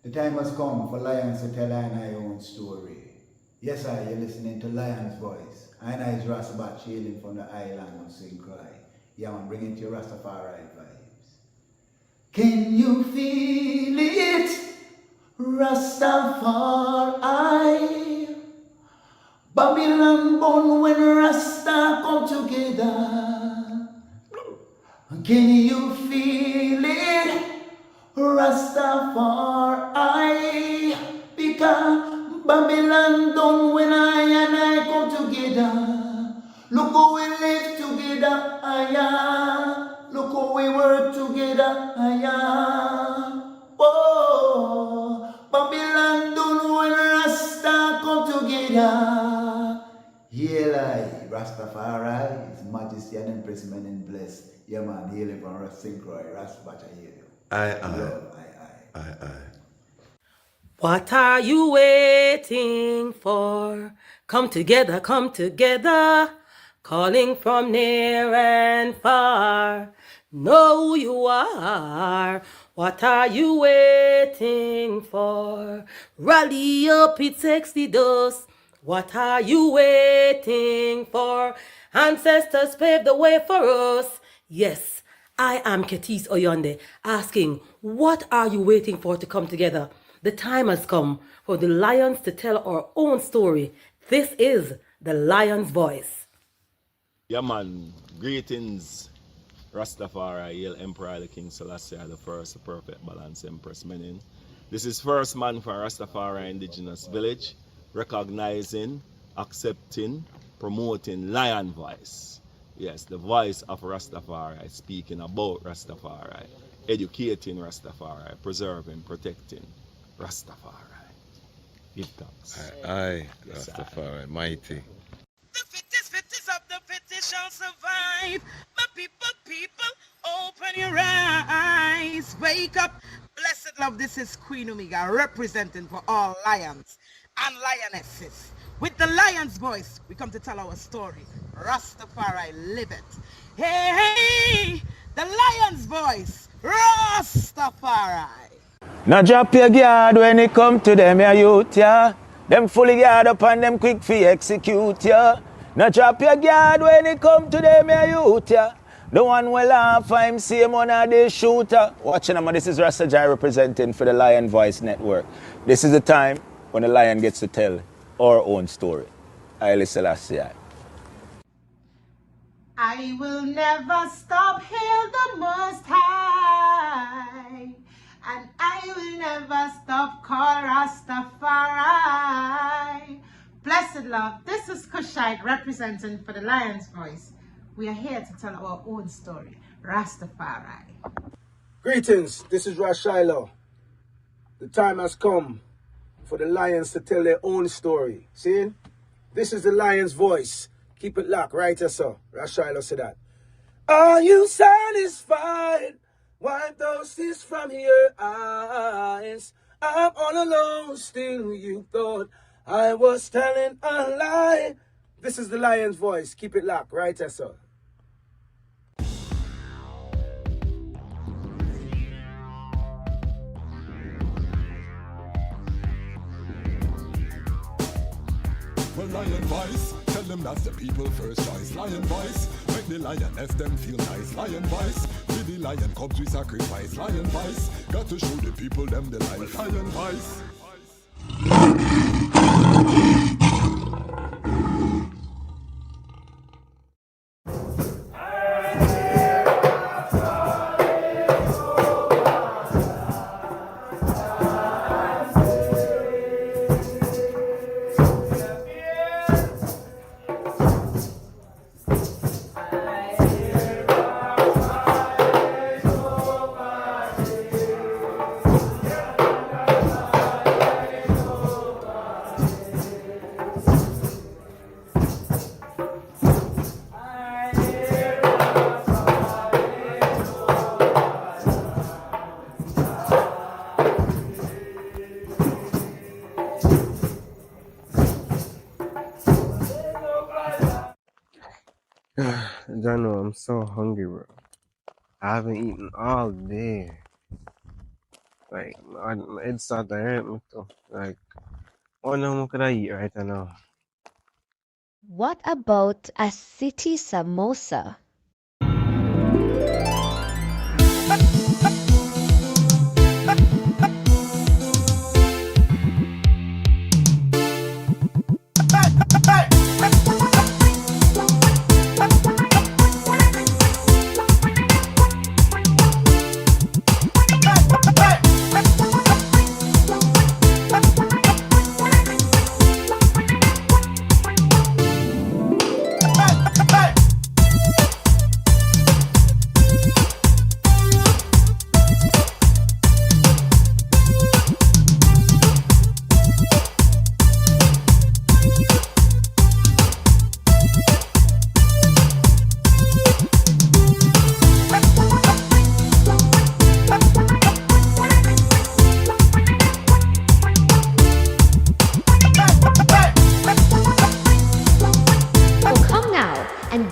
The time has come for lions to tell I own story. Yes, you're listening to Lion's Voice. I is Ras Sekou hailing from the island of St. Croix. Yeah, I'm bringing to you Rastafari vibes. Can you feel it? Rastafari. Babylon born when Rasta come together. Can you feel it? Rastafari, because Babylon done when I and I come together. Look how we live together, look how we work together, Oh, Babylon done when Rasta come together. Haile, Rastafari, His Majesty and Empress men and blessed. Yeah man, hailing from Ras Sekou, Ras Sekou Tafari. Aye. What are you waiting for? Come together, calling from near and far. Know who you are. What are you waiting for? Rally up, it's Exodus. What are you waiting for? Ancestors paved the way for us. Yes, I am Ketis Oyonde, asking, what are you waiting for to come together? The time has come for the lions to tell our own story. This is the Lion's Voice. Yeah, man. Greetings, Rastafari, Hail Emperor, the King Selassie, the first, the perfect balance, Empress Menin. This is first man for Rastafari Indigenous Village, recognizing, accepting, promoting Lion Voice. Yes, the voice of Rastafari, speaking about Rastafari, educating Rastafari, preserving, protecting Rastafari. Give thanks. Aye, Rastafari, mighty. The fittest of the fittest shall survive. My people, open your eyes. Wake up. Blessed love, this is Queen Omega, representing for all lions and lionesses. With the lion's voice, we come to tell our story. Rastafari, live it. Hey, the lion's voice, Rastafari. Now drop your guard when it come to them, ya youth, ya. Them fully guard up and them quick fi execute, ya. Now drop your guard when it come to them, ya youth, ya. The one will laugh, I'm same one of the shooter. Watching them, this is Ras Sekou representing for the Lion Voice Network. This is the time when the lion gets to tell our own story. Haile Selassie. I will never stop, hail the Most High, and I will never stop, call Rastafari. Blessed love, this is Cushite representing for the Lion's Voice. We are here to tell our own story, Rastafari. Greetings, this is Ras Sekou. The time has come for the lions to tell their own story. See? This is the Lion's Voice. Keep it locked, right, sir? Ras Sekou said that. Are you satisfied? Wipe those tears from your eyes. I'm all alone, still you thought I was telling a lie. This is the Lion's Voice. Keep it locked, right, sir? Well, Lion Voice, tell them that's the people first choice. Lion Voice, make the lioness them feel nice. Lion Voice, with the lion cubs we sacrifice. Lion Voice, got to show the people them the life. Lion Voice. Jano, I'm so hungry, bro. I haven't eaten all day. Like, it started hurt me too. Like, what now could I eat right now? What about a city samosa?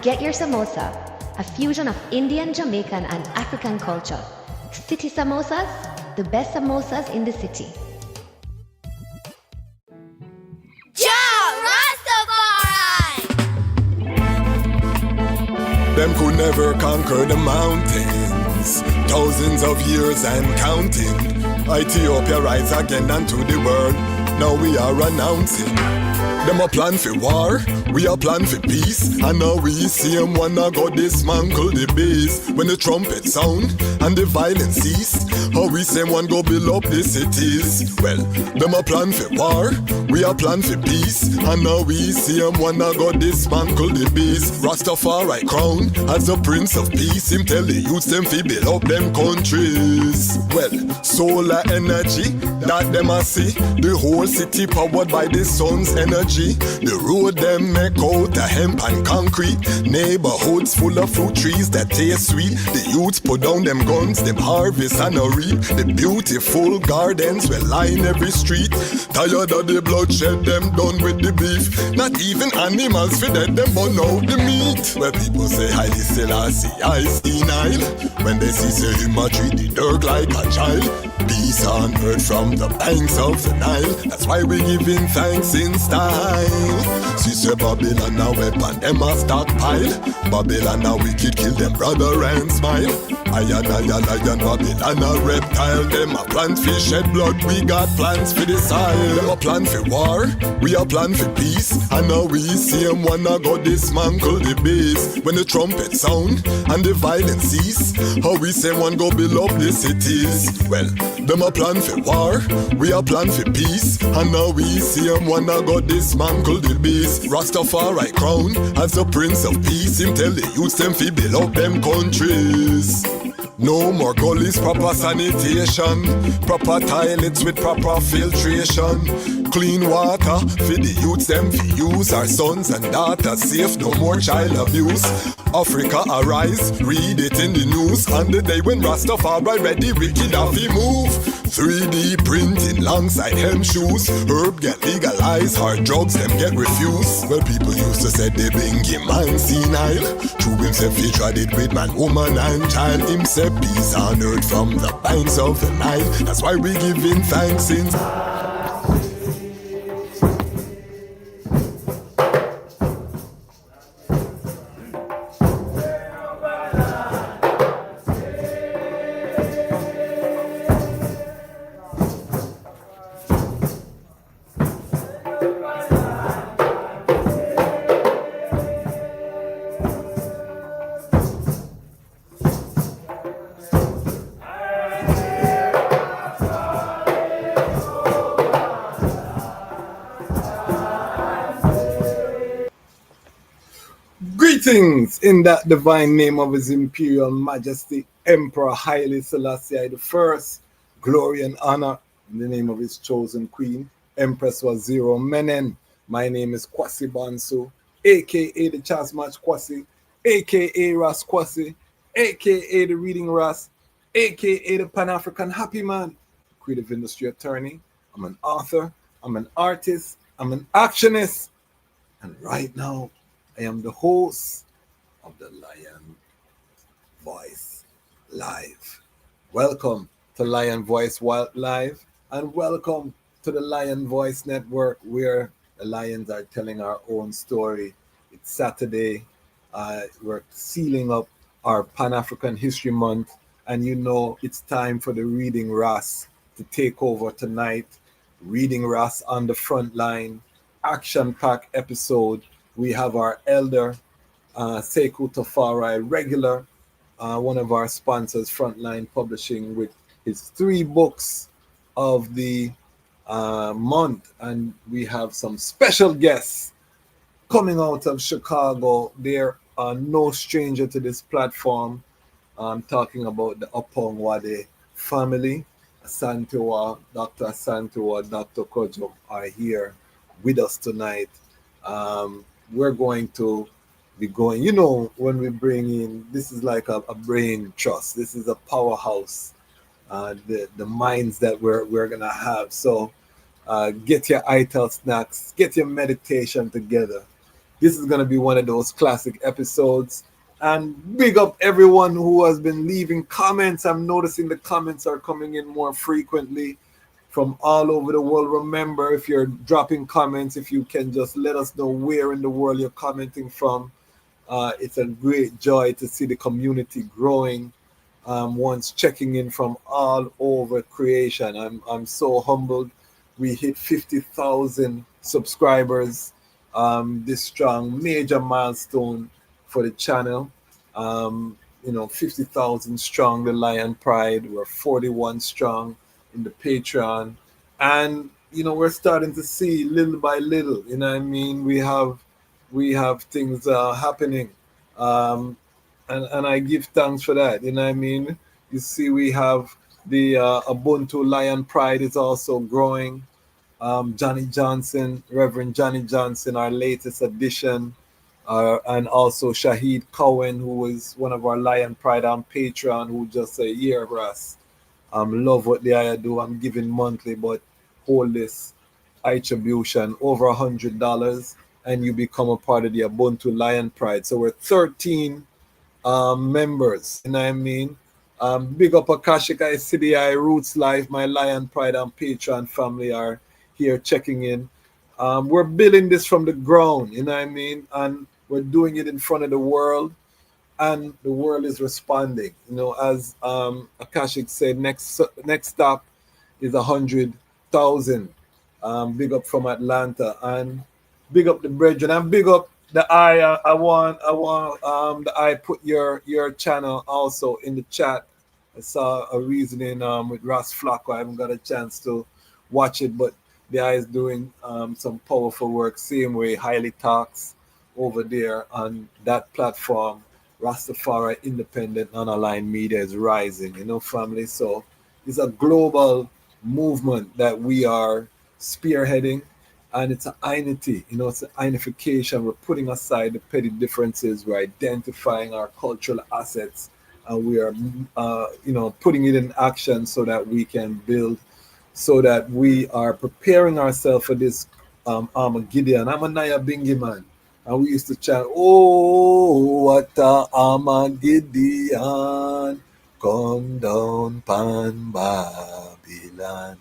Get your samosa, a fusion of Indian, Jamaican, and African culture. City samosas, the best samosas in the city. Them could never conquer the mountains. Thousands of years and counting. Ethiopia rise again unto the world. Now we are announcing. Them a plan for war, we a plan for peace. And now we see them wanna go dismantle the base. When the trumpet sound and the violence cease, how we say one go build up the cities. Well, them a plan for war, we a plan for peace. And now we see them wanna go dismantle the base. Rastafari crown as the Prince of Peace. Him tell the youths them fi build up them countries. Well, solar energy that them a see. The whole city powered by the sun's energy. The road them make out of hemp and concrete. Neighborhoods full of fruit trees that taste sweet. The youths put down them guns, them harvest and a reap. The beautiful gardens will line every street. Tired of the bloodshed, them done with the beef. Not even animals for that, them burn out the meat. Where people say Haile Selassie, I see Nile. When they see say him a treat the dirt like a child. Peace on earth from the banks of the Nile. That's why we giving thanks in style. See say Babylon a weapon, them a stockpile. Babylon a wicked, kill them brother and smile. Lion, Babylon a reptile. Them a plant fish, shed blood, we got plans for the soil. Them a plan for war, we a plan for peace. And now we see them wanna go dismantle the base. When the trumpet sound and the violence cease, how we say one go build up the cities. Well, them a plan for war, we a plan for peace. And now we see them wanna go dismantle the base. Rastafari crown as the Prince of Peace. Him tell the youths them fi build up them countries. No more gullies, proper sanitation. Proper toilets with proper filtration. Clean water for the youths them fi use. Our sons and daughters safe, no more child abuse. Africa arise, read it in the news. On the day when Rastafari ready, wicked have to move. 3D printing alongside hem shoes. Herb get legalized, hard drugs them get refused. Well, people used to say they bring him man senile. True himself he tried it with man, woman and child. Himself peace on earth from the banks of the Nile. That's why we give him thanks in. Greetings in that divine name of His Imperial Majesty, Emperor Haile Selassie I. Glory and honor in the name of his chosen queen, Empress Waziri Menen. My name is Kwasi Bonsu, aka the Dejazmatch Kwasi, aka Ras Kwasi, aka the Reading Ras, aka the Pan-African Happy Man, creative industry attorney. I'm an author, I'm an artist, I'm an actionist, and right now I am the host of the Lion Voice Live. Welcome to Lion Voice Live, and welcome to the Lion Voice Network, where the Lions are telling our own story. It's Saturday. We're sealing up our Pan-African History Month, and you know it's time for the Reading Ras to take over tonight. Reading Ras on the front line, action-packed episode. We have our elder, Sekou Tafari, regular, one of our sponsors, Frontline Publishing, with his 3 books of the month. And we have some special guests coming out of Chicago. They're no stranger to this platform. I'm talking about the Oppong-Waddie family. Asantewaa, Dr. Asantewaa, Dr. Kwadwo are here with us tonight. We're going to be going, you know, when we bring in, this is like a brain trust. This is a powerhouse, the minds that we're going to have. So get your ITEL snacks, get your meditation together. This is going to be one of those classic episodes. And big up everyone who has been leaving comments. I'm noticing the comments are coming in more frequently from all over the world. Remember, if you're dropping comments, if you can just let us know where in the world you're commenting from. It's a great joy to see the community growing. Once checking in from all over creation. I'm so humbled. We hit 50,000 subscribers. This strong, major milestone for the channel. 50,000 strong, the Lion Pride. We're 41 strong in the Patreon. And, we're starting to see little by little, I mean? We have things happening. And I give thanks for that, I mean? You see, we have the Ubuntu Lion Pride is also growing. Johnny Johnson, Reverend Johnny Johnson, our latest addition. And also Shahid Cohen, who is one of our Lion Pride on Patreon, who just say, yeah, Ras, love what I do. I'm giving monthly, but hold this attribution over $100, and you become a part of the Ubuntu Lion Pride. So we're 13 members, you know what I mean? Big up Akashic CDI, Roots Life, my Lion Pride and Patreon family are here checking in. We're building this from the ground, you know what I mean? And we're doing it in front of the world, and the world is responding. As Akashic said, next stop is 100,000. Big up from Atlanta, and big up the brethren, and big up the I want the I put your channel also in the chat. I saw a reasoning with Ras Flacco. I haven't got a chance to watch it, but the eye is doing some powerful work. Same way Haile talks over there on that platform. Rastafari independent non-aligned media is rising, family. So it's a global movement that we are spearheading, and it's an unity, it's an unification. We're putting aside the petty differences. We're identifying our cultural assets, and we are putting it in action so that we can build, so that we are preparing ourselves for this Armageddon. I'm a Naya Bingi man, and we used to chant, oh, what a Armageddon, come down Pan Babylon.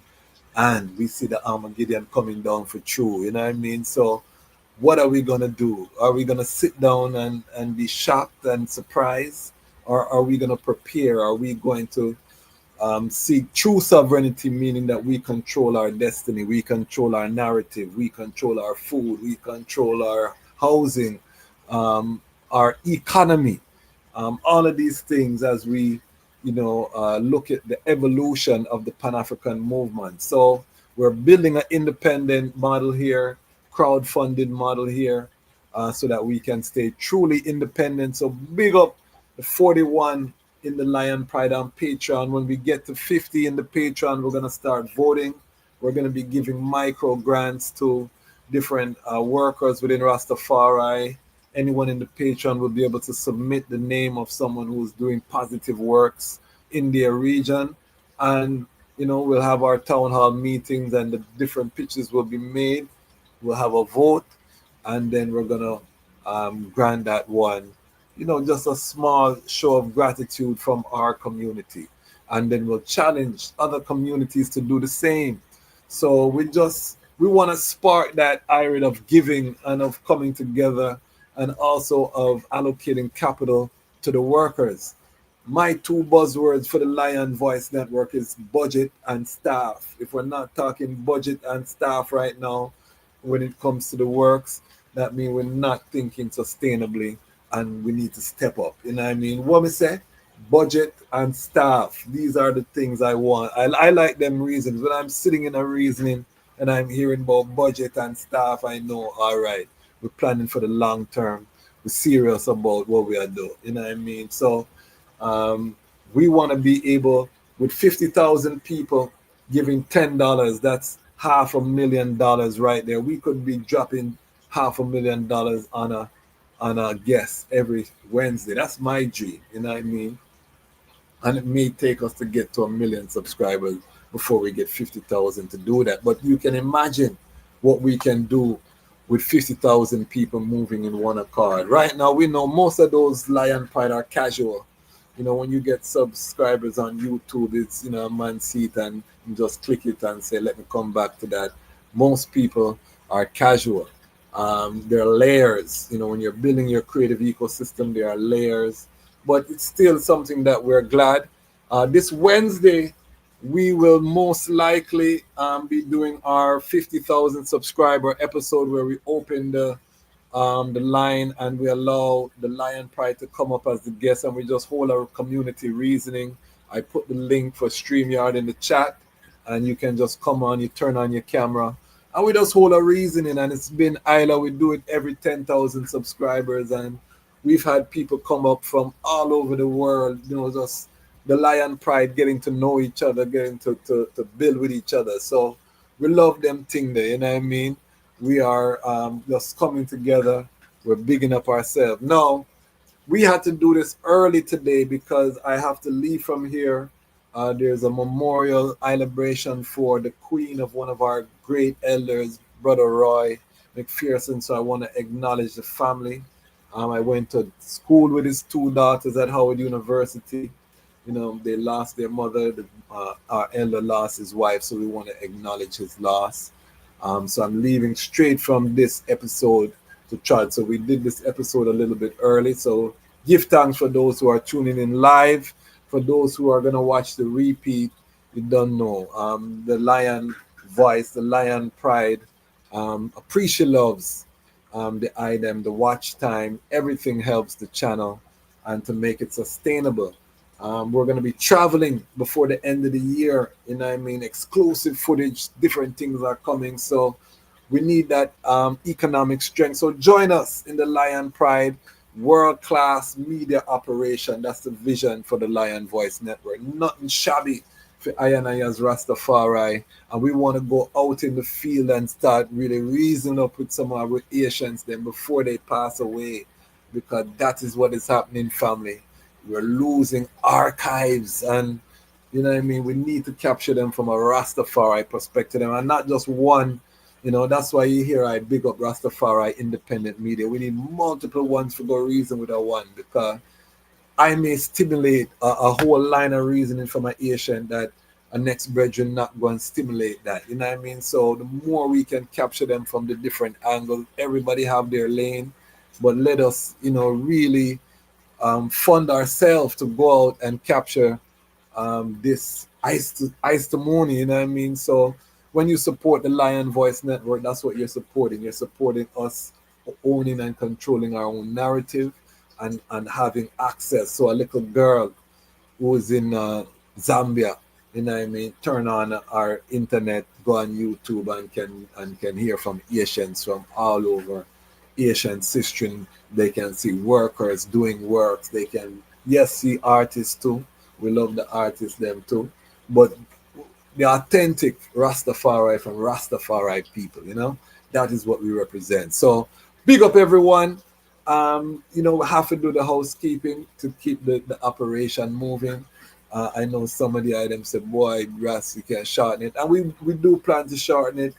And we see the Armageddon coming down for true, you know what I mean? So what are we going to do? Are we going to sit down and be shocked and surprised? Or are we going to prepare? Are we going to seek true sovereignty, meaning that we control our destiny, we control our narrative, we control our food, we control our housing, our economy, all of these things as we look at the evolution of the Pan-African movement. So we're building an independent model here, crowdfunded model here, so that we can stay truly independent. So big up the 41 in the Lion Pride on Patreon. When we get to 50 in the Patreon, we're going to start voting. We're going to be giving micro grants to different workers within Rastafari. Anyone in the Patreon will be able to submit the name of someone who's doing positive works in their region. And, we'll have our town hall meetings, and the different pitches will be made. We'll have a vote, and then we're going to grant that one. Just a small show of gratitude from our community. and then we'll challenge other communities to do the same. So we want to spark that iron of giving and of coming together, and also of allocating capital to the workers. My two buzzwords for the Lion Voice Network is budget and staff. If we're not talking budget and staff right now, when it comes to the works, that means we're not thinking sustainably, and we need to step up. You know what I mean? What me say? Budget and staff. These are the things I want. I like them reasons. When I'm sitting in a reasoning and I'm hearing about budget and staff, I know, all right, we're planning for the long term. We're serious about what we are doing. You know what I mean? So we want to be able, with 50,000 people giving $10, that's $500,000 right there. We could be dropping $500,000 on a guest every Wednesday. That's my dream. You know what I mean? And it may take us to get to 1 million subscribers before we get 50,000 to do that. But you can imagine what we can do with 50,000 people moving in one accord. Right now, we know most of those Lion Pride are casual. You know, when you get subscribers on YouTube, it's, you know, a man seat and you just click it and say, let me come back to that. Most people are casual. There are layers. You know, when you're building your creative ecosystem, there are layers. But it's still something that we're glad. This Wednesday, we will most likely be doing our 50,000 subscriber episode, where we open the line and we allow the Lion Pride to come up as the guest, and we just hold our community reasoning. I put the link for StreamYard in the chat, and you can just come on, you turn on your camera, and we just hold a reasoning. And it's been Isla, we do it every 10,000 subscribers, and we've had people come up from all over the world, you know, just the Lion Pride, getting to know each other, getting to build with each other. So we love them thing there, you know what I mean? We are just coming together. We're bigging up ourselves. Now, we had to do this early today because I have to leave from here. There's a memorial celebration for the queen of one of our great elders, Brother Roy McPherson. So I want to acknowledge the family. I went to school with his two daughters at Howard University. You know, they lost their mother. Our elder lost his wife, so we want to acknowledge his loss. So I'm leaving straight from this episode to Chad. So we did this episode a little bit early. So give thanks for those who are tuning in live. For those who are going to watch the repeat, you don't know. The Lion Voice, the Lion Pride, appreciate loves the item, the watch time. Everything helps the channel and to make it sustainable. We're going to be traveling before the end of the year. You know what I mean? Exclusive footage, different things are coming. So we need that economic strength. So join us in the Lion Pride world-class media operation. That's the vision for the Lion Voice Network. Nothing shabby for I and I as Rastafari. And we want to go out in the field and start really reasoning up with some of our Asians then before they pass away. Because that is what is happening, family. We're losing archives, and you know what I mean, we need to capture them from a Rastafari perspective, and not just one. You know, that's why you hear I big up Rastafari independent media. We need multiple ones for no reason with a one, because I may stimulate a whole line of reasoning from an Asian that a next brethren not going to stimulate that. You know what I mean? So the more we can capture them from the different angles, everybody have their lane, but let us, you know, really fund ourselves to go out and capture this ice to money, you know what I mean? So when you support the Lion Voice Network, that's what you're supporting. You're supporting us owning and controlling our own narrative and having access. So a little girl who's in Zambia, you know what I mean, turn on our internet, go on YouTube and can hear from Asians from all over Asian sistering. They can see workers doing work. They can, yes, see artists too. We love the artists them too. But the authentic Rastafari from Rastafari people, you know, that is what we represent. So big up everyone. You know, we have to do the housekeeping to keep the operation moving. I know some of the items said, boy, Ras, you can shorten it. And we do plan to shorten it.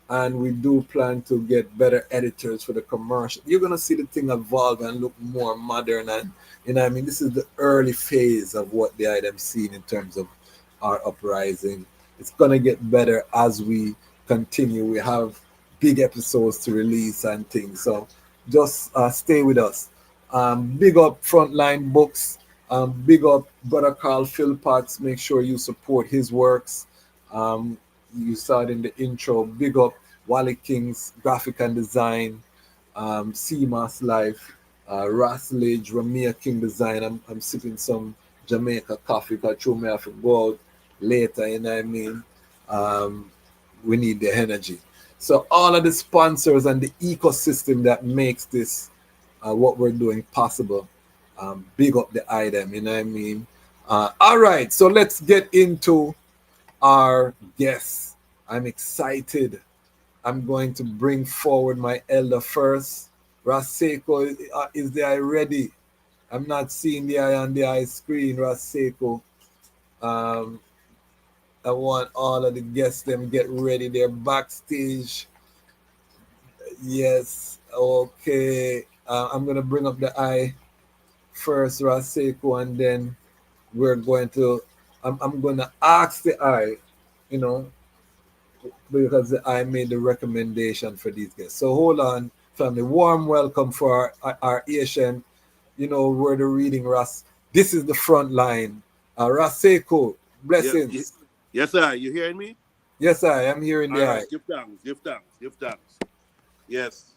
And we do plan to get better editors for the commercial. You're going to see the thing evolve and look more modern. And, you know what I mean, this is the early phase of what the item's seen in terms of our uprising. It's gonna get better as we continue. We have big episodes to release and things. So just stay with us. Big up Frontline Books. Big up Brother Carl Philpotts. Make sure you support his works. You saw it in the intro. Big up Wally King's graphic and design. CMAS Life. Rasledge, Ramia King Design. I'm sipping some Jamaica coffee because I may have to go out later, you know what I mean? We need the energy. So all of the sponsors and the ecosystem that makes this what we're doing possible, big up the item, you know what I mean? All right, so let's get into our guests. I'm excited. I'm going to bring forward my elder first. Ras Sekou, is the eye ready? I'm not seeing the eye on the eye screen, Ras Sekou. I want all of the guests them get ready. They're backstage. Yes, okay. I'm gonna bring up the eye first, Ras Sekou, and then we're going to. I'm gonna ask the eye, you know, because the eye made the recommendation for these guests. So hold on, family. Warm welcome for our Asian, you know, word of reading, Ras. This is the front line. Ras Sekou, blessings. Yes, sir. You hearing me? Yes, I am hearing the eye. Give thanks, give thanks, give thanks. Yes.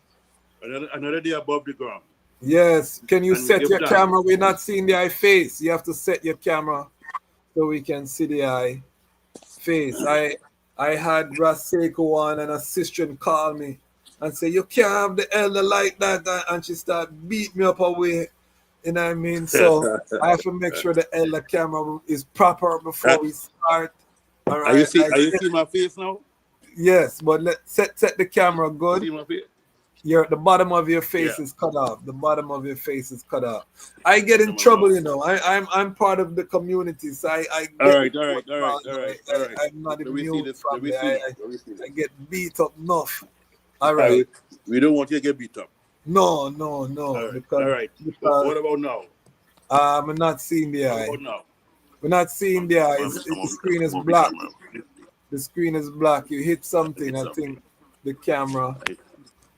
Another day above the ground. Yes. Can you And set give your thanks. camera? We're not seeing the eye face. You have to set your camera so we can see the eye face. I had Ras Sekou on and a sister call me and say, you can't have the elder like that. And she started beat me up away. You know what I mean? So I have to make sure the elder camera is proper before we start. All right. Are you seeing my face now? Yes, but let's set the camera good. You see my face? The bottom of your face is cut off. The bottom of your face is cut off. I get in trouble, you know. I'm part of the community, so I get All right. I'm not immune from it. I get beat up enough. All right. We don't want you to get beat up. No. All right. What about now? I'm not seeing the eye. What about now? We're not seeing the eye. The screen is black. The screen is black. You hit something. I think the camera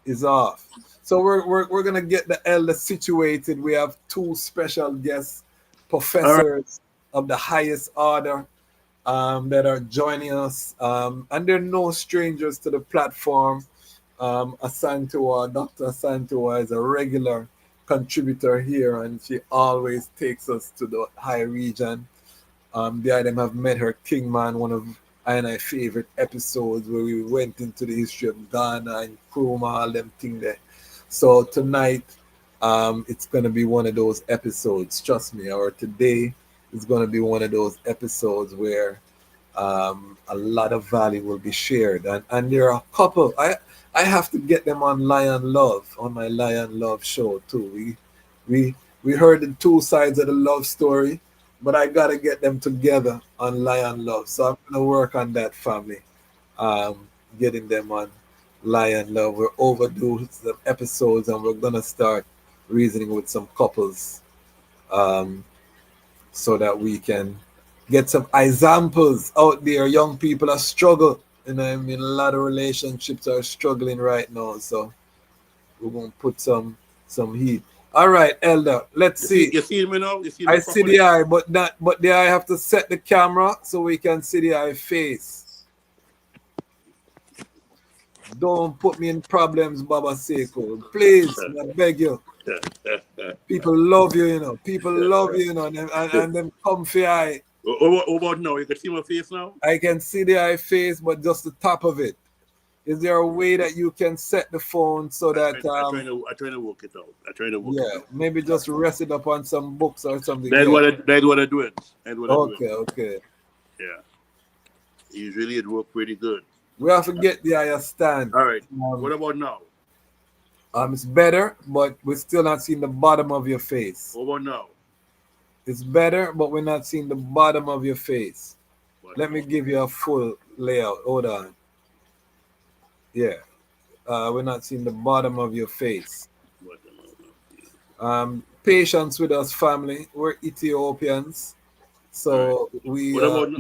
is off. So we're gonna get the elder situated. We have two special guests, professors of the highest order, that are joining us, and they're no strangers to the platform. Asantewaa, Dr. Asantewaa is a regular contributor here, and she always takes us to the high region. The item have met her Kingman, one of my favorite episodes where we went into the history of Ghana and Nkrumah, all them things there. So tonight, it's gonna be one of those episodes, trust me, or today is gonna be one of those episodes where a lot of value will be shared. And there are a couple, I have to get them on Lion Love, on my Lion Love show too. We heard the two sides of the love story, but I gotta get them together on Lion Love. So I'm gonna work on that, family. Getting them on Lion Love. We're overdue some episodes, and we're gonna start reasoning with some couples, so that we can get some examples out there. Young people are struggling. You know what I mean? A lot of relationships are struggling right now. So we're gonna put some heat. All right, Elder. Let's see. You see me now? I see the eye, but the eye have to set the camera so we can see the eye face. Don't put me in problems, Baba Sekou. Please, I beg you. People love you, you know. People love you, you know, and them comfy eye. What about now? You can see my face now? I can see the eye face, but just the top of it. Is there a way that you can set the phone so that I try to work it out. Maybe just rest it up on some books or something. That's what I do it. Okay. Yeah. Usually it works pretty good. We have to get the eye stand. All right. What about now? It's better, but we're still not seeing the bottom of your face. What about now? It's better, but we're not seeing the bottom of your face. Let me give you a full layout. Hold on. Yeah. We're not seeing the bottom of your face. Patience with us, family. We're Ethiopians. So we What about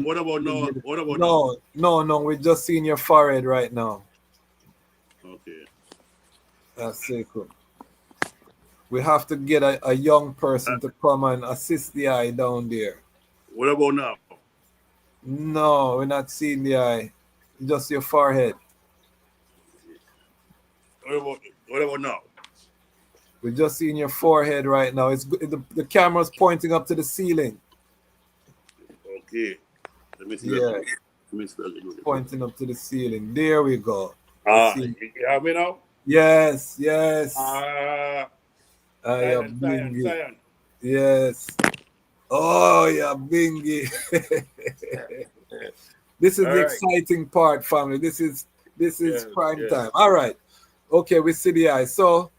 now? What about now? no, we're just seeing your forehead right now. Okay. That's Sekou. We have to get a young person to come and assist the eye down there. What about now? No, we're not seeing the eye. Just your forehead. What about now? We're just seeing your forehead right now. It's the camera's pointing up to the ceiling. Okay. Let me see. Yeah. Let me see. Pointing up to the ceiling. There we go. You have me now? Yes. I am Bingy. Science. Yes. Oh, yeah, Bingy. This is the exciting part, family. This is prime time. All right. Okay, we see the eye. So,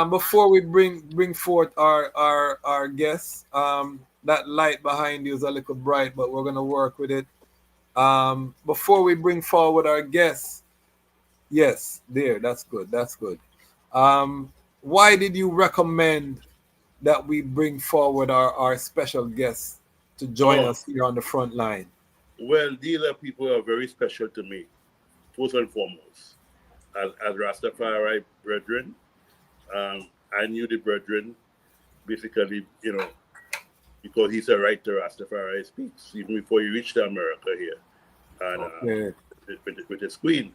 before we bring forth our guests, that light behind you is a little bright, but we're gonna work with it. Before we bring forward our guests, yes, that's good. Why did you recommend that we bring forward our special guests to join us here on the front line? Well, these are people who are very special to me, first and foremost. As Rastafari brethren, I knew the brethren basically, because he's a right to Rastafari speaks, even before he reached America here, and with his queen.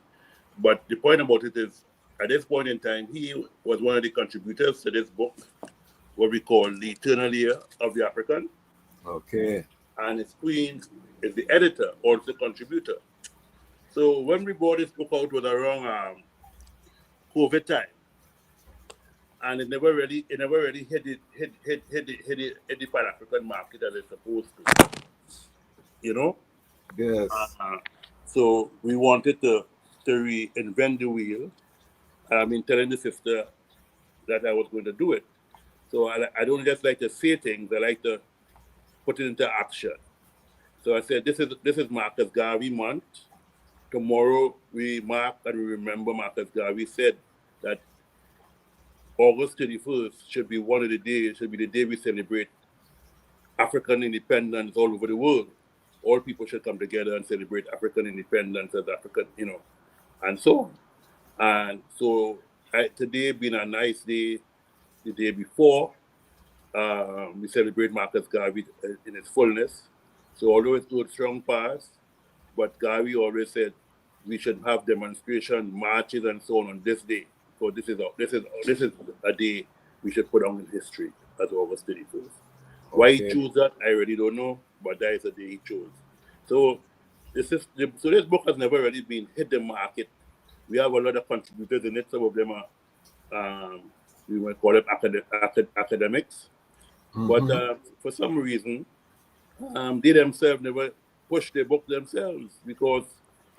But the point about it is, at this point in time, he was one of the contributors to this book, what we call The Eternal Year of the African. Okay. And his queen is the editor, also contributor. So when we brought this book out, it was around COVID time, and it never really hit the Pan-African market as it's supposed to. Yes. So we wanted to reinvent the wheel. I've been telling the sister that I was going to do it. So I don't just like to say things, I like to put it into action. So I said, this is Marcus Garvey month. Tomorrow we mark and we remember Marcus Garvey said that August 31st should be the day we celebrate African independence all over the world. All people should come together and celebrate African independence as African, and so on. And so today being a nice day, the day before, we celebrate Marcus Garvey in his fullness. So although it's good strong past, but Garvey always said we should have demonstration, marches, and so on this day. So this is a day we should put on in history as August 31st. Okay. Why he chose that, I really don't know, but that is the day he chose. So this book has never really been hit the market. We have a lot of contributors in it. Some of them are we might call them academics, but for some reason they themselves never push their book themselves, because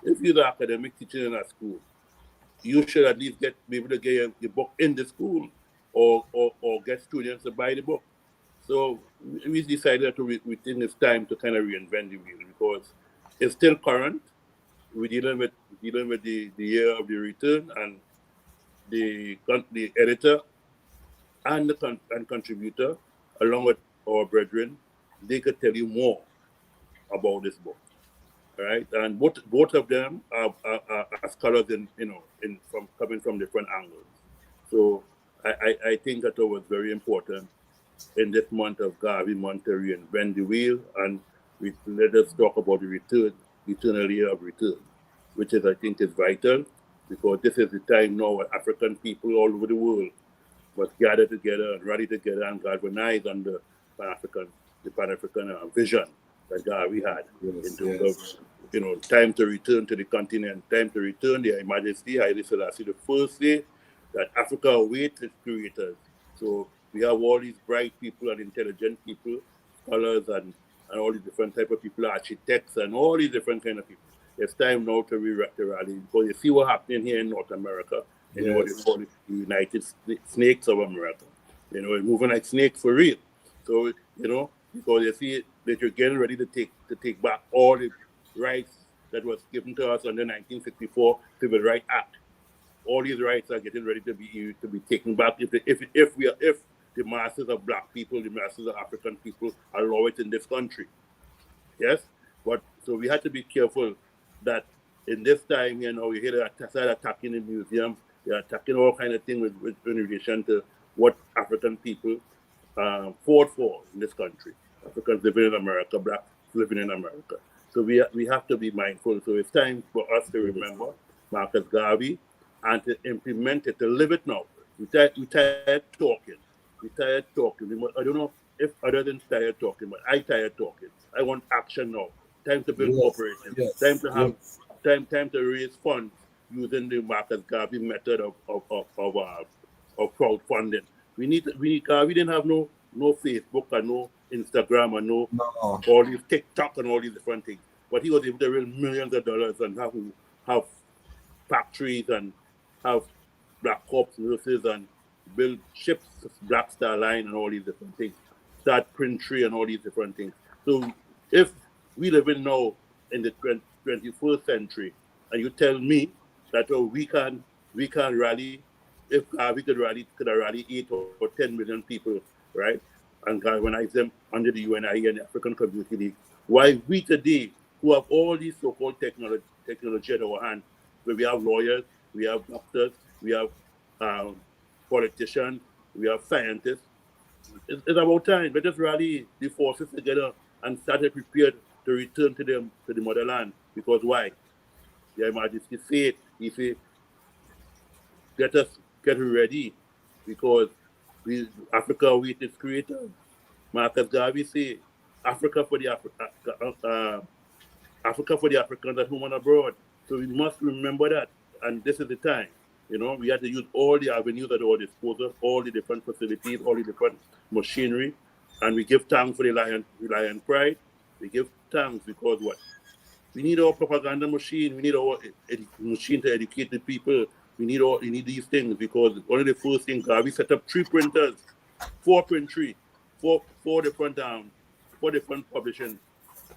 if you're the academic teacher in a school, you should at least be able to get your book in the school or get students to buy the book. So we decided we think it's time to kind of reinvent the wheel, because it's still current. We're dealing with the year of the return, and the editor and the contributor, along with our brethren, they could tell you more about this book, right? And both of them are scholars from coming from different angles. So I think that it was very important in this month of Garvey month to reinvent the wheel, and let us talk about the return, eternal year of return, which I think is vital, because this is the time now where African people all over the world must gather together and rally together and galvanize on the Pan-African vision that Garvey had in terms of time to return to the continent, time to return the Majesty Haile Selassie the first day that Africa awaits its creators. So we have all these bright people and intelligent people, scholars and all these different type of people, architects and all these different kind of people. It's time now to rally, because you see what's happening here in North America, what they call the United Snakes of America. It's moving like snakes for real. So, because you see that you're getting ready to take back all the rights that was given to us under 1964 Civil Rights Act. All these rights are getting ready to be taken back if the masses of black people, the masses of African people allow it in this country. Yes, but so we had to be careful that in this time, you know, you hear that start attacking the museum, they're attacking all kind of things with in relation to what African people fought for in this country. Africans living in America, blacks living in America. So we have to be mindful. So it's time for us to remember Marcus Garvey and to implement it, to live it now. We tired talking. We tired talking. I don't know if other than tired talking, but I tired talking. I want action now. Time to build corporations. Time to have time to raise funds using the Marcus Garvey method of crowdfunding. We didn't have no Facebook and no Instagram and no all these TikTok and all these different things. But he was able to raise millions of dollars and have factories and have Black Corps nurses and build ships, Black Star Line and all these different things. Start Printry and all these different things. So if we live in now in the 21st century and you tell me that we can rally, if we could rally 8 or 10 million people, right, and galvanize them under the UNI and the African Community League, why we today, who have all these so-called technology at our hand, where we have lawyers, we have doctors, we have politicians, we have scientists, it's about time. Let us rally the forces together and start to prepare to return to the motherland. Because why? Their Majesty said, he said, get ready, because Africa awaits its creator. Marcus Garvey said, Africa for the Africans at home and abroad. So we must remember that, and this is the time. You know, we have to use all the avenues at our disposal, all the different facilities, all the different machinery, and we give thanks for the Lion Pride. We give thanks because what? We need our propaganda machine. We need our machine to educate the people. We need these things because one of the first things, we set up 3 printers, 4 Printry, four different publishing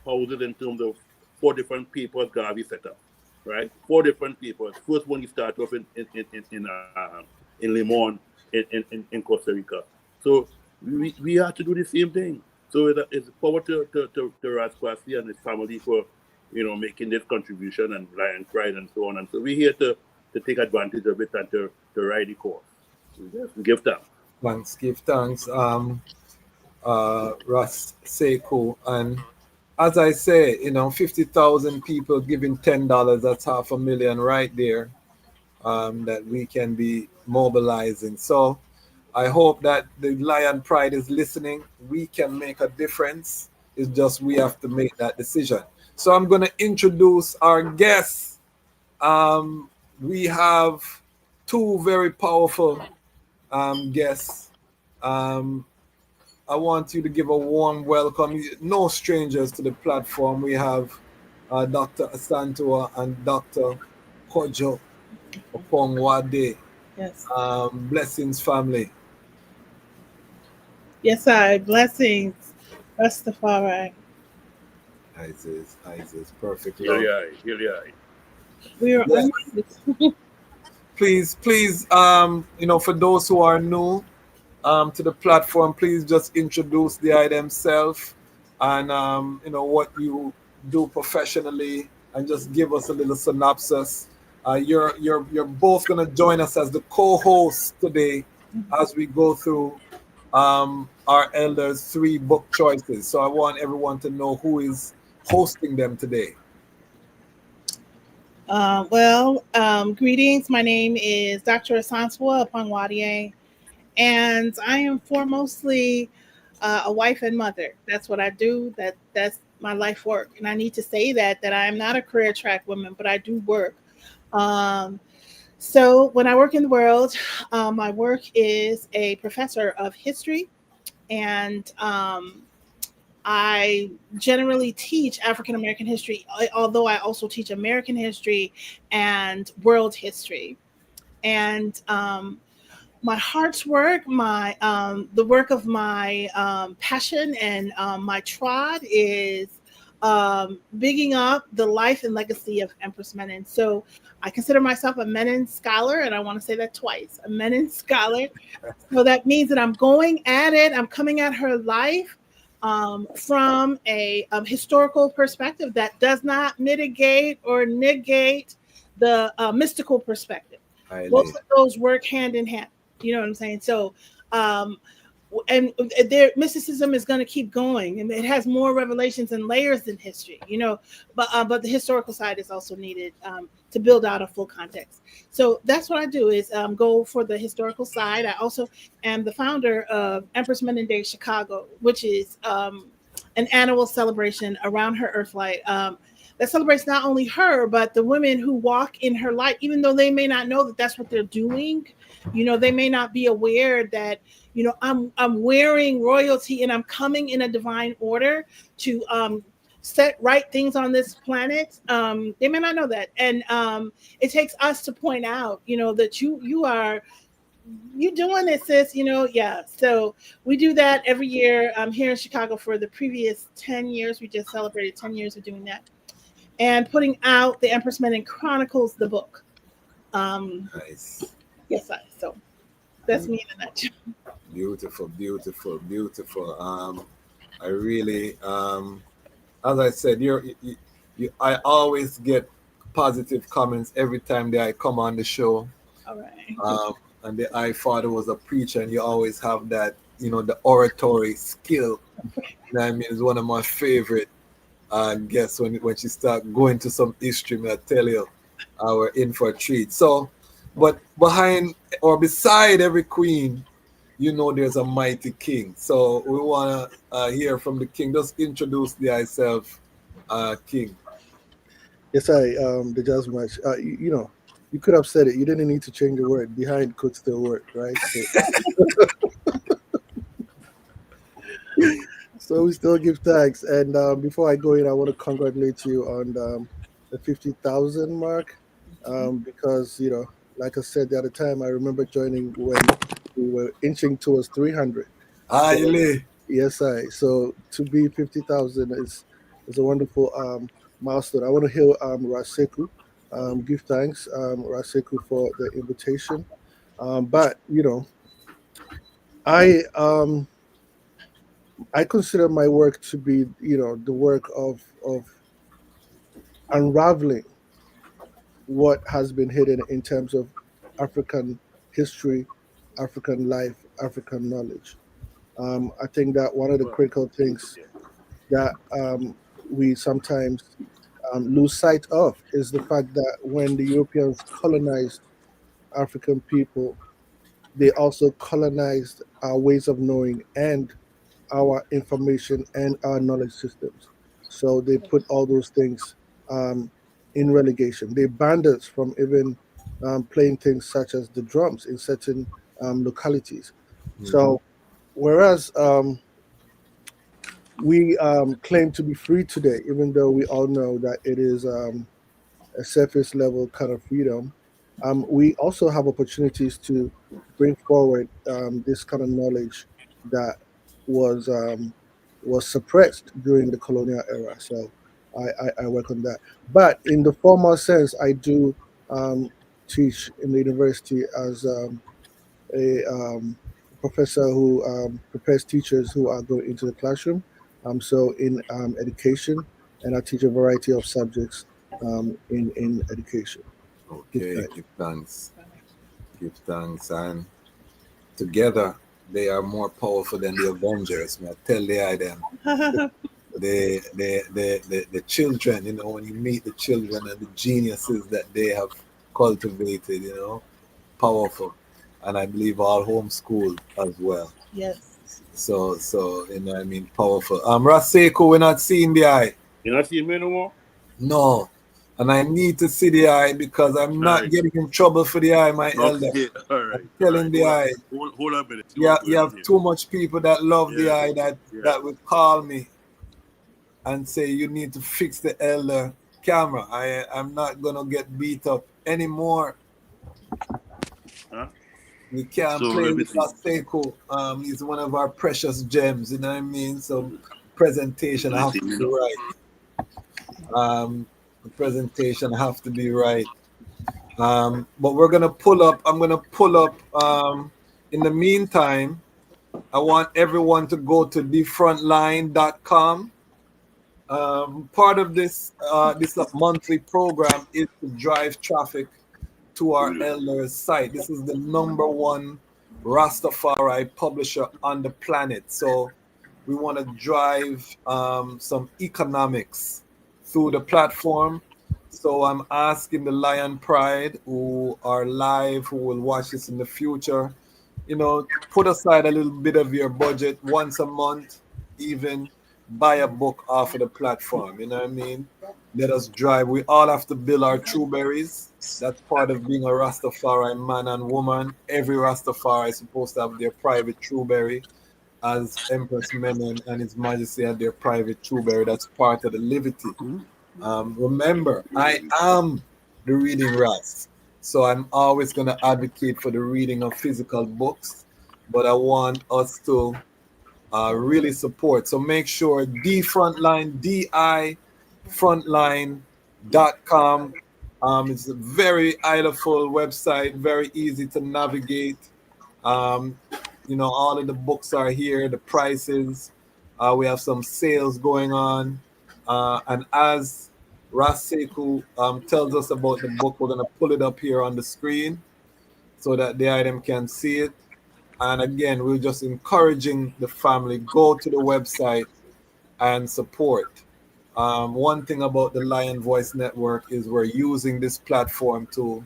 houses in terms of 4 different papers Garvey set up, right? 4 different papers. First one he started off in Limon in Costa Rica. So we have to do the same thing. So it's power to Ras Kwasi and his family for, you know, making this contribution and Lion Pride and so on. And so we're here to take advantage of it and to ride the course. We give thanks. Thanks, give thanks, Ras Sekou. And as I say, you know, 50,000 people giving $10, that's $500,000 right there, that we can be mobilizing. So I hope that the Lion Pride is listening. We can make a difference. It's just we have to make that decision. So I'm going to introduce our guests. We have 2 very powerful guests. I want you to give a warm welcome. No strangers to the platform. We have Dr. Asantewaa and Dr. Kwadwo Oppong-Waddie. Yes. Blessings, family. Yes, I blessings. Rastafari. Isis, perfect. Here We are yes. Please, you know, for those who are new to the platform, please just introduce the guy themselves and you know, what you do professionally, and just give us a little synopsis. You're both gonna join us as the co-hosts today as we go through our elders' 3 book choices. So I want everyone to know who is hosting them today. Greetings. My name is Dr. Asantewaa Oppong-Waddie, and I am foremostly a wife and mother. That's what I do. That's my life work. And I need to say that I am not a career track woman, but I do work. So when I work in the world, my work is a professor of history, and I generally teach African American history, although I also teach American history and world history. And my heart's work, the work of my passion and my trod is bigging up the life and legacy of Empress Menen. So I consider myself a Menen scholar, and I want to say that twice, a Menen scholar. So that means that I'm going at it, I'm coming at her life from a historical perspective that does not mitigate or negate the mystical perspective. Both of those work hand in hand. You know what I'm saying? So, and their mysticism is going to keep going, and it has more revelations and layers than history. You know, but the historical side is also needed to build out a full context. So that's what I do is go for the historical side. I also am the founder of Empress Men Day Chicago, which is an annual celebration around her Earth light that celebrates not only her, but the women who walk in her light, even though they may not know that that's what they're doing. You know, they may not be aware that, you know, I'm wearing royalty and I'm coming in a divine order to set right things on this planet. They may not know that. And it takes us to point out, you know, that you doing this, sis, you know. Yeah, so we do that every year. Here in Chicago for the previous 10 years. We just celebrated 10 years of doing that and putting out the Empress Men Chronicles, the book. Nice. Yes, so that's me in a nutshell. Beautiful. I really, as I said, I always get positive comments every time that I come on the show. All right. And I father was a preacher, and you always have that, you know, the oratory skill. You know what I mean? It's one of my favorite guests when she start going to some history. I tell you, we're in for a treat. So, but behind or beside every queen, you know, there's a mighty king. So we want to hear from the king. Just introduce yourself, king. Yes, Dejazmatch. You know, you could have said it. You didn't need to change the word. Behind could still work, right? So we still give thanks. And before I go in, I want to congratulate you on the 50,000 mark, because, you know, like I said the other time, I remember joining when we were inching towards 300. Haile. Yes, so to be 50,000 is a wonderful milestone. I want to hear Ras Sekou. Give thanks, Ras Sekou, for the invitation. But, you know, I consider my work to be, you know, the work of unraveling what has been hidden in terms of African history, African life, African knowledge. I think that one of the critical things that we sometimes lose sight of is the fact that when the Europeans colonized African people, they also colonized our ways of knowing and our information and our knowledge systems. So they put all those things in relegation. They banned us from even playing things such as the drums in certain localities. So whereas we claim to be free today, even though we all know that it is a surface level kind of freedom, we also have opportunities to bring forward this kind of knowledge that was suppressed during the colonial era. So I work on that. But in the formal sense, I do teach in the university as a professor who prepares teachers who are going into the classroom. So in education, and I teach a variety of subjects in education. Okay, give thanks. And together they are more powerful than the Avengers. I tell them. The children, you know, when you meet the children and the geniuses that they have cultivated, you know, powerful. And I believe all homeschooled as well. Yes. So you know, I mean, powerful. Ras Sekou, we're not seeing the eye. You're not seeing me no more? No. And I need to see the eye because I'm not getting in trouble for the eye, my elder. All right. I'm telling the eye. Hold on a minute. You have too much people that love the eye that would call me and say you need to fix the elder camera. I'm not gonna get beat up anymore. Huh? We can't play with Ras Sekou. He's one of our precious gems, you know what I mean? So presentation have to be right. The presentation have to be right. But we're gonna pull up. I'm gonna pull up in the meantime I want everyone to go to thefrontline.com. Part of this monthly program is to drive traffic to our elders' site. This is the #1 Rastafari publisher on the planet. So we want to drive some economics through the platform. So I'm asking the Lion Pride who are live, who will watch this in the future, put aside a little bit of your budget once a month, even buy a book off of the platform. You know what I mean? Let us drive. We all have to build our true berries. That's part of being a Rastafari man and woman. Every Rastafari is supposed to have their private true berry, as Empress Menen and His Majesty had their private true berry. That's part of the liberty. Remember, I am the reading Ras. So I'm always going to advocate for the reading of physical books, but I want us to really support. So make sure Frontline, DIFrontline.com. It's a very idleable website, very easy to navigate. All of the books are here, the prices. We have some sales going on. And as Ras Sekou tells us about the book, we're going to pull it up here on the screen so that the item can see it. And again, we're just encouraging the family, go to the website and support. One thing about the Lion Voice Network is we're using this platform to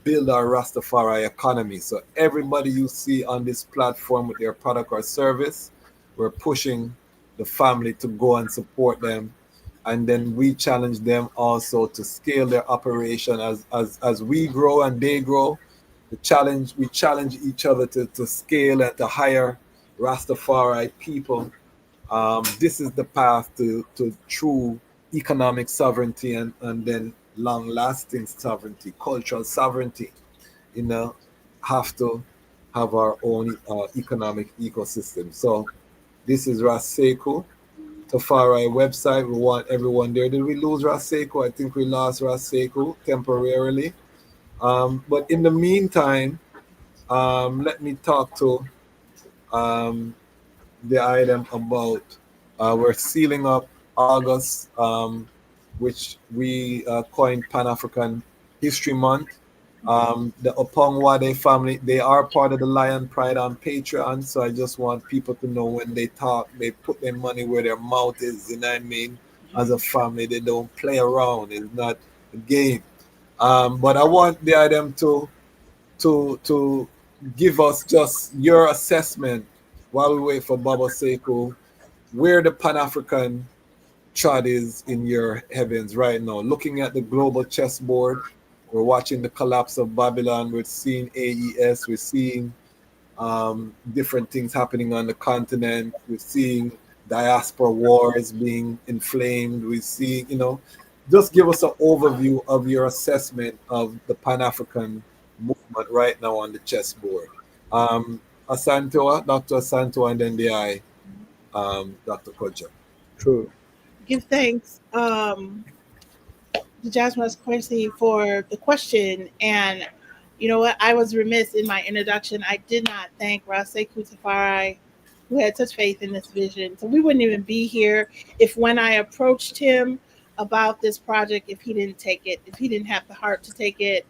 build our Rastafari economy. So everybody you see on this platform with their product or service, we're pushing the family to go and support them. And then we challenge them also to scale their operation as we grow and they grow. We challenge each other to scale and to hire Rastafari people. This is the path to true economic sovereignty and then long-lasting sovereignty, cultural sovereignty. Have to have our own economic ecosystem. So this is Ras Sekou Tafari website. We want everyone there. Did we lose Ras Sekou? I think we lost Ras Sekou temporarily. But in the meantime, let me talk to the item about we're sealing up August, which we coined Pan-African History Month. The Oppong-Waddie family, they are part of the Lion Pride on Patreon, so I just want people to know when they talk, they put their money where their mouth is, you know what I mean? As a family, they don't play around. It's not a game. But I want the item to give us just your assessment while we wait for Baba Sekou, where the Pan-African chart is in your heavens right now. Looking at the global chessboard, we're watching the collapse of Babylon. We're seeing AES. We're seeing different things happening on the continent. We're seeing diaspora wars being inflamed. We're seeing, just give us an overview of your assessment of the Pan-African movement right now on the chessboard. Asantewaa, Dr. Asantewaa, and then Dr. Kocha. True. Give thanks, Dejazmatch Kwasi, for the question. And you know what? I was remiss in my introduction. I did not thank Ras Sekou Tafari, who had such faith in this vision. So we wouldn't even be here if when I approached him about this project, if he didn't take it, if he didn't have the heart to take it,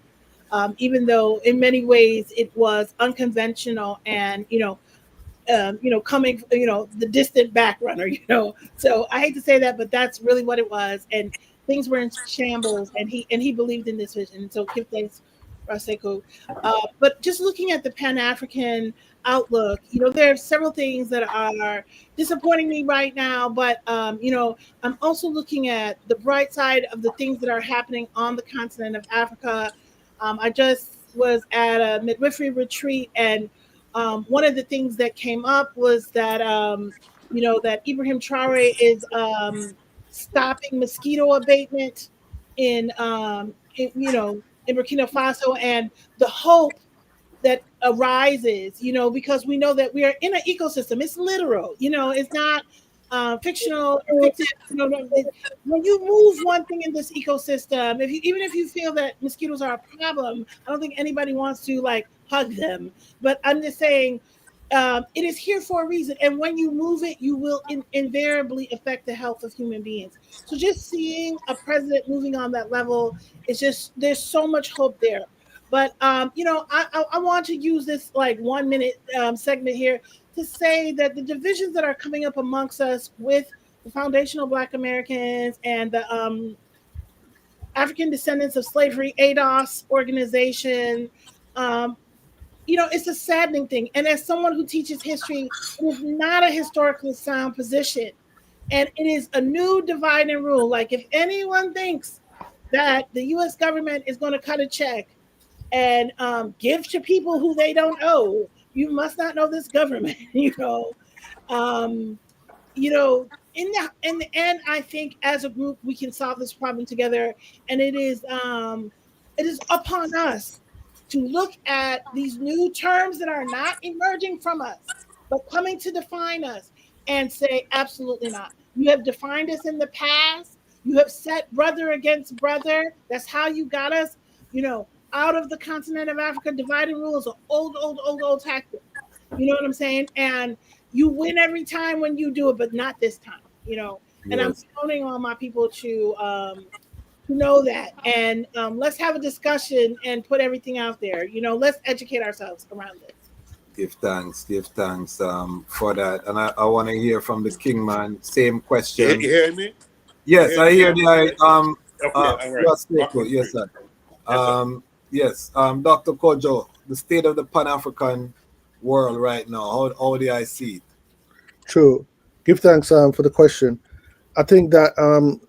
even though in many ways it was unconventional and, coming, the distant back runner, So I hate to say that, but that's really what it was. And things were in shambles, and he believed in this vision. So give thanks, Ras Sekou. But just looking at the Pan-African outlook, there are several things that are disappointing me right now. But I'm also looking at the bright side of the things that are happening on the continent of Africa. I just was at a midwifery retreat, and one of the things that came up was that that Ibrahim Traore is stopping mosquito abatement in Burkina Faso, and the hope that arises, because we know that we are in an ecosystem. It's literal, it's not fictional or fictive. When you move one thing in this ecosystem, even if you feel that mosquitoes are a problem, I don't think anybody wants to hug them. But I'm just saying, It is here for a reason, and when you move it, you will invariably affect the health of human beings. So just seeing a president moving on that level is just, there's so much hope there. But I want to use this like 1 minute segment here to say that the divisions that are coming up amongst us with the Foundational Black Americans and the African Descendants of Slavery ADOS organization, um, it's a saddening thing. And as someone who teaches history, it is not a historically sound position. And it is a new divide and rule. Like, if anyone thinks that the US government is going to cut a check and give to people who they don't owe, you must not know this government. Um, in the end, I think as a group we can solve this problem together, and it is upon us to look at these new terms that are not emerging from us, but coming to define us, and say, absolutely not. You have defined us in the past. You have set brother against brother. That's how you got us, out of the continent of Africa. Divide and rule is an old tactic. You know what I'm saying? And you win every time when you do it, but not this time. And I'm Yes. counting on my people to know that. And let's have a discussion and put everything out there. Let's educate ourselves around this. Give thanks for that. And I want to hear from the King Man. Same question. You hear me? Yes, I hear the Okay, all right. Ras Sekou, yes, sir. Yes, Dr. Kojo, the state of the Pan-African world right now, how do I see it? True. Give thanks for the question. I think that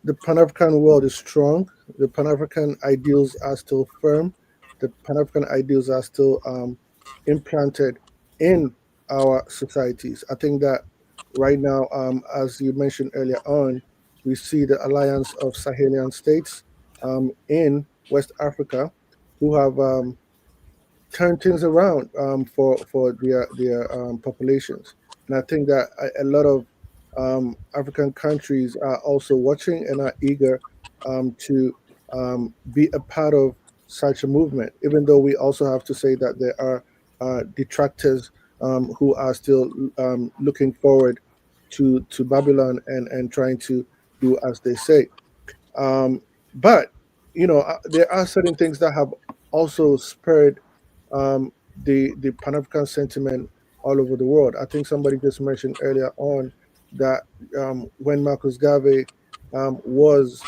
the Pan-African world is strong. The Pan-African ideals are still firm. The Pan-African ideals are still implanted in our societies. I think that right now, as you mentioned earlier on, we see the alliance of Sahelian states in West Africa who have turn things around for their populations. And I think that a lot of African countries are also watching and are eager to be a part of such a movement, even though we also have to say that there are detractors who are still looking forward to Babylon and trying to do as they say. But there are certain things that have also spurred the Pan African sentiment all over the world. I think somebody just mentioned earlier on that when Marcus Garvey was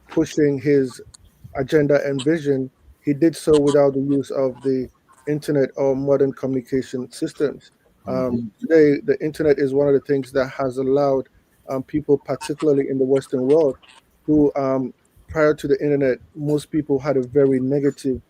pushing his agenda and vision, he did so without the use of the internet or modern communication systems. Today, the internet is one of the things that has allowed people, particularly in the Western world, who prior to the internet, most people had a very negative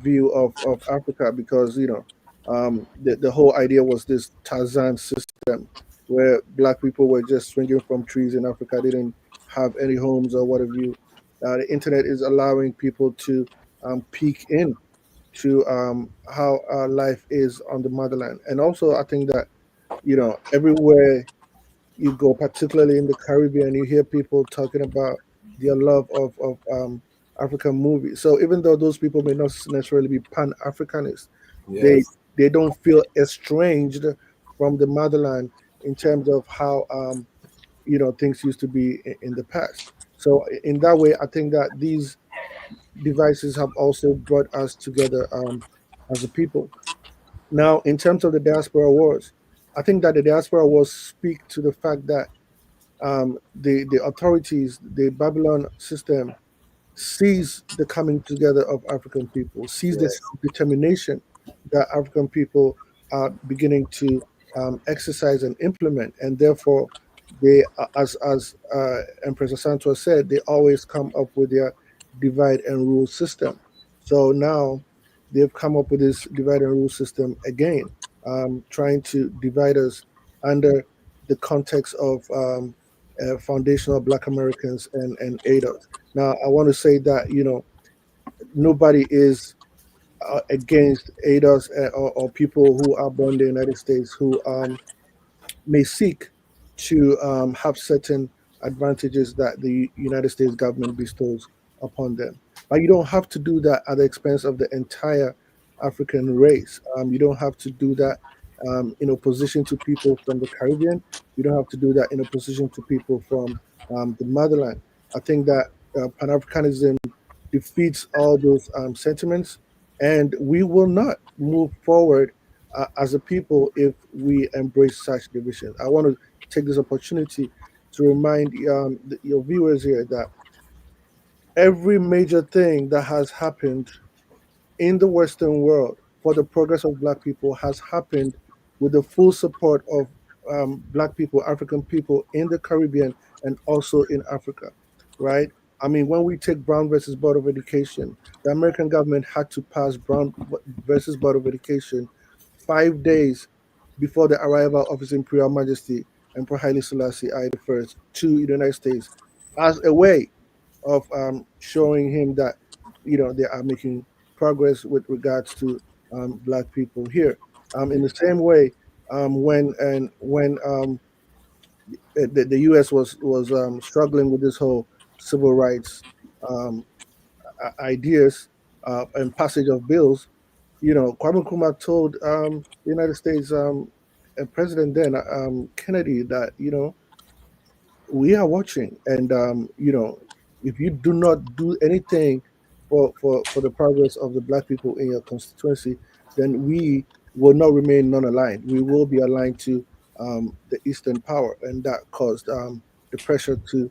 view of Africa because the whole idea was this Tarzan system where black people were just swinging from trees in Africa. They didn't have any homes or what have you. The internet is allowing people to peek in to how life is on the motherland. And also, I think that, everywhere you go, particularly in the Caribbean, you hear people talking about their love of African movies. So even though those people may not necessarily be Pan-Africanists, Yes. they don't feel estranged from the motherland in terms of how things used to be in the past. So in that way, I think that these devices have also brought us together as a people. Now, in terms of the diaspora wars, I think that the diaspora wars speak to the fact that the authorities, the Babylon system, sees the coming together of African people, sees the determination that African people are beginning to exercise and implement, and therefore they, as Empress Asantewaa said, they always come up with their divide and rule system. So now they've come up with this divide and rule system again, trying to divide us under the context of foundational Black Americans and ADOS. Now, I want to say that nobody is against ADOS or people who are born in the United States who may seek to have certain advantages that the United States government bestows upon them. But you don't have to do that at the expense of the entire African race. You don't have to do that in opposition to people from the Caribbean. You don't have to do that in opposition to people from the motherland. I think that Pan-Africanism defeats all those sentiments, and we will not move forward as a people if we embrace such divisions. I want to take this opportunity to remind your viewers here that every major thing that has happened in the Western world for the progress of Black people has happened with the full support of Black people, African people in the Caribbean and also in Africa, right? I mean, when we take Brown versus Board of Education, the American government had to pass Brown versus Board of Education 5 days before the arrival of His Imperial Majesty Emperor Haile Selassie I to the United States as a way of showing him that they are making progress with regards to Black people here. In the same way, when the U.S. was struggling with this whole civil rights um, ideas and passage of bills, Kwame Nkrumah told the United States President then Kennedy that we are watching, and if you do not do anything for the progress of the Black people in your constituency, then we will not remain non-aligned. We will be aligned to the Eastern power, and that caused the pressure to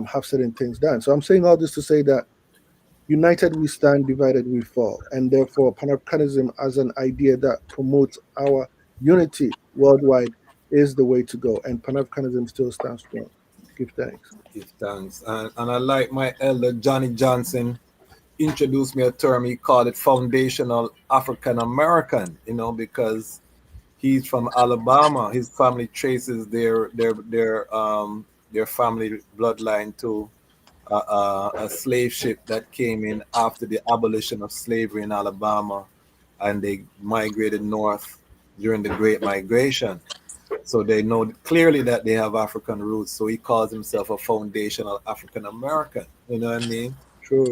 have certain things done. So I'm saying all this to say that united we stand, divided we fall, and therefore Pan-Africanism as an idea that promotes our unity worldwide is the way to go, and Pan-Africanism still stands strong. Give thanks. Give thanks. And I like my elder Johnny Johnson introduced me a term. He called it foundational African American, because he's from Alabama. His family traces their family bloodline to a slave ship that came in after the abolition of slavery in Alabama, and they migrated north during the Great Migration. So they know clearly that they have African roots. So he calls himself a foundational African American. You know what I mean? True.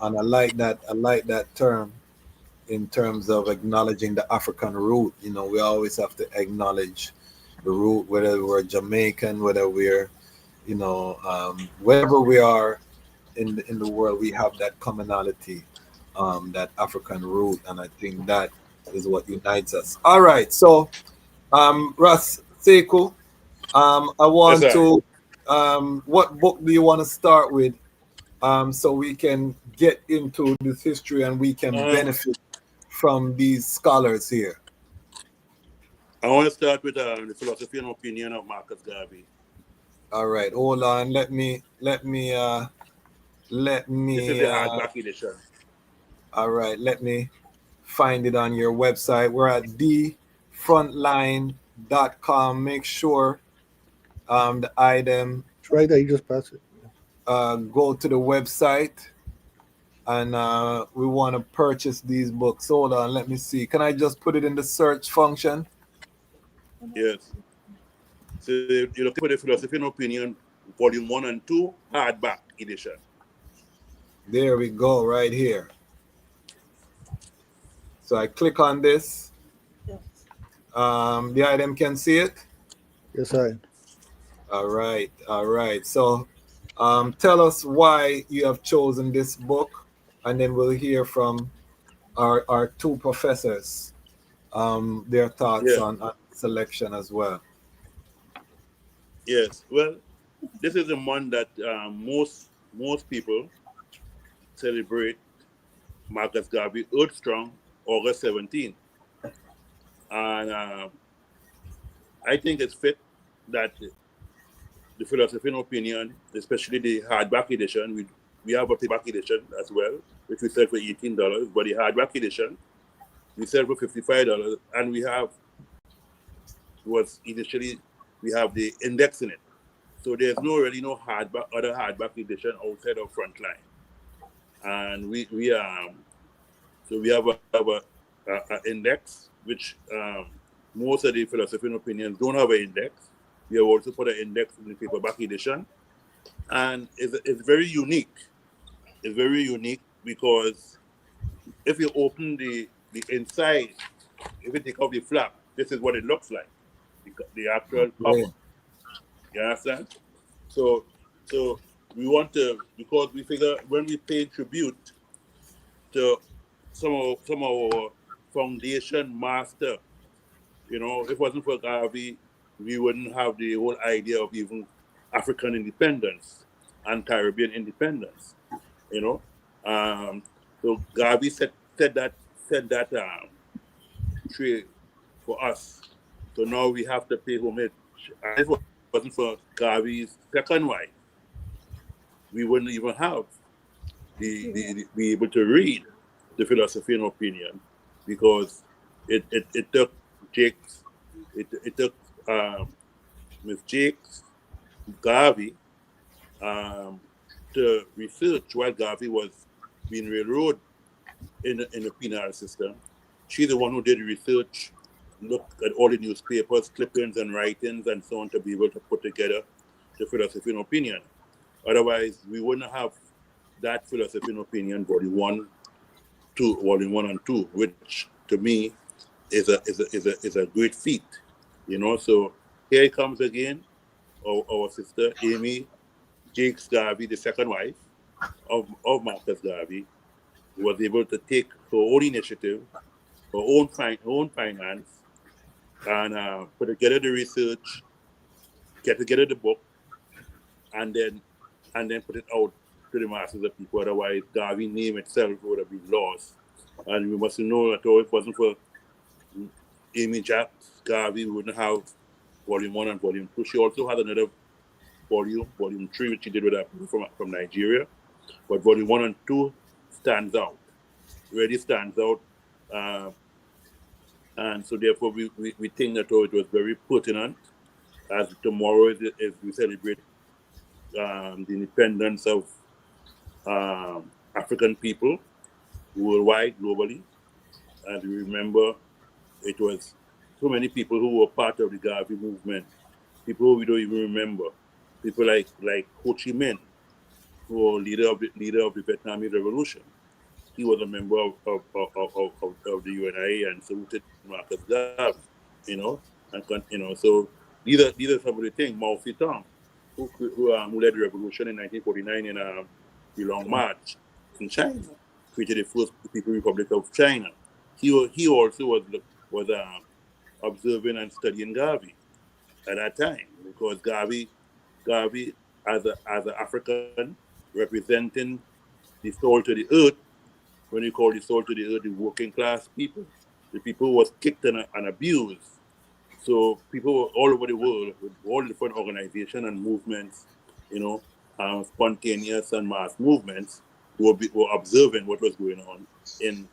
And I like that. I like that term in terms of acknowledging the African root. We always have to acknowledge the root, whether we're Jamaican, whether we're, wherever we are in the world, we have that commonality, that African root, and I think that is what unites us. All right, so Ras Sekou, I want to. What book do you want to start with, so we can get into this history and we can benefit from these scholars here? I want to start with the philosophy and opinion of Marcus Garvey. All right, hold on. Let me. This is the hardback edition. All right, let me find it on your website. We're at frontline.com. Make sure the item. It's right there. You just pass it. Go to the website, and we want to purchase these books. Hold on, let me see. Can I just put it in the search function? Yes. So you're looking for the philosophy and opinion, volume 1 and 2, hardback edition. There we go, right here. So I click on this. The item can see it? Yes, I. All right. So tell us why you have chosen this book, and then we'll hear from our two professors, their thoughts on selection as well. Yes, well, this is a month that most people celebrate Marcus Garvey Earth Strong, August 17th. And I think it's fit that the philosophy and opinion, especially the hardback edition, we have a paperback edition as well, which we sell for $18, but the hardback edition, we sell for $55, and we have the index in it. So there's no other hardback edition outside of Frontline. And we have a index, which most of the philosophy and opinions don't have an index. We have also put an index in the paperback edition. And it's very unique. It's very unique because if you open the inside, if you take off the flap, this is what it looks like, the actual cover. You understand? So we want to, because we figure when we pay tribute to some of our foundation master, you know, if it wasn't for Garvey, we wouldn't have the whole idea of even African independence and Caribbean independence, you know. So Garvey set that trade for us. So now we have to pay homage. And if it wasn't for Garvey's second wife, we wouldn't even have be able to read the philosophy and opinion, because it took Jakes, it took Miss Jakes Garvey to research while Garvey was being railroaded in the penal system. She's the one who did research, looked at all the newspapers, clippings and writings and so on, to be able to put together the philosophy and opinion. Otherwise, we wouldn't have that philosophy and opinion, volume 1 and 2, which to me is a great feat, you know. So here it comes again, our sister Amy Jakes Garvey, the second wife of Marcus Garvey, was able to take her own initiative, her own finance, and put together the research, get together the book, and then put it out to the masses of people. Otherwise, Garvey's name itself would have been lost. And we must know that if it wasn't for Amy Jacques Garvey, we wouldn't have volume 1 and volume 2. She also had another volume 3, which she did with her from Nigeria. But volume 1 and 2 stands out, really stands out. And so therefore we think that it was very pertinent, as tomorrow is we celebrate the independence of African people worldwide, globally. And we remember it was so many people who were part of the Garvey movement, people who we don't even remember, people like Ho Chi Minh, who was leader of the Vietnamese Revolution. He was a member of the UNIA and saluted Marcus Garvey, you know, so these are some of the things. Mao Zedong, who led the revolution in 1949 in the Long March in China, created the first People's Republic of China. He also was observing and studying Garvey at that time, because Garvey as an African representing the soul to the earth. When you call the soul to the earth, the working class people, the people who was kicked and abused. So people all over the world, with all different organizations and movements, you know, spontaneous and mass movements, were observing what was going on in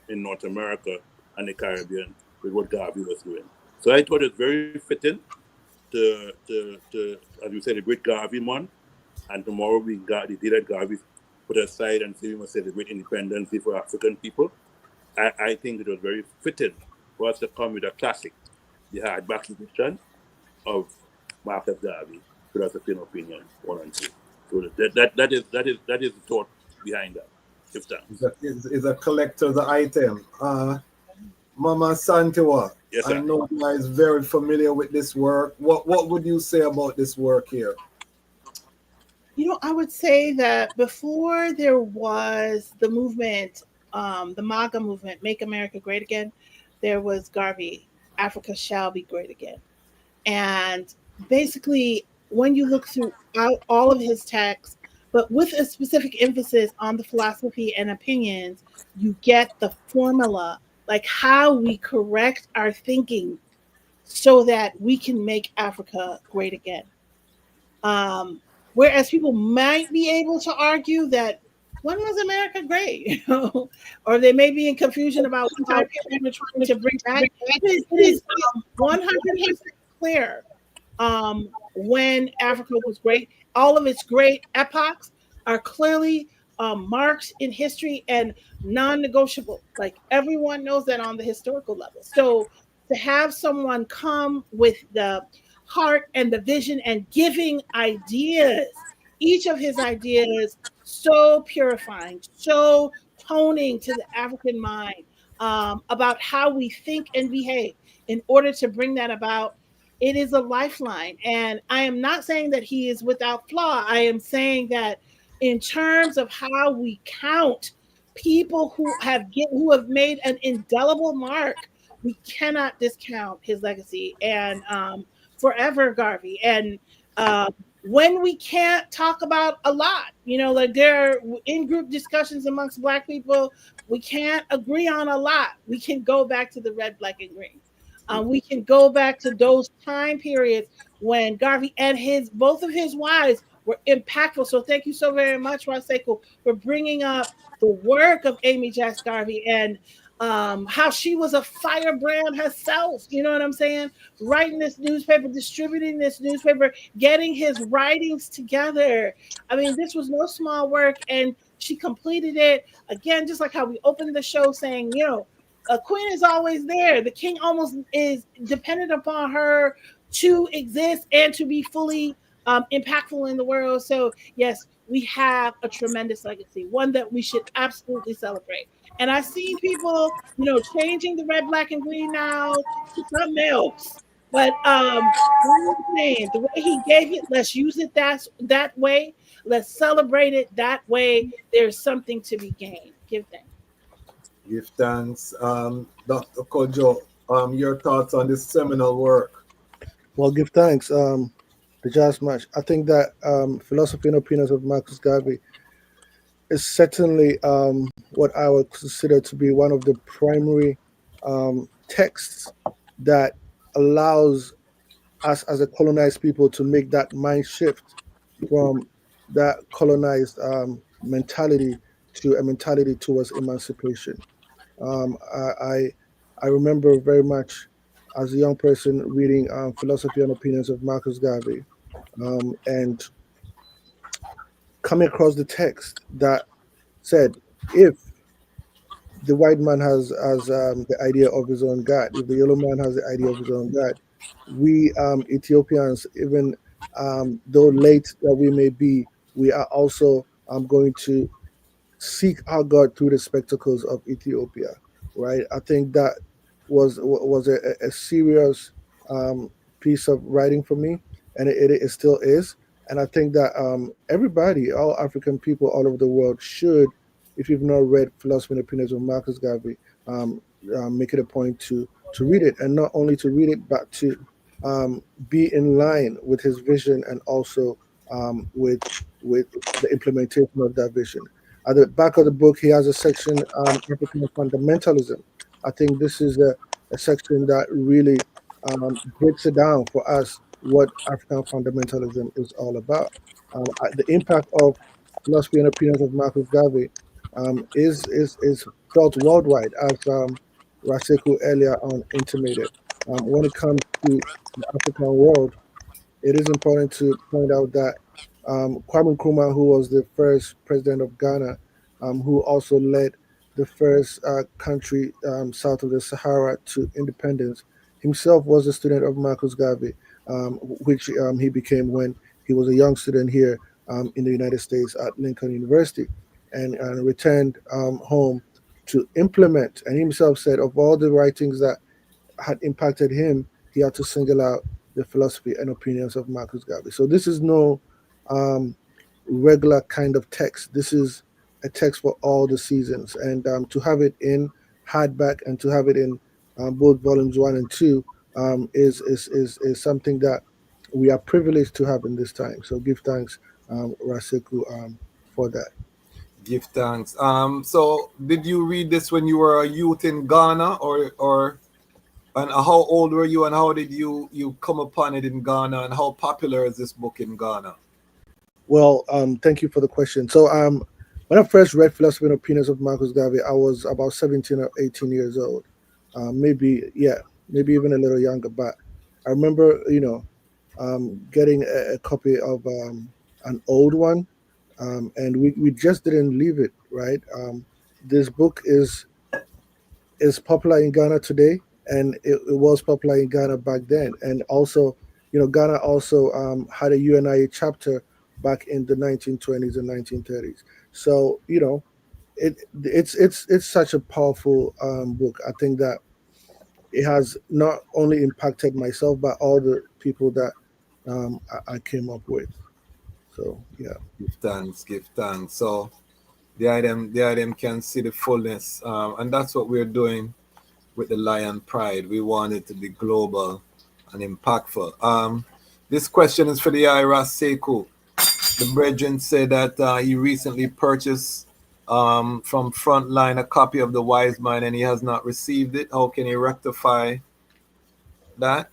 North America and the Caribbean with what Garvey was doing. So I thought it very fitting to as you said, the Great Garvey Month, and tomorrow we got the day that Garvey put aside and say we must celebrate independence for African people. I think it was very fitting for us to come with a classic, the hardback edition of Marcus Garvey, Philosophy and Opinion 1 and 2. So that is the thought behind that. If that is a collector's item. Mama Asantewaa, yes, sir. I know you guys very familiar with this work. What would you say about this work here? You know, I would say that before there was the movement, the MAGA movement, Make America Great Again, there was Garvey, Africa Shall Be Great Again. And basically, when you look throughout all of his texts, but with a specific emphasis on the philosophy and opinions, you get the formula, like how we correct our thinking so that we can make Africa great again. Whereas people might be able to argue that when was America great? You know, or they may be in confusion about what time period we're trying to bring back. It is 100% clear when Africa was great. All of its great epochs are clearly marked in history and non-negotiable. Like everyone knows that on the historical level. So to have someone come with the heart and the vision and giving ideas, each of his ideas so purifying, so toning to the African mind, about how we think and behave in order to bring that about. It is a lifeline. And I am not saying that he is without flaw. I am saying that in terms of how we count people who have made an indelible mark, we cannot discount his legacy. And forever Garvey. And when we can't talk about a lot, like there are in-group discussions amongst Black people, we can't agree on a lot. We can go back to the red, black, and green. We can go back to those time periods when Garvey and both of his wives were impactful. So thank you so very much, Ras Sekou, for bringing up the work of Amy Jess Garvey and how she was a firebrand herself. You know what I'm saying? Writing this newspaper, distributing this newspaper, getting his writings together. I mean, this was no small work, and she completed it again, just like how we opened the show saying, a queen is always there. The king almost is dependent upon her to exist and to be fully impactful in the world. So yes, we have a tremendous legacy, one that we should absolutely celebrate. And I've seen people, changing the red, black, and green now to something else. But the way he gave it, let's use it that way. Let's celebrate it that way. There's something to be gained. Give thanks. Give thanks. Dr. Kojo, your thoughts on this seminal work? Well, give thanks. Dejazmatch. I think that Philosophy and Opinions of Marcus Garvey is certainly what I would consider to be one of the primary texts that allows us as a colonized people to make that mind shift from that colonized mentality to a mentality towards emancipation. I remember very much as a young person reading Philosophy and Opinions of Marcus Garvey and coming across the text that said, if the white man has the idea of his own God, if the yellow man has the idea of his own God, we Ethiopians, even though late that we may be, we are also going to seek our God through the spectacles of Ethiopia, right? I think that was a serious piece of writing for me, and it still is. And I think that everybody, all African people all over the world should, if you've not read Philosophy and Opinions of Marcus Garvey, make it a point to read it, and not only to read it, but to be in line with his vision and also with the implementation of that vision. At the back of the book, he has a section, African fundamentalism. I think this is a section that really breaks it down for us what African fundamentalism is all about. The impact of Philosophy and Opinions of Marcus Garvey is felt worldwide, as Ras Sekou earlier on intimated. When it comes to the African world, it is important to point out that Kwame Nkrumah, who was the first president of Ghana, who also led the first country south of the Sahara to independence, himself was a student of Marcus Garvey, which he became when he was a young student here in the United States at Lincoln University, and returned home to implement. And himself said of all the writings that had impacted him, he had to single out the Philosophy and Opinions of Marcus Garvey. So this is no regular kind of text. This is a text for all the seasons, and to have it in hardback and to have it in both volumes 1 and 2 is something that we are privileged to have in this time. So give thanks, Ras Sekou, for that. Give thanks. So did you read this when you were a youth in Ghana, or and how old were you, and how did you come upon it in Ghana, and how popular is this book in Ghana? Well, thank you for the question. So when I first read Philosophy and Opinions of Marcus Garvey, I was about 17 or 18 years old. Maybe even a little younger. But I remember, getting a copy of an old one, and we just didn't leave it, right? This book is popular in Ghana today, and it was popular in Ghana back then. And also, Ghana also had a UNIA chapter back in the 1920s and 1930s. So, it's such a powerful book. I think that it has not only impacted myself but all the people that I came up with. So yeah. Give thanks. So the item can see the fullness, and that's what we're doing with the Lion Pride. We want it to be global and impactful. This question is for the Ras Sekou. The brethren said that he recently purchased from Frontline a copy of The Wise Man and he has not received it. How can he rectify that?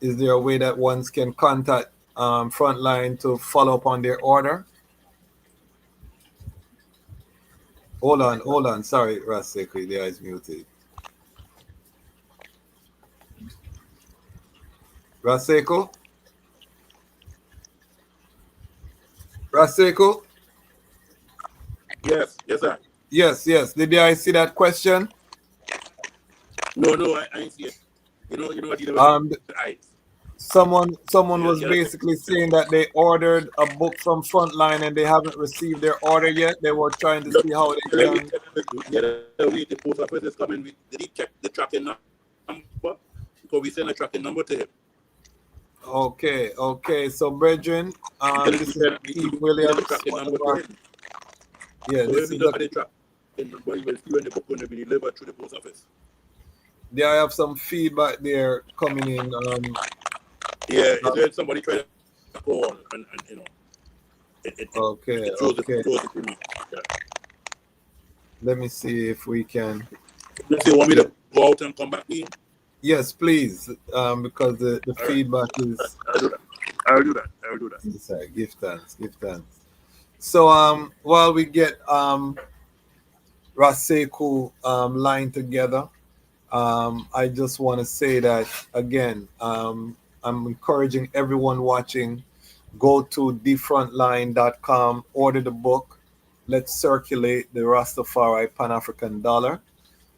Is there a way that ones can contact Frontline to follow up on their order? Hold on. Sorry, Ras Sekou, the eye is muted. Ras Sekou? Ras Sekou? Yes, sir. Yes. Did I see that question? No, I ain't see it. You know what you know? Someone was basically saying that they ordered a book from Frontline and they haven't received their order yet. They were trying to see how they can. The post office is coming. Did he check the tracking number? Because we send a tracking number to him. Okay. So, brethren, this is Steve Williams. Yeah, this is the tracking number. You will see when the book going to be delivered through the post office. Yeah, I have some feedback there coming in. Is there somebody trying to call and you know? Okay. Let me see if we can. Let's see, want me to go out and come back in? Yes, please. Because the feedback is. I'll do that. Sorry, give thanks. So while we get Ras Sekou line together, I just want to say that again. I'm encouraging everyone watching, go to thefrontline.com, order the book. Let's circulate the Rastafari Pan-African dollar.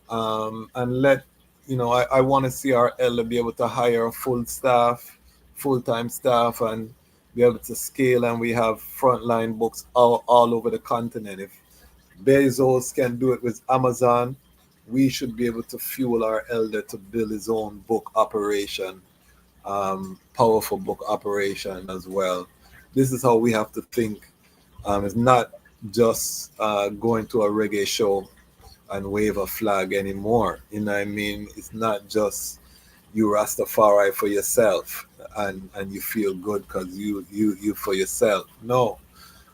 And I want to see our elder be able to hire a full-time staff, and be able to scale. And we have Frontline books all over the continent. If Bezos can do it with Amazon, we should be able to fuel our elder to build his own book operation. Powerful book operation as well. This is how we have to think. It's not just going to a reggae show and wave a flag anymore. You know what I mean? It's not just you Rastafari for yourself and you feel good because you for yourself. No,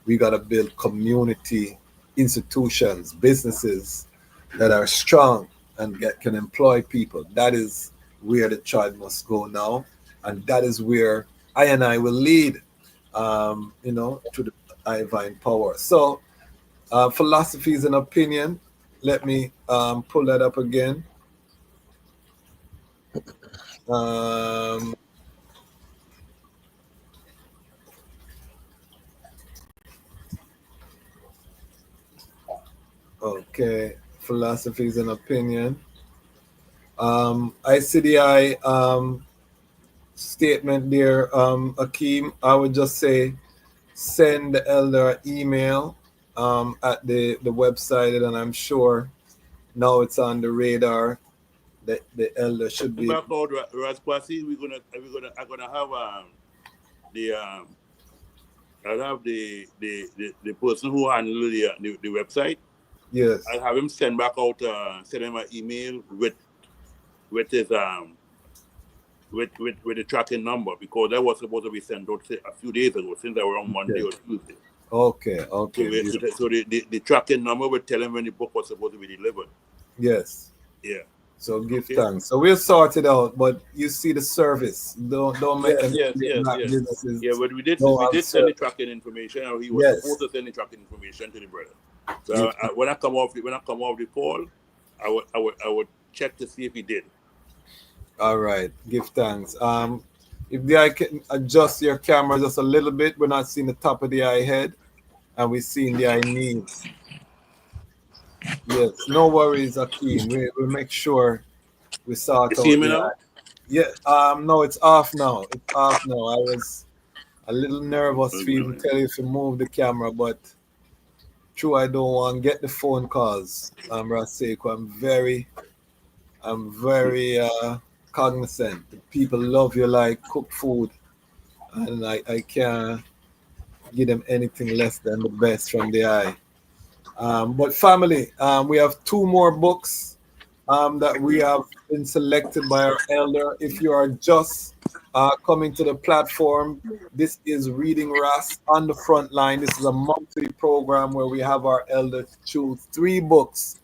we got to build community institutions, businesses that are strong and can employ people. That is where the child must go now. And that is where I will lead, to the divine power. So, philosophies and opinion. Let me pull that up again. Okay, philosophies and opinion. ICDI statement there, Akeem. I would just say send the elder an email at the website, and I'm sure now it's on the radar that the elder should be. About Kwasi, I'm gonna have I'll have the person who handles the website. Yes. I'll have him send back out send him an email with his with the tracking number, because that was supposed to be sent out a few days ago, since they were on Monday or Tuesday. Okay. So the tracking number will tell him when the book was supposed to be delivered. Yes. Yeah. So give thanks. So we'll sort it out, but you see the service. Don't make businesses. Yeah, but we did send the tracking information, or he was supposed to send the tracking information to the brother. So when I come off the call, I would check to see if he did. All right, give thanks. If the eye can adjust your camera just a little bit, we're not seeing the top of the eye head, and we're seeing the eye knees. Yes, no worries, Akeem. We'll make sure we sort out the eye. Yeah, no, it's off now. I was a little nervous for you to tell you to move the camera, but true I don't want to get the phone calls, Ras Sekou, I'm very cognizant. The people love you like cooked food, and I can't give them anything less than the best from the eye. But family, we have 2 more books that we have been selected by our elder. If you are just coming to the platform, this is Reading Ras on the Front Line. This is a monthly program where we have our elders choose 3 books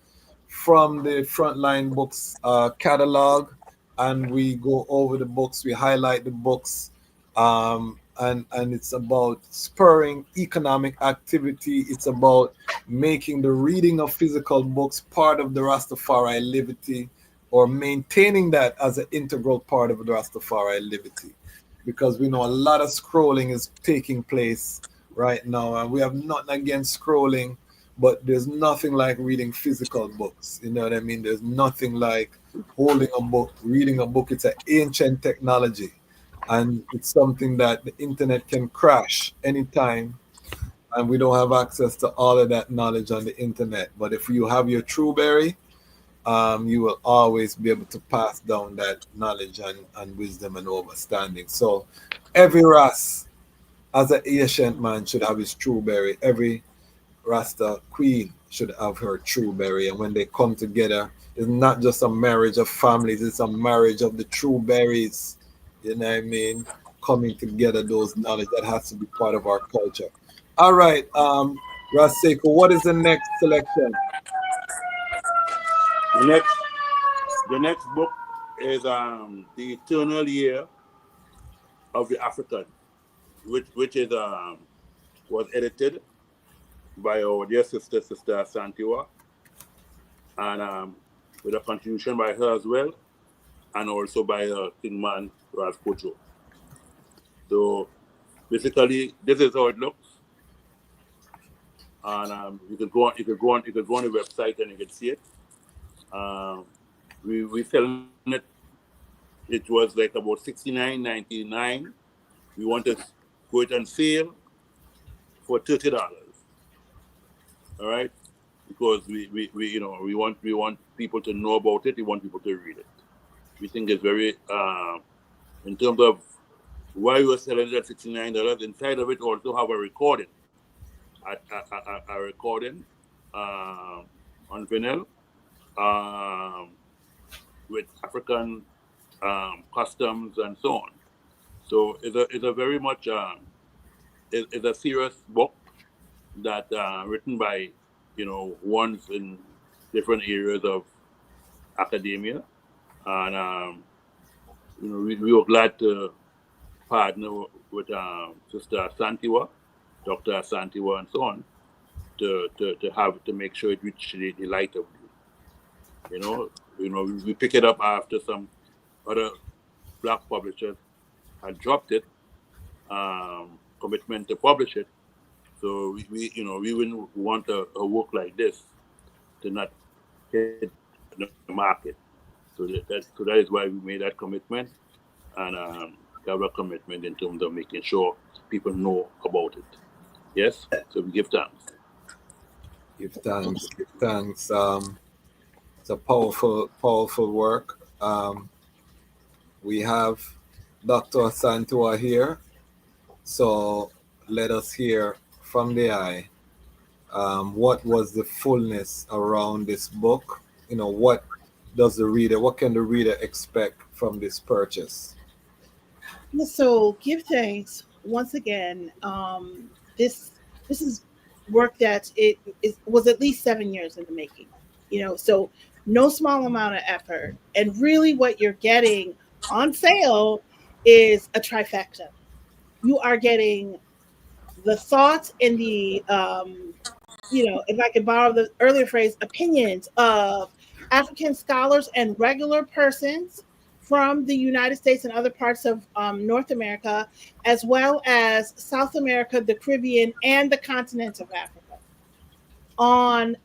from the Frontline Books catalog, and we go over the books, we highlight the books, and it's about spurring economic activity. It's about making the reading of physical books part of the Rastafari liberty, or maintaining that as an integral part of the Rastafari liberty, because we know a lot of scrolling is taking place right now, and we have nothing against scrolling, but there's nothing like reading physical books. You know what I mean? There's nothing like holding a book, reading a book. It's an ancient technology, and it's something that the internet can crash anytime, and we don't have access to all of that knowledge on the internet. But if you have your Trueberry, you will always be able to pass down that knowledge and wisdom and understanding. So every Ras, as an ancient man, should have his Trueberry. Every Rasta queen should have her Trueberry, and when they come together, it's not just a marriage of families, it's a marriage of the true berries. You know what I mean? Coming together, those knowledge that has to be part of our culture. All right, Ras Sekou, what is the next selection? The next book is The Eternal Year of the African, which is was edited by our dear sister Asantewaa, and with a contribution by her as well, and also by Kingman Ras Pocho. So basically, this is how it looks, and you can go on the website and you can see it. We selling it. It was like about $69.99. We want to go it on sale for $30. All right, because we want people to know about it. We want people to read it. We think it's very in terms of why we were selling it at $69. Inside of it also have a recording, a recording on vinyl with African customs and so on. So it's a very much it's a serious book that written by ones in different areas of academia, and we were glad to partner with Sister Asantewaa, Dr. Asantewaa, and so on, to make sure it reaches the light of you. We pick it up after some other black publishers had dropped it, commitment to publish it. So we wouldn't want a work like this to not hit the market. So that is why we made that commitment, and have a commitment in terms of making sure people know about it. Yes, so we give thanks. Give thanks. It's a powerful work. We have Dr. Asantewaa here, so let us hear from the eye. What was the fullness around this book? What can the reader expect from this purchase? So give thanks once again. This is work that was at least 7 years in the making. So no small amount of effort, and really what you're getting on sale is a trifecta. You are getting the thoughts and the if I could borrow the earlier phrase, opinions of African scholars and regular persons from the United States and other parts of North America, as well as South America, the Caribbean, and the continent of Africa, on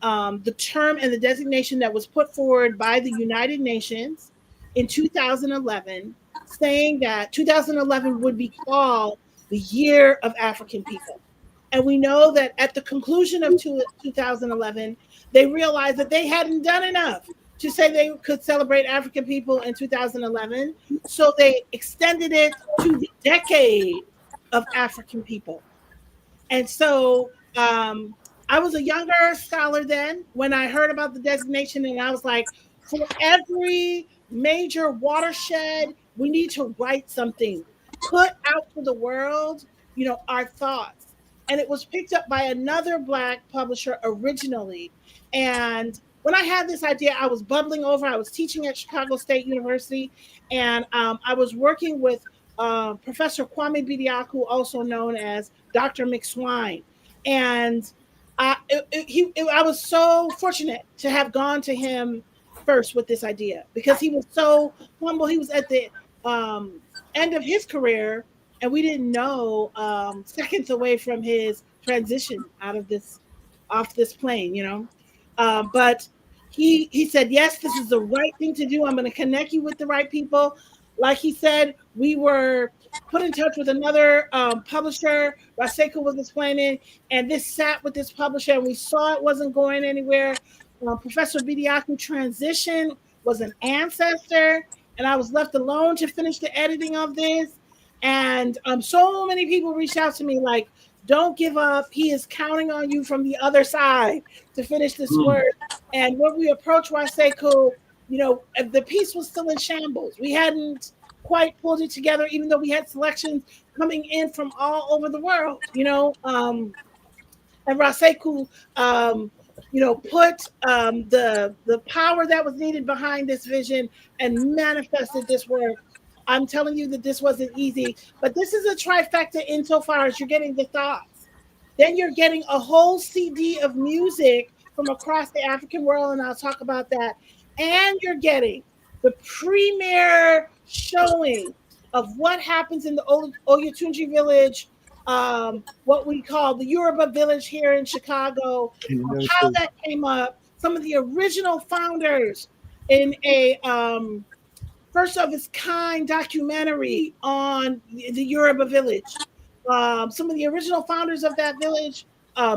the term and the designation that was put forward by the United Nations in 2011, saying that 2011 would be called the Year of African People. And we know that at the conclusion of 2011, they realized that they hadn't done enough to say they could celebrate African people in 2011. So they extended it to the decade of African people. And so I was a younger scholar then when I heard about the designation, and I was like, for every major watershed, we need to write something, put out to the world, our thoughts. And it was picked up by another Black publisher originally. And when I had this idea, I was bubbling over. I was teaching at Chicago State University, and I was working with Professor Kwame Bidiaku, also known as Dr. McSwine. And I was so fortunate to have gone to him first with this idea because he was so humble. He was at the end of his career, and we didn't know seconds away from his transition off this plane, but he said, yes, this is the right thing to do. I'm going to connect you with the right people. Like he said, we were put in touch with another publisher. Ras Sekou was explaining, and this sat with this publisher, and we saw it wasn't going anywhere. Professor Bidiaku transition was an ancestor, and I was left alone to finish the editing of this. And so many people reached out to me like, don't give up. He is counting on you from the other side to finish this work. And when we approached Ras Sekou, the piece was still in shambles. We hadn't quite pulled it together, even though we had selections coming in from all over the world, and Ras Sekou, put the power that was needed behind this vision and manifested this work. I'm telling you that this wasn't easy, but this is a trifecta insofar as you're getting the thoughts. Then you're getting a whole CD of music from across the African world, and I'll talk about that. And you're getting the premier showing of what happens in the Oyatunji village, what we call the Yoruba village here in Chicago, how that came up, some of the original founders in a first of its kind documentary on the Yoruba village. Some of the original founders of that village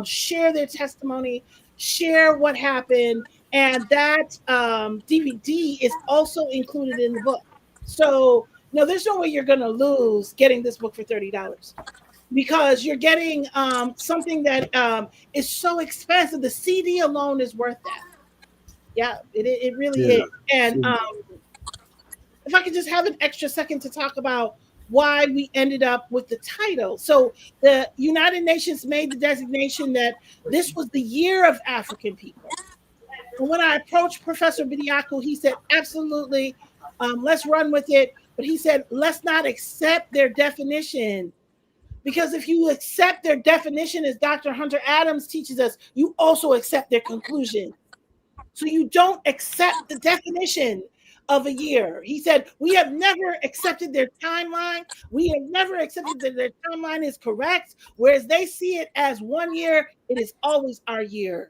share their testimony, share what happened, and that DVD is also included in the book. So there's no way you're going to lose getting this book for $30 because you're getting something that is so expensive. The CD alone is worth that. Yeah, it really is. And if I could just have an extra second to talk about why we ended up with the title. So the United Nations made the designation that this was the year of African people. And when I approached Professor Bidiaku, he said, absolutely, let's run with it. But he said, let's not accept their definition. Because if you accept their definition, as Dr. Hunter Adams teaches us, you also accept their conclusion. So you don't accept the definition of a year. He said, we have never accepted their timeline. We have never accepted that their timeline is correct. Whereas they see it as 1 year, it is always our year.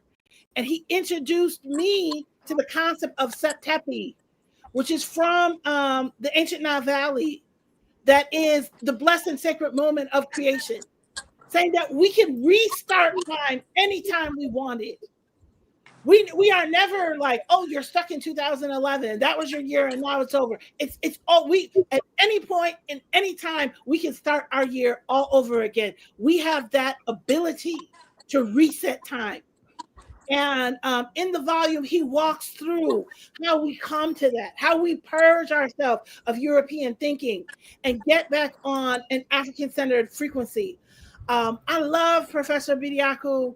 And he introduced me to the concept of Septepi, which is from the ancient Nile Valley, that is the blessed and sacred moment of creation, saying that we can restart time anytime we want it. We are never like, oh, you're stuck in 2011. That was your year and now it's over. It's all we at any point in any time we can start our year all over again. We have that ability to reset time. And in the volume, he walks through how we come to that, how we purge ourselves of European thinking and get back on an African-centered frequency. I love Professor Bidiaku.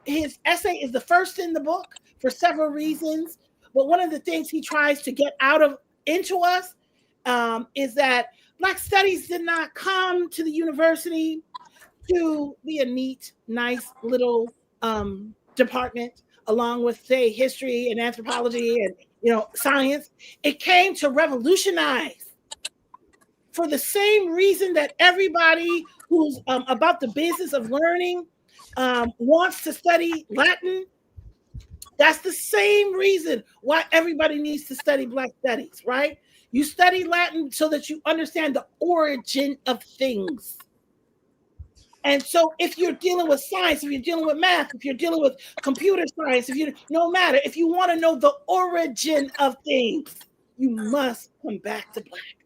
His essay is the first in the book for several reasons, but one of the things he tries to get into us is that Black studies did not come to the university to be a neat, nice little department, along with, say, history and anthropology and science. It came to revolutionize for the same reason that everybody who's about the business of learning wants to study Latin. That's the same reason why everybody needs to study Black studies, right? You study Latin so that you understand the origin of things. And so if you're dealing with science, if you're dealing with math, if you're dealing with computer science, no matter, if you want to know the origin of things, you must come back to Black,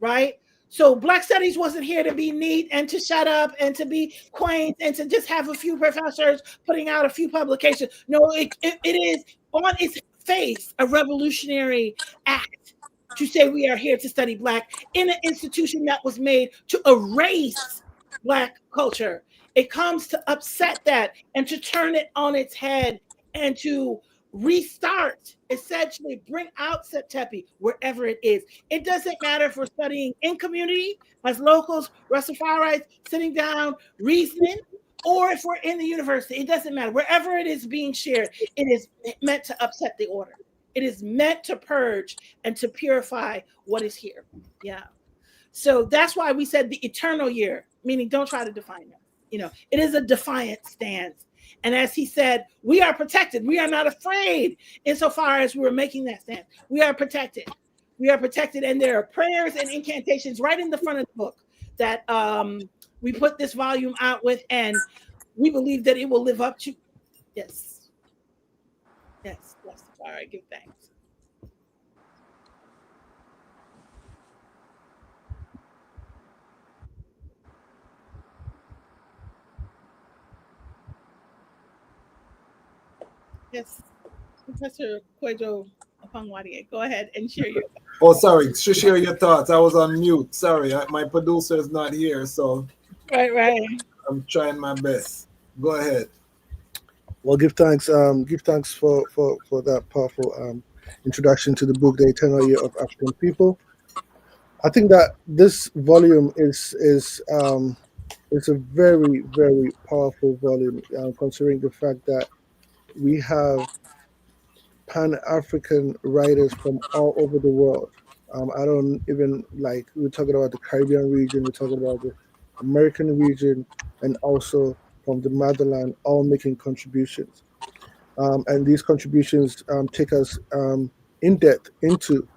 right? So Black Studies wasn't here to be neat and to shut up and to be quaint and to just have a few professors putting out a few publications. No, it is on its face a revolutionary act to say we are here to study Black in an institution that was made to erase Black culture. It comes to upset that and to turn it on its head and to restart, essentially bring out Septepi wherever it is. It doesn't matter if we're studying in community as locals, Rastafarites, sitting down, reasoning, or if we're in the university. It doesn't matter. Wherever it is being shared, it is meant to upset the order. It is meant to purge and to purify what is here. Yeah. So that's why we said the eternal year, meaning don't try to define it. You know, it is a defiant stance. And as he said, we are protected. We are not afraid insofar as we were making that stand. We are protected. We are protected. And there are prayers and incantations right in the front of the book that we put this volume out with. And we believe that it will live up to. Yes. Yes. Yes. All right. Give thanks. Yes. Professor Kwadwo Oppong-Waddie, go ahead and share your thoughts. Oh, sorry. Share your thoughts. I was on mute. Sorry. My producer is not here, so right. I'm trying my best. Go ahead. Well, give thanks. Give thanks for that powerful introduction to the book, The Eternal Year of African People. I think that this volume is a very, very powerful volume, considering the fact that we have Pan-African writers from all over the world. I don't even we're talking about the Caribbean region, we're talking about the American region, and also from the motherland, all making contributions. And these contributions take us in depth into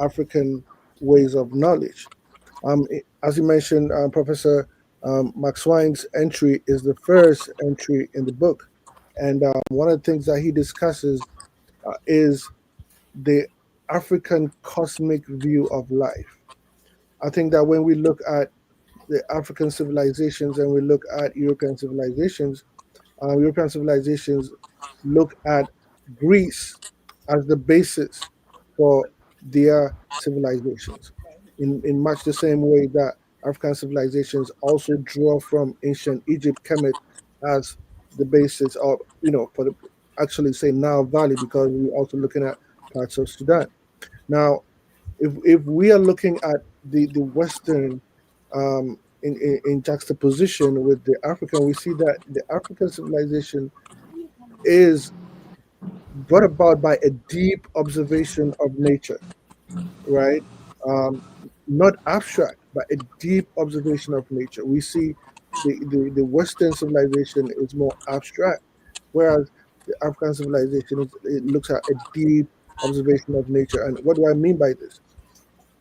African ways of knowledge. As you mentioned, Professor Max Wine's entry is the first entry in the book. And one of the things that he discusses is the African cosmic view of life. I think that when we look at the African civilizations and we look at European civilizations look at Greece as the basis for their civilizations in much the same way that African civilizations also draw from ancient Egypt, Kemet as the basis of, for the actually say Nile Valley, because we're also looking at parts of Sudan. Now, if we are looking at the Western in juxtaposition with the African, we see that the African civilization is brought about by a deep observation of nature, right? Not abstract, but a deep observation of nature. We see the Western civilization is more abstract, whereas the African civilization it looks at a deep observation of nature. And what do I mean by this?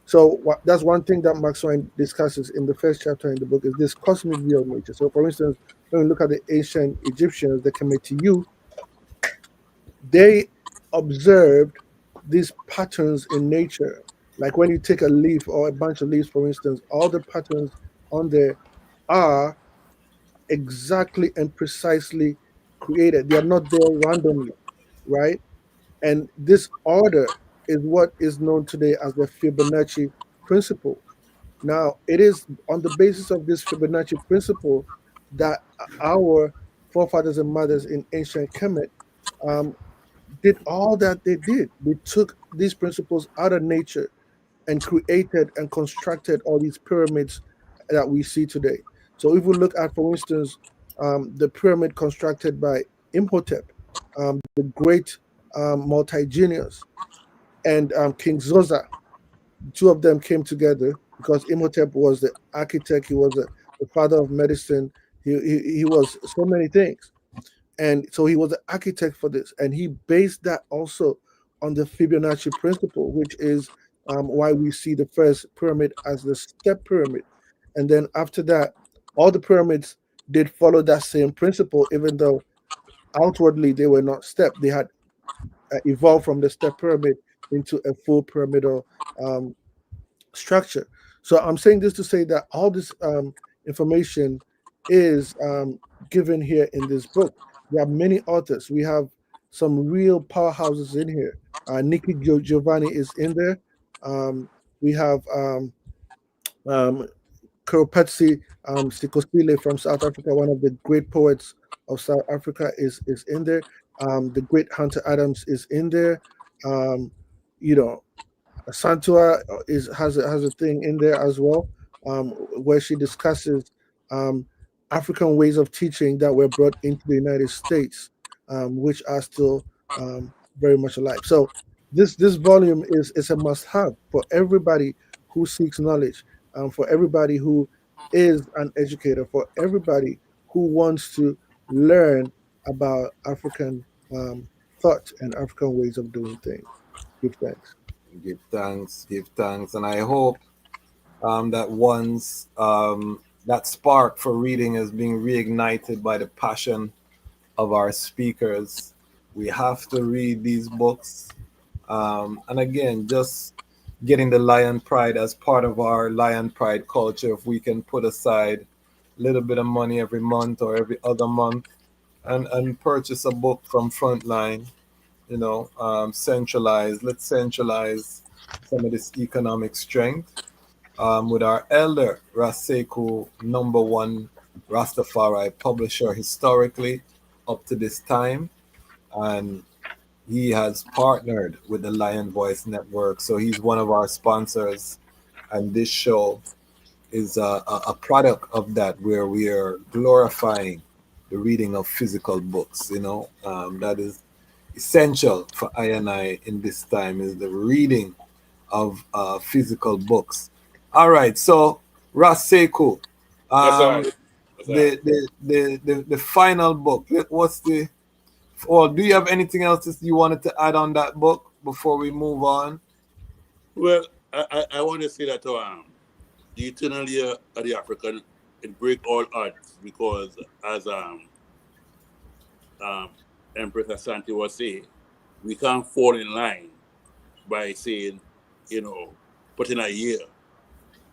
So that's one thing that Max Wein discusses in the first chapter in the book, is this cosmic view of nature. So for instance, when we look at the ancient Egyptians, the Kemetiu, they observed these patterns in nature. Like when you take a leaf or a bunch of leaves, for instance, all the patterns on there are exactly and precisely created. They are not there randomly, right? And this order is what is known today as the Fibonacci principle. Now, it is on the basis of this Fibonacci principle that our forefathers and mothers in ancient Kemet did all that they did. They took these principles out of nature and created and constructed all these pyramids that we see today. So if we look at, for instance, the pyramid constructed by Imhotep, the great multi-genius, and King Zosa, two of them came together because Imhotep was the architect, he was the father of medicine, he was so many things. And so he was the architect for this. And he based that also on the Fibonacci principle, which is why we see the first pyramid as the step pyramid. And then after that, all the pyramids did follow that same principle, even though outwardly they were not stepped. They had evolved from the step pyramid into a full pyramidal um, structure. So I'm saying this to say that all this information is given here in this book. We have many authors. We have some real powerhouses in here. Nikki Giovanni is in there. We have um, Kuropatsi Sikosile from South Africa, one of the great poets of South Africa, is in there. The great Hunter Adams is in there. Um, you know, Asantewaa has a thing in there as well, where she discusses um, African ways of teaching that were brought into the United States, which are still very much alive. So this volume is a must-have for everybody who seeks knowledge, for everybody who is an educator, for everybody who wants to learn about African thought and African ways of doing things. Give thanks. Give thanks, and I hope that once that spark for reading is being reignited by the passion of our speakers, we have to read these books. And again, just getting the Lion Pride as part of our Lion Pride culture, if we can put aside a little bit of money every month or every other month and purchase a book from Frontline, let's centralize some of this economic strength with our elder Ras Sekou, #1 Rastafari publisher historically up to this time. And he has partnered with the Lion Voice Network. So he's one of our sponsors. And this show is a product of that, where we are glorifying the reading of physical books. That is essential for I and I in this time, is the reading of physical books. All right, so Ras Sekou, That's all right. the final book. What's the? Or do you have anything else you wanted to add on that book before we move on? Well, I want to say that the eternal year of the African, it break all odds, because as Empress Asantewaa say, we can't fall in line by saying, putting a year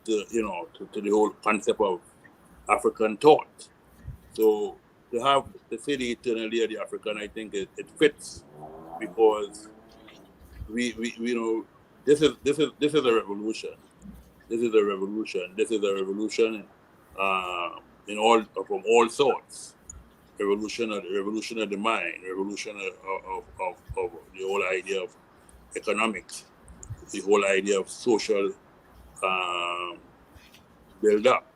to the whole concept of African thought. So to say the eternal year of the African, I think it fits, because we this is a revolution. This is a revolution. This is a revolution from all sorts. Revolution of the mind, revolution of the whole idea of economics, the whole idea of social build up,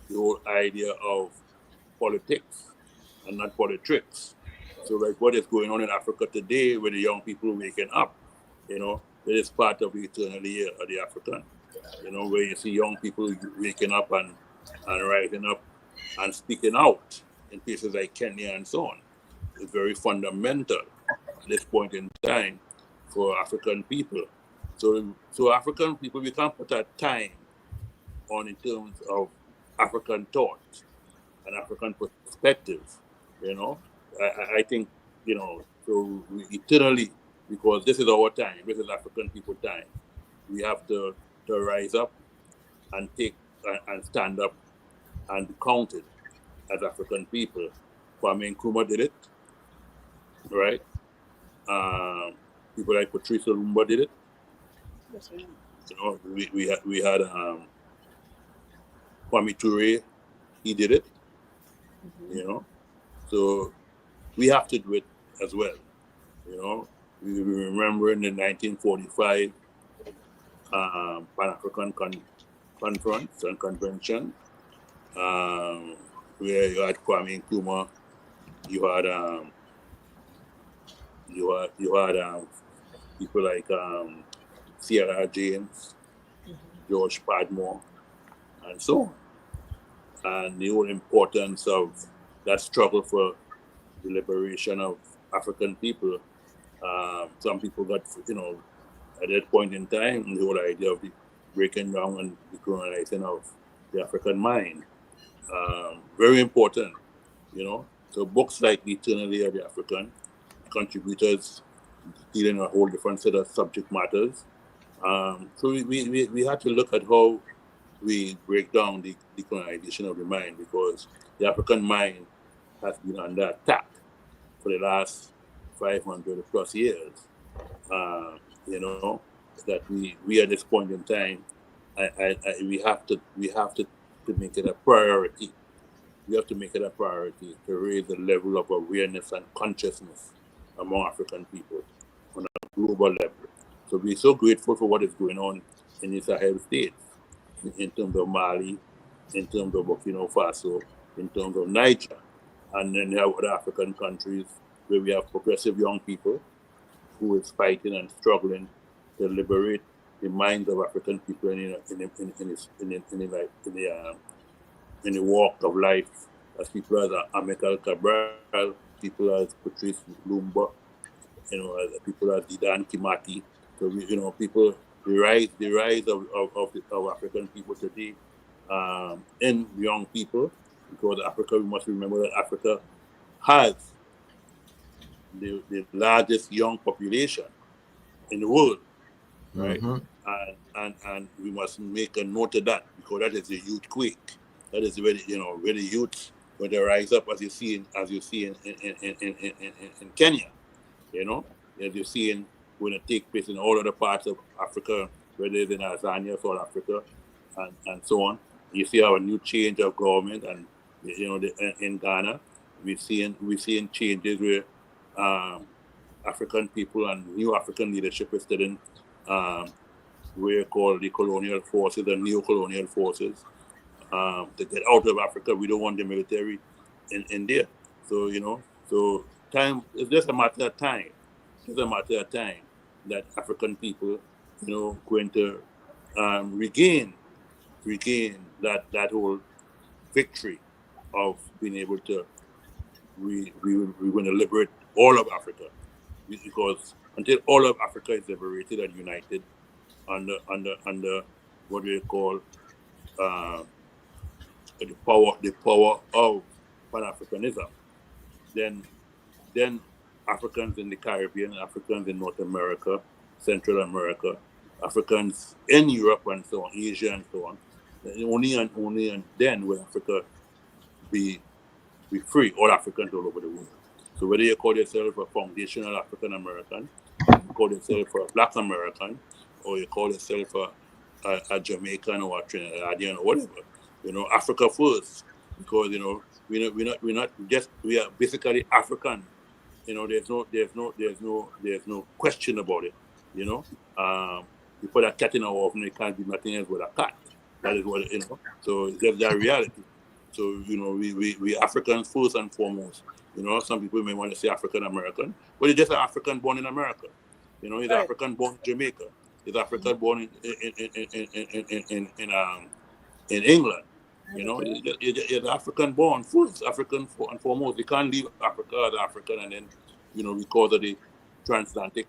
the whole idea of politics and not politics. So like what is going on in Africa today with the young people waking up, it is part of the eternal year of the African. Where you see young people waking up and rising up and speaking out in places like Kenya and so on. It's very fundamental at this point in time for African people. So African people, we can't put our time on in terms of African thought and African perspective. I think, so we eternally, because this is our time, this is African people time, we have to rise up and and stand up and be counted as African people. Kwame Nkrumah did it, right? People like Patrice Lumumba did it. Yes, ma'am. We had Kwame Ture, he did it. So we have to do it as well. We remember in the 1945 Pan-African Conference and Convention, where you had Kwame Nkrumah, you had people like Sierra James, George Padmore, and so on. And the whole importance of that struggle for the liberation of African people. Some people got, at that point in time, the whole idea of the breaking down and decolonizing of the African mind. very important, you know. So books like Eternally of the African contributors dealing a whole different set of subject matters. So we had to look at how we break down the decolonization of the mind, because the African mind has been under attack for the last 500 plus years. You know, that we at this point in time, we have to make it a priority. We have to make it a priority to raise the level of awareness and consciousness among African people on a global level. So we're so grateful for what is going on in the Sahel states, in terms of Mali, in terms of Burkina Faso, in terms of Niger, and then you have other African countries where we have progressive young people who is fighting and struggling to liberate the minds of African people in the walk of life, as people as Amilcar Cabral, people as Patrice Lumumba, you know, as people as Dedan Kimati. So we, you know, people, the rise of African people today, in young people, because Africa, we must remember that Africa has the largest young population in the world, right? And we must make a note of that, because that is the youth quake. That is where where the youth, when they rise up, as you see in Kenya, you know, as you see in when it takes place in all other parts of Africa, whether it's in Tanzania, South Africa, and so on. You see our new change of government, and you know, in Ghana, we're seeing changes where African people and new African leadership is studying we're called the colonial forces, the neo-colonial forces, to get out of Africa. We don't want the military in there. So, you know, so time, it's just a matter of time. It's a matter of time that African people, you know, going to regain that whole victory of being able to, we're going to liberate all of Africa. Because until all of Africa is liberated and united under what we call the power of Pan-Africanism, then Africans in the Caribbean, Africans in North America, Central America, Africans in Europe and so on, Asia and so on, only and then will Africa be free, all Africans all over the world. So whether you call yourself a foundational African American, you call yourself a Black American, or you call yourself a Jamaican or a Trinidadian or whatever, you know, Africa first, because you know we're not just, we are basically African. You know, there's no question about it. You know, you put a cat in our oven, it can't be nothing else but a cat. That is what, you know. So that's the reality. So, you know, we Africans first and foremost. You know, some people may want to say African American, but it's just an African born in America. You know, he's African born in Jamaica. He's African born in England. You know, it's African born first, African and foremost. We can't leave Africa as African and then, you know, because of the transatlantic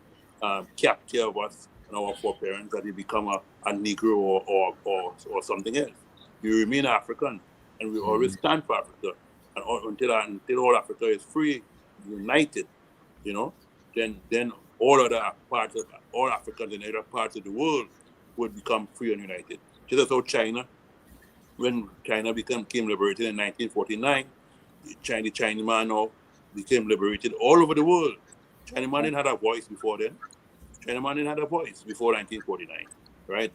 capture of us and our foreparents, that they become a Negro or something else. We remain African, and we always stand for Africa. And until all Africa is free, united, you know, then all Africans in other parts of the world would become free and united. Just as how China, when China became liberated in 1949, the Chinese man now became liberated all over the world. Chinese man didn't have a voice before then. China man didn't have a voice before 1949, right?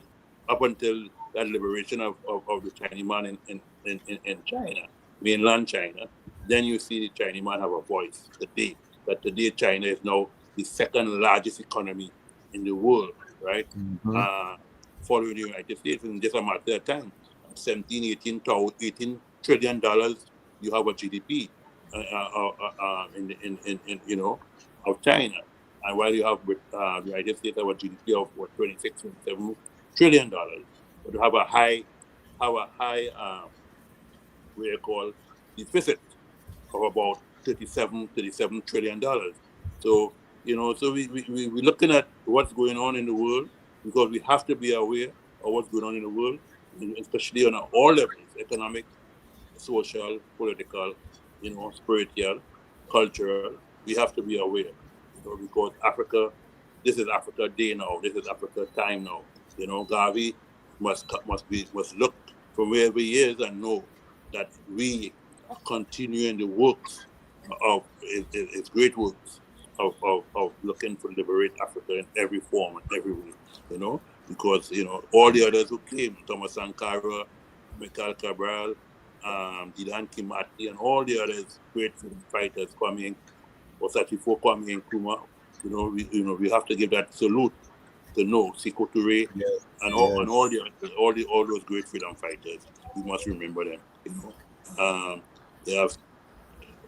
Up until that liberation of the Chinese man in China, mainland China, then you see the Chinese man have a voice today. That today China is now the second largest economy in the world, right? Following the United States in just a matter of time. 18 trillion dollars, you have a GDP in you know, of China, and while you have the United States have a GDP of what, 26.7 trillion dollars, but you have a high what you call deficit of about 37 trillion dollars. So, you know, so we're looking at what's going on in the world, because we have to be aware of what's going on in the world, especially on all levels, economic, social, political, spiritual, cultural. We have to be aware, because Africa, this is Africa day now. This is Africa time now. Garvey must look from wherever he is and know that we are continuing the works of his great works of looking to liberate Africa in every form and every way. Because all the others who came, Thomas Sankara, Mikhail Cabral, Didan Kimati, and all the others great freedom fighters, Kwame Nkrumah, we have to give that salute to Sekou Touré, and all those great freedom fighters. We must remember them. They have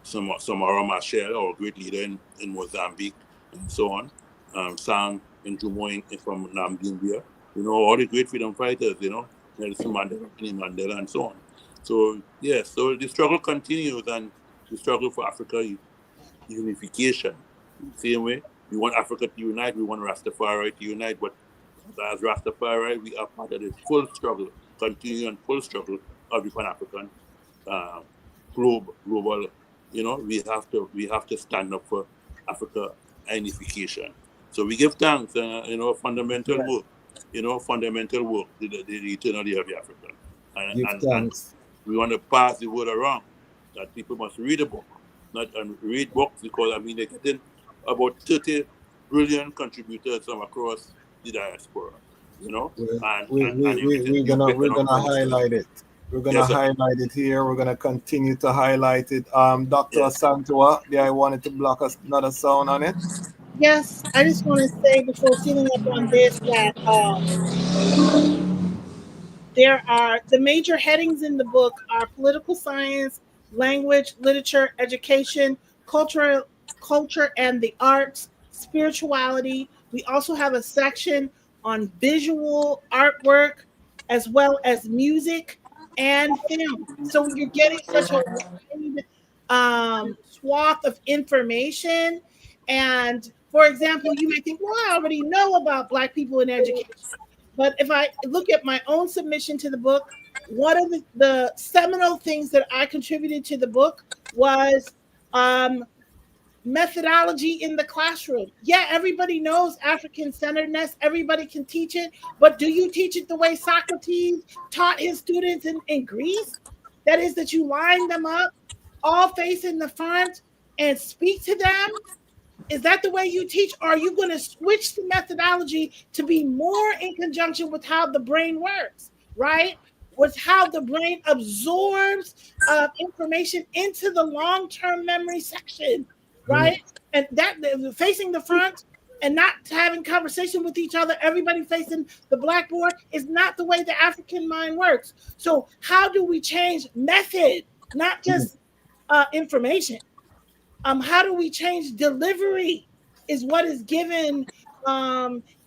Samara Machel, our great leader in Mozambique, and so on. Sam Njumo from Namibia. All the great freedom fighters, Nelson Mandela, Mandela, and so on. So, yes, so the struggle continues, and the struggle for Africa unification. Same way, we want Africa to unite, we want Rastafari to unite, but as Rastafari, we are part of this full struggle, continuing full struggle of the Pan-African global. We have to stand up for Africa unification. So we give thanks, fundamental work, the eternity of Africa. And we want to pass the word around that people must read a book, not read books, because they're getting about 30 brilliant contributors from across the diaspora. We're gonna highlight it. We're gonna highlight it here. We're gonna continue to highlight it. Dr. Asantewaa, I wanted to block another sound on it. Yes, I just want to say before sealing up on this that there are the major headings in the book are political science, language, literature, education, culture and the arts, spirituality. We also have a section on visual artwork as well as music and film. So you're getting such a wide swath of information. And for example, you may think, well, I already know about Black people in education. But if I look at my own submission to the book, one of the seminal things that I contributed to the book was methodology in the classroom. Yeah, everybody knows African-centeredness. Everybody can teach it. But do you teach it the way Socrates taught his students in Greece? That is that you line them up, all facing the front, and speak to them? Is that the way you teach? Or are you going to switch the methodology to be more in conjunction with how the brain works, right? With how the brain absorbs information into the long-term memory section, right? And that facing the front and not having conversation with each other, everybody facing the blackboard, is not the way the African mind works. So how do we change method, not just information? How do we change delivery is what is given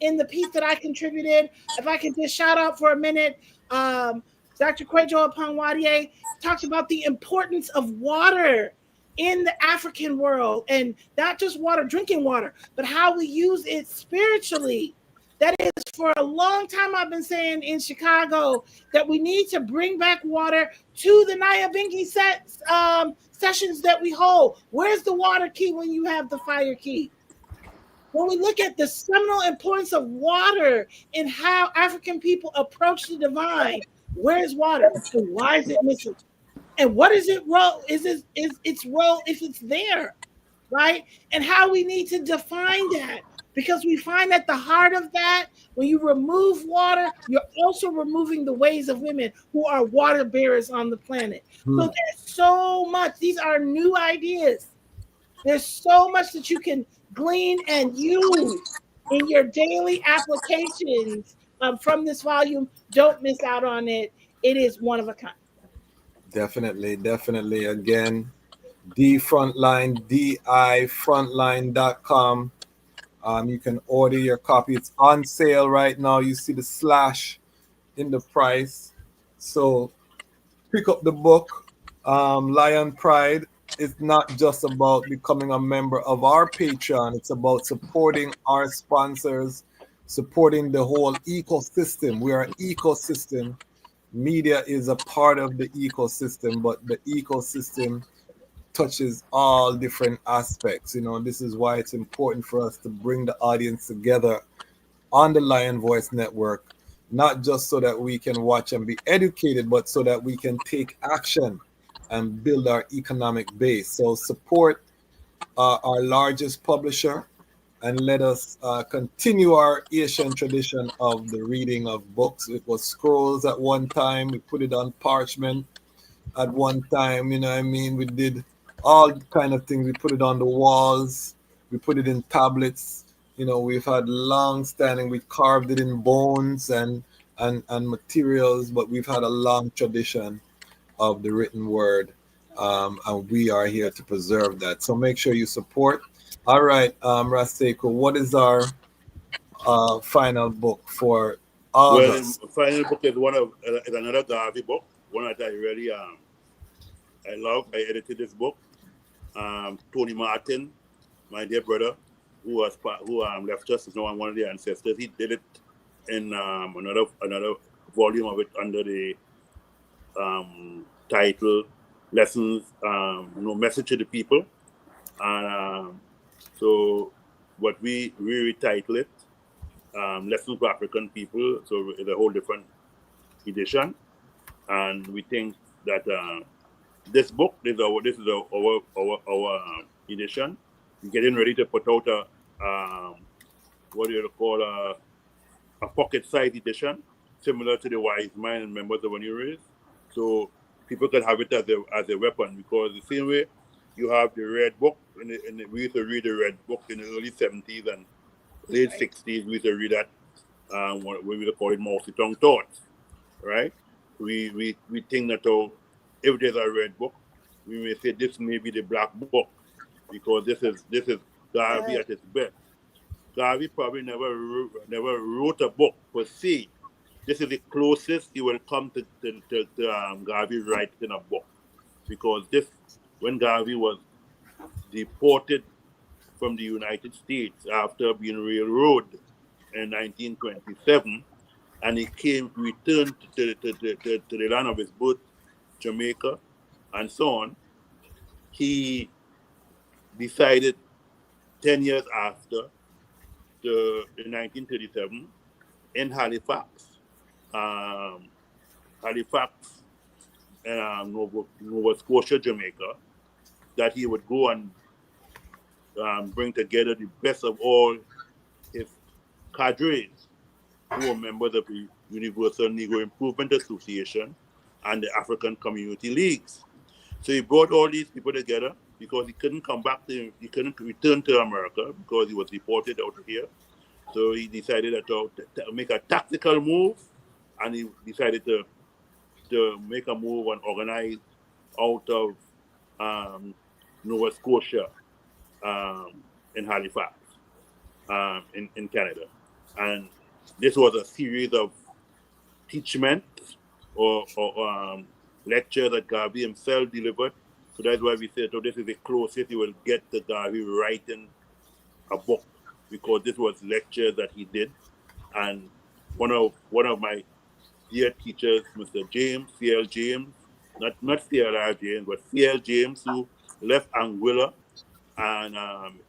in the piece that I contributed. If I can just shout out for a minute, Dr. Kwadwo Oppong-Waddie talks about the importance of water in the African world, and not just water, drinking water, but how we use it spiritually. That is, for a long time I've been saying in Chicago that we need to bring back water to the Nyabingi sessions that we hold. Where's the water key when you have the fire key? When we look at the seminal importance of water and how African people approach the divine, where's water? And why is it missing? And what is its role if it's there, right? And how we need to define that. Because we find at the heart of that, when you remove water, you're also removing the ways of women who are water bearers on the planet. So there's so much. These are new ideas. There's so much that you can glean and use in your daily applications from this volume. Don't miss out on it. It is one of a kind. Definitely. Again, DIFrontline.com. You can order your copy. It's on sale right now. You see the slash in the price. So pick up the book. Lion Pride is not just about becoming a member of our Patreon. It's about supporting our sponsors, supporting the whole ecosystem. We are an ecosystem Media is a part of the ecosystem, but the ecosystem touches all different aspects. This is why it's important for us to bring the audience together on the Lion Voice Network, not just so that we can watch and be educated, but so that we can take action and build our economic base. So support our largest publisher, and let us continue our Asian tradition of the reading of books. It was scrolls at one time. We put it on parchment at one time. We did all kind of things. We put it on the walls. We put it in tablets. We've had long standing. We carved it in bones and materials, but we've had a long tradition of the written word. And we are here to preserve that. So make sure you support. All right, Ras Sekou, what is our final book for August? Well, the final book is another Garvey book, one that I really I love. I edited this book. Tony Martin, my dear brother, who left us, is now one of the ancestors. He did it in another volume of it under the title Lessons, Message to the People. And so what we retitle it, Lessons for African People. So it's a whole different edition. And we think that this book, this is our edition. We're getting ready to put out a pocket-sized edition, similar to the Wise Man and Members of a New Race. So people can have it as a weapon, because the same way you have the Red Book, we used to read the Red Book in the early 70s and late 60s. We used to read that when we would call it Mao Zedong Thoughts, right? We think that if there's a Red Book, we may say this may be the Black Book, because this is Garvey at its best. Garvey probably never wrote a book per se. This is the closest you will come to Garvey writing a book, because when Garvey was deported from the United States after being railroaded in 1927, and he returned to the land of his birth, Jamaica, and so on, he decided 10 years after, in 1937, in Halifax, Nova Scotia, Jamaica, that he would go and bring together the best of all his cadres who were members of the Universal Negro Improvement Association and the African Community Leagues. So he brought all these people together because he couldn't return to America because he was deported out of here. So he decided to make a tactical move, and he decided to make a move and organize out of Nova Scotia in Halifax, in Canada. And this was a series of teachments or lectures that Garvey himself delivered. So that's why we said, this is the closest you will get to Garvey writing a book, because this was lectures that he did. And one of my dear teachers, Mr. James, C.L. James, not C.L.R. James, but C.L. James, who left Anguilla and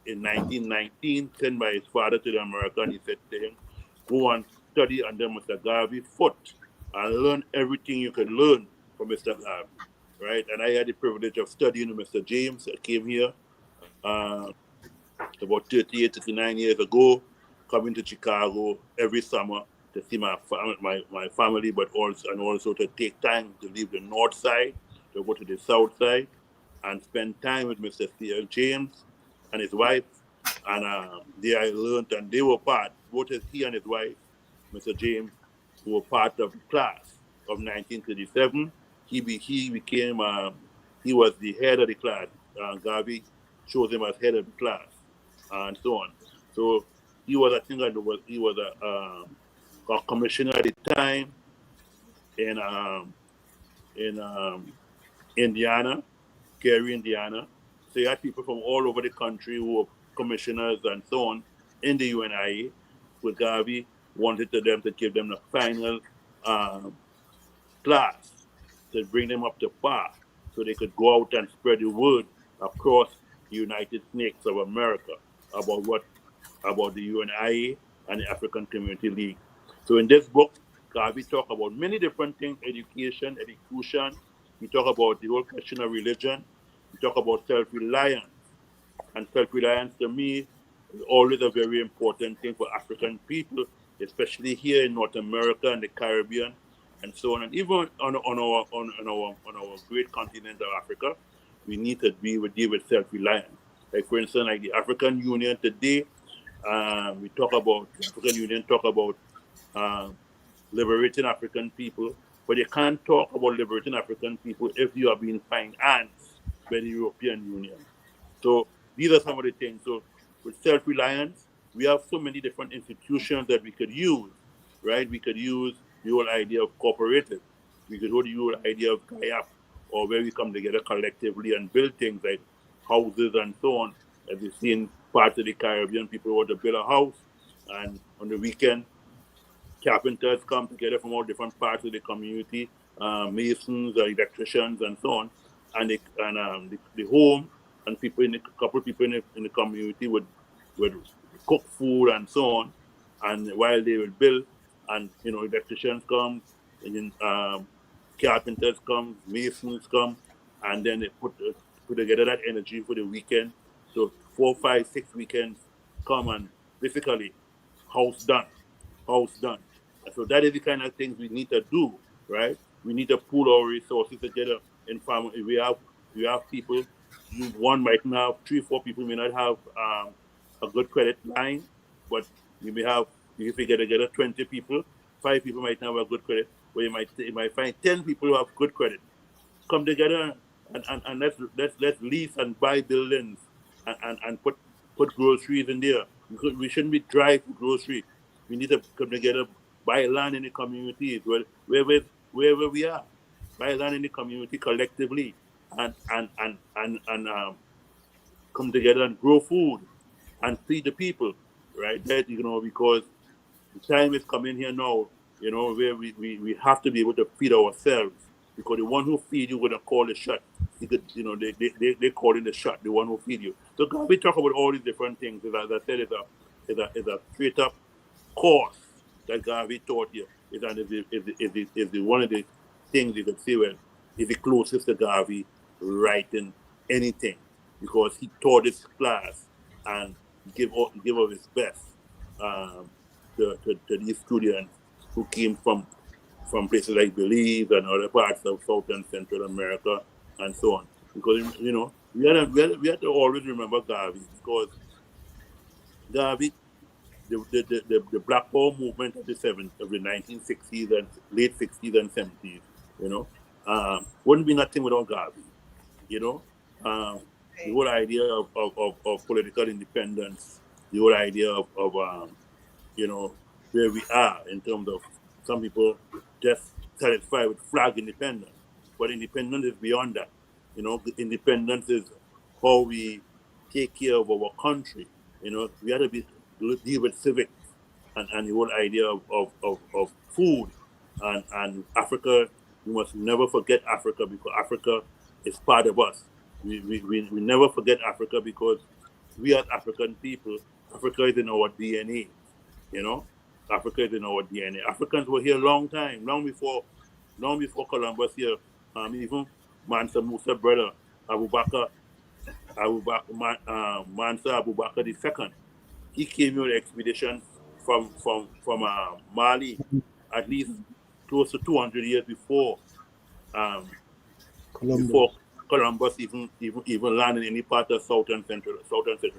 in 1919, sent by his father to America, and he said to him, go and study under Mr. Garvey foot and learn everything you can learn from Mr. Garvey, right? And I had the privilege of studying with Mr. James. I came here about 38, 39 years ago, coming to Chicago every summer to see my family, but also to take time to leave the north side, to go to the south side, and spend time with Mr. C.L. James and his wife. And there I learned, and they were part, both he and his wife, Mr. James, who were part of the class of 1937. He was the head of the class. Garvey chose him as head of the class, and so on. So he was, I think, he was a commissioner at the time in Indiana, Gary, Indiana. So you had people from all over the country who were commissioners and so on in the UNIA. With Garvey wanted them to give them the final class to bring them up to par so they could go out and spread the word across the United Snakes of America about the UNIA and the African Community League. So in this book, Garvey talk about many different things: education, execution. He talk about the whole question of religion. He talk about self-reliance. And self-reliance to me is always a very important thing for African people, especially here in North America and the Caribbean and so on. And even on our great continent of Africa, we need to deal with self-reliance. Like for instance, like the African Union today, the African Union talk about liberating African people, but you can't talk about liberating African people if you are being financed by the European Union. So these are some of the things. So with self-reliance, we have so many different institutions that we could use, right? We could use the whole idea of cooperative. We could use the whole idea of CashApp, or where we come together collectively and build things like houses and so on. As we've seen parts of the Caribbean, people want to build a house, and on the weekend, carpenters come together from all different parts of the community, masons, electricians, and so on, and the home and couple people in the community would cook food and so on, and while they would build, and electricians come, and carpenters come, masons come, and then they put together that energy for the weekend. So 4, 5, 6 weekends come, and basically house done. And so that is the kind of things we need to do, right? We need to pool our resources together in farm. We have people. One might not have 3, 4 people may not have a good credit line, but you may have, if you get together 20 people, 5 people might not have a good credit, but you might find 10 people who have good credit. Come together and let's lease and buy buildings and put groceries in there. We shouldn't be dry for grocery. We need to come together, buy land in the communities wherever we are. Buy land in the community collectively and come together and grow food and feed the people, right? That because the time is coming here now, where we have to be able to feed ourselves, because the one who feed you gonna call the shot. They call in the shot, the one who feed you. So we talk about all these different things. As I said, is a straight up course that Garvey taught you. Is one of the things you could say, well, is the closest to Garvey writing anything, because he taught this class and give of his best to these students who came from places like Belize and other parts of South and Central America and so on. Because we have to always remember Garvey, because Garvey, the Black Power movement of the 1960s and late 60s and 70s, wouldn't be nothing without Garvey. The whole idea of political independence, the whole idea of where we are in terms of some people just satisfied with flag independence, but independence is beyond that. Independence is how we take care of our country. We have to deal with civics and the whole idea of food and Africa. We must never forget Africa, because Africa is part of us. We never forget Africa, because we as African people, Africa is in our DNA. Africa is in our DNA. Africans were here a long time, long before Columbus here. Even Mansa Musa brother Mansa Abubakar II. He came here with expeditions from Mali, at least close to 200 years before Columbus even landed in any part of South and Central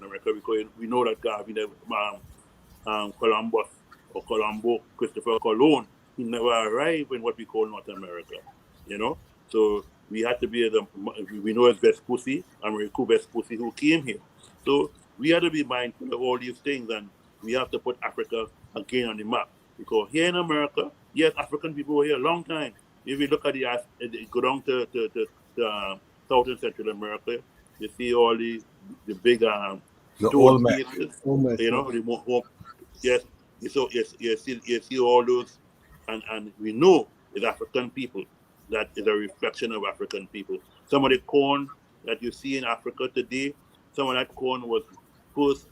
America, because we know that Garvey, Columbus or Colombo, Christopher Colon, he never arrived in what we call North America. So we had to be we know as Vespucci, Americo Vespucci, who came here. So we had to be mindful of all these things, and we have to put Africa again on the map, because here in America, yes, African people were here a long time. If you look at go down to South and Central America, you see all the big stone pieces, yes, you see all those, and we know it's African people that is a reflection of African people. Some of the corn that you see in Africa today, some of that corn was first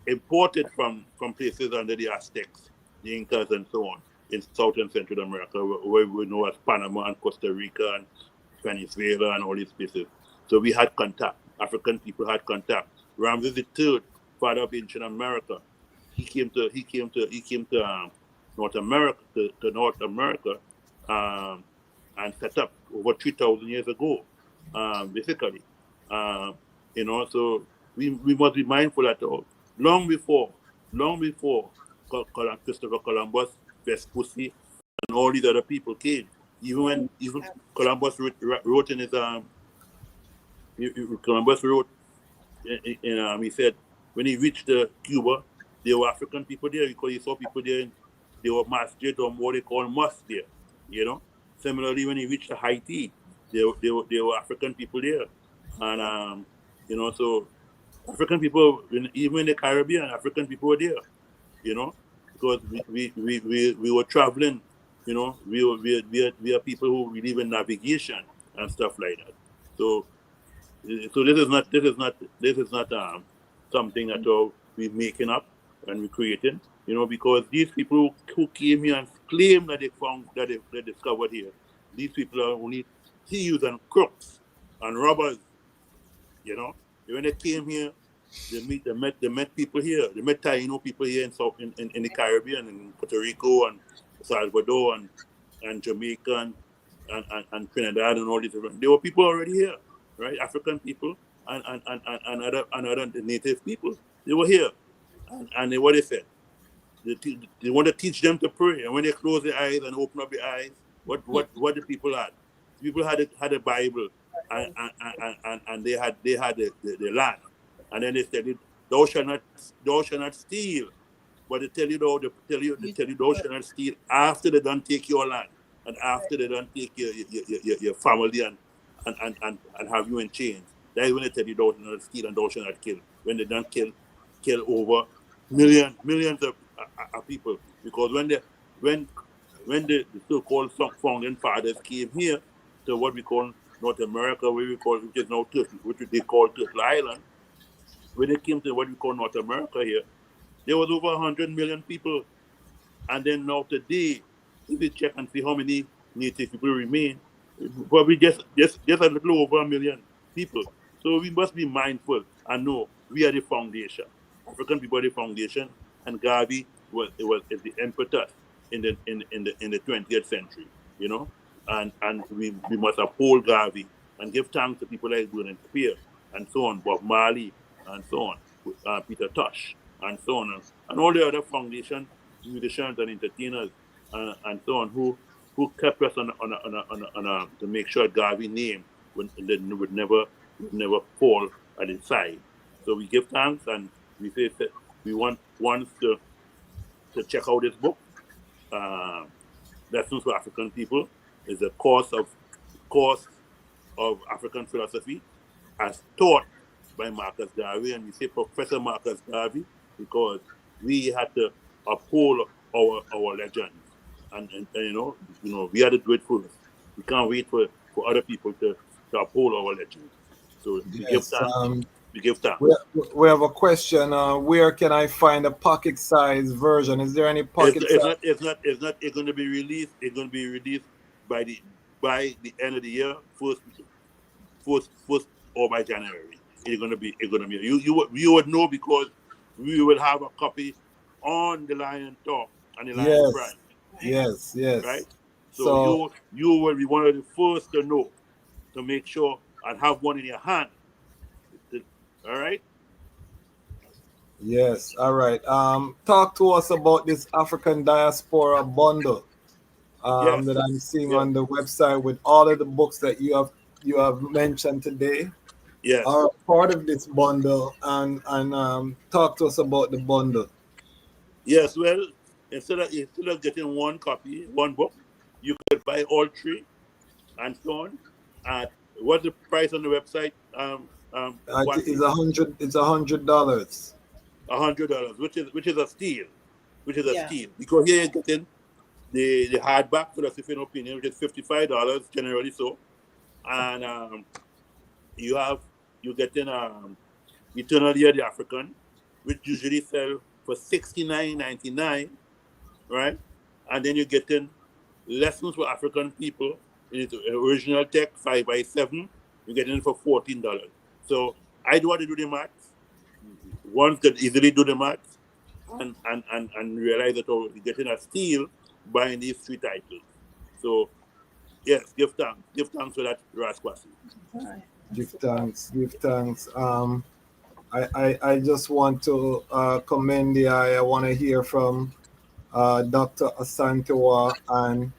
imported from places under the Aztecs, the Incas, and so on, in South and Central America, where we know as Panama and Costa Rica and Venezuela and all these places. So we had contact. African people had contact. Ramses III, father of ancient America, he came to North America, and set up over 3,000 years ago, basically. So we must be mindful that long before Christopher Columbus, Vespucci, and all these other people came. Even Columbus wrote in his Columbus wrote he said when he reached Cuba, there were African people there because he saw people there. They were masjid or what they call mosque there. Similarly, when he reached Haiti, there were African people there, and so African people, even in the Caribbean, African people were there. Because we were traveling. We are people who believe in navigation and stuff like that. So this is not something that we're making up and we're creating. Because these people who came here and claim that they discovered here, these people are only thieves and crooks and robbers. When they came here, they met people here. They met Taino people here in the Caribbean, in Puerto Rico and Salvador and Jamaica and Trinidad and all these different. There were people already here, right? African people and other native people. They were here, and what they said. They want to teach them to pray, and when they close their eyes and open up their eyes, what the people had? People had a Bible, and they had the land, and then they said, "Thou shalt not steal." But they tell you thou shalt not steal after they don't take your land and after they don't take your family and have you in chains. That is when they tell you thou shalt not steal and thou shalt not kill. When they don't kill over millions of people, because when the so-called founding fathers came here to what we call North America, which is now Turkey, which they call Turtle Island, when they came to what we call North America here, there was over 100 million people, and then now today, if you check and see how many native people remain, probably just a little over 1 million people. So we must be mindful and know we are the foundation. African people are the foundation, and Garvey is the impetus in the 20th century. And we must uphold Garvey and give thanks to people like Gordon Spear and so on, Bob Marley and so on, Peter Tosh and so on, and all the other foundation musicians and entertainers and so on who kept us on to make sure Garvey name would never fall at his side. So we give thanks, and we say that we want to check out this book, Lessons for African People. Is a course of African philosophy as taught by Marcus Garvey, and we say Professor Marcus Garvey because we had to uphold our legends, and we had to do it first. We can't wait for other people to uphold our legends. So we give thanks. We give thanks. We have a question. Where can I find a pocket-sized version? Is there any pocket? It's going to be released. It's going to be released by the end of the year, first or by January. It's going to be. You would know because we will have a copy on the Lion Talk and the Lion Pride. Yes. Right. So you will be one of the first to know, to make sure and have one in your hand. All right. Yes. All right. Talk to us about this African Diaspora bundle that I'm seeing on the website with all of the books that you have mentioned today. Yes. Are part of this bundle, and talk to us about the bundle. Yes. Well, instead of getting one copy, one book, you could buy all three, and so on. What's the price on the website? It's $100. It's $100. $100, which is a steal. Steal, because here the hardback philosophy and opinion, which is $55 generally so, and you get in Eternal Year the African, which usually sell for $69.99, right? And then you get in Lessons for African People in its original text 5x7. You get in for $14. So I do want to do the maths. One could easily do the maths and realize that you're getting a steal buying these 3 titles. So yes, give thanks for that, Ras Kwasi. Give thanks. I just want to commend I want to hear from Dr. Asantewaa and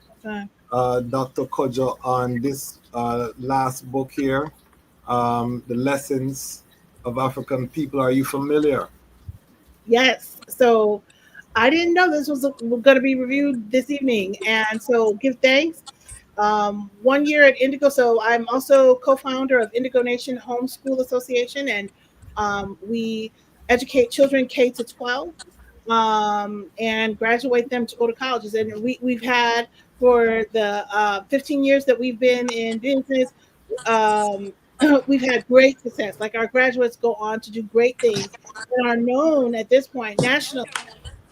Dr. Kwadwo on this last book here, The Lessons of African People. Are you familiar? Yes. So I didn't know this was going to be reviewed this evening. And so give thanks. 1 year at Indigo. So I'm also co-founder of Indigo Nation Homeschool Association, and we educate children K to 12 and graduate them to go to colleges. And we've had for the 15 years that we've been in business, we've had great success. Like our graduates go on to do great things and are known at this point nationally.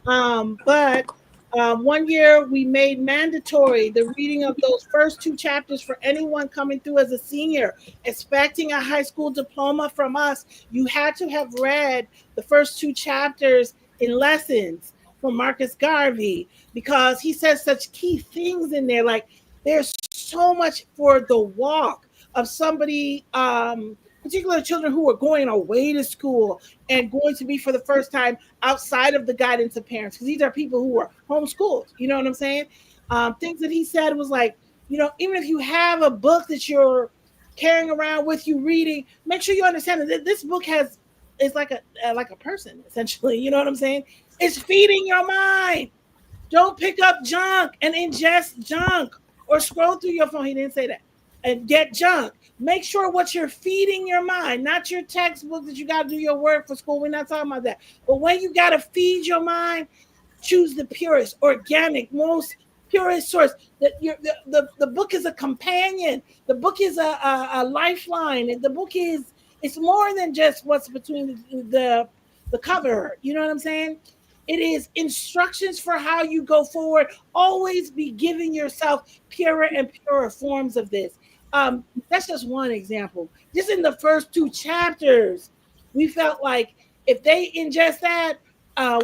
But 1 year we made mandatory the reading of those first 2 chapters for anyone coming through as a senior, expecting a high school diploma from us. You had to have read the first 2 chapters in Lessons from Marcus Garvey, because he says such key things in there. Like there's so much for the walk of somebody, particularly children who are going away to school and going to be for the first time outside of the guidance of parents, because these are people who are homeschooled. You know what I'm saying? Things that he said was like, even if you have a book that you're carrying around with you reading, make sure you understand that this book is like a person, essentially. You know what I'm saying? It's feeding your mind. Don't pick up junk and ingest junk or scroll through your phone. He didn't say that. And get junk. Make sure what you're feeding your mind, not your textbook that you got to do your work for school. We're not talking about that. But when you got to feed your mind, choose the purest, organic, most purest source. The book is a companion. The book is a lifeline. The book it's more than just what's between the cover. You know what I'm saying? It is instructions for how you go forward. Always be giving yourself purer and purer forms of this. That's just one example. Just in the first 2 chapters, we felt like if they ingest that,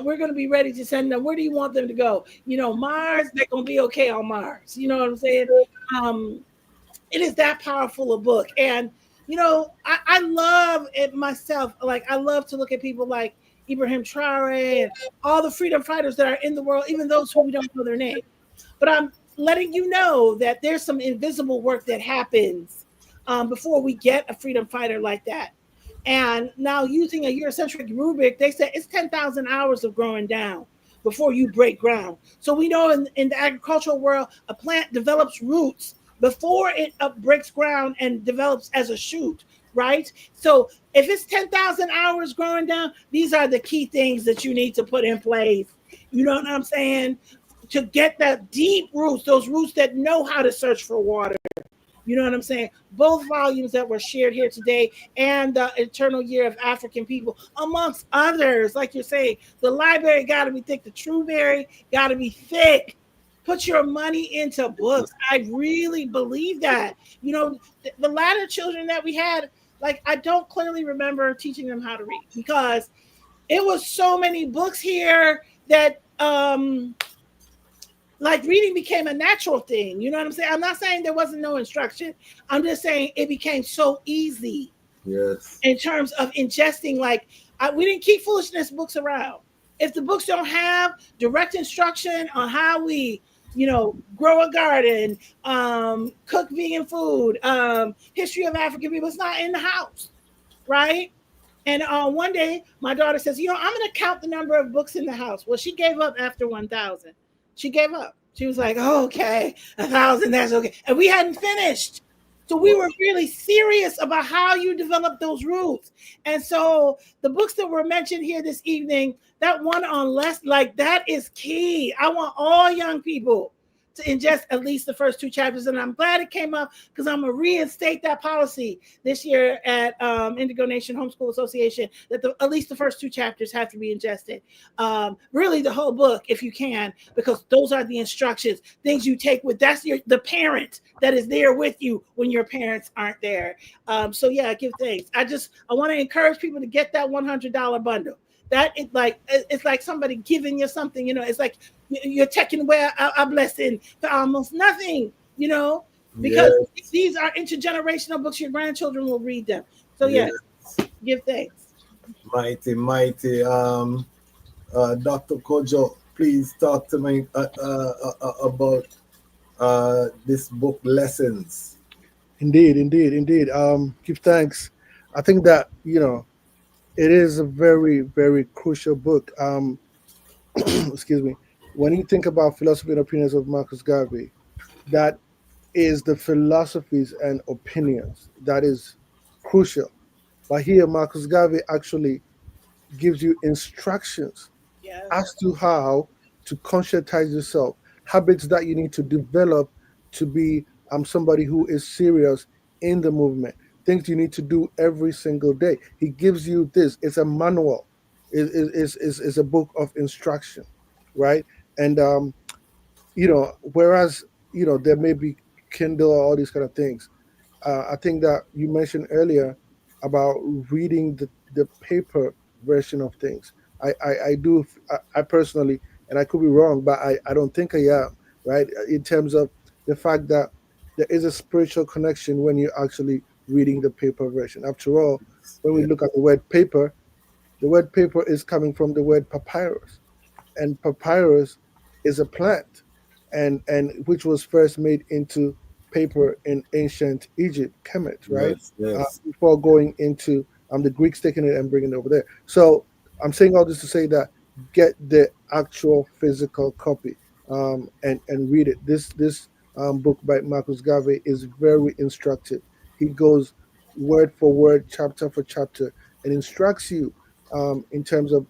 we're going to be ready to send them. Where do you want them to go? Mars, they're going to be okay on Mars. You know what I'm saying? It is that powerful a book. And, I love it myself. Like, I love to look at people like Ibrahim Traore and all the freedom fighters that are in the world, even those who we don't know their name. But I'm letting you know that there's some invisible work that happens before we get a freedom fighter like that. And now using a Eurocentric rubric, they said it's 10,000 hours of growing down before you break ground. So we know in the agricultural world, a plant develops roots before it breaks ground and develops as a shoot, right? So if it's 10,000 hours growing down, these are the key things that you need to put in place. You know what I'm saying? To get that deep roots, those roots that know how to search for water. You know what I'm saying? Both volumes that were shared here today and the Eternal Year of African People, amongst others, like you're saying, the library got to be thick. The Trueberry got to be thick. Put your money into books. I really believe that. The latter children that we had, like, I don't clearly remember teaching them how to read because it was so many books here that like reading became a natural thing. You know what I'm saying? I'm not saying there wasn't no instruction. I'm just saying it became so easy. Yes. In terms of ingesting, we didn't keep foolishness books around. If the books don't have direct instruction on how we, grow a garden, cook vegan food, history of African people, it's not in the house, right? And one day my daughter says, I'm going to count the number of books in the house. Well, she gave up after 1,000. She gave up. She was like, oh, okay, 1,000, that's okay. And we hadn't finished. So we were really serious about how you develop those roots. And so the books that were mentioned here this evening, that one on that is key. I want all young people to ingest at least the first 2 chapters. And I'm glad it came up because I'm going to reinstate that policy this year at Indigo Nation Homeschool Association, that at least the first 2 chapters have to be ingested. Really the whole book if you can, because those are the instructions, things you take with, that's the parent that is there with you when your parents aren't there. So yeah, give thanks. I want to encourage people to get that $100 bundle. That is like, it's like somebody giving you something, you know, it's like you're taking away a blessing for almost nothing, you know, because these are intergenerational books. Your grandchildren will read them. So yes, give thanks. Mighty. Dr. Kojo, please talk to me about this book, Lessons. Indeed. Give thanks. I think that, you know, it is a very, very crucial book. Excuse me. When you think about Philosophy and Opinions of Marcus Garvey, that is the philosophies and opinions that is crucial. But here, Marcus Garvey actually gives you instructions as to how to conscientize yourself, habits that you need to develop to be somebody who is serious in the movement, things you need to do every single day. He gives you this. It's a manual. It's a book of instruction, right? And you know, whereas, you know, there may be Kindle or all these kind of things. I think that you mentioned earlier about reading the paper version of things. I personally, and I could be wrong, but I don't think I am, right? In terms of the fact that there is a spiritual connection when you're actually reading the paper version. After all, when we look at the word paper is coming from the word papyrus. And papyrus is a plant, and which was first made into paper in ancient Egypt, Kemet, right? Yes. Before going into the Greeks taking it and bringing it over there. So I'm saying all this to say that get the actual physical copy and read it. This book by Marcus Garvey is very instructive. He goes word for word, chapter for chapter, and instructs you in terms of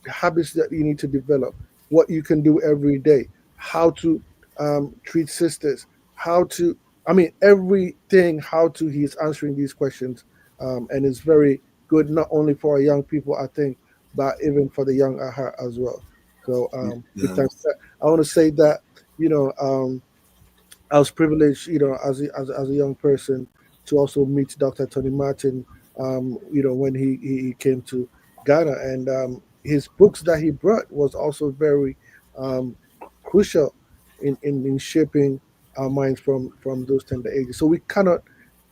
habits that you need to develop, what you can do every day, how to treat sisters, everything, he's answering these questions. And it's very good, not only for our young people, I think, but even for the young at heart as well. So I want to say that, you know, I was privileged, you know, as a young person to also meet Dr. Tony Martin, you know, when he came to Ghana, and his books that he brought was also very crucial in shaping our minds from those tender ages. So we cannot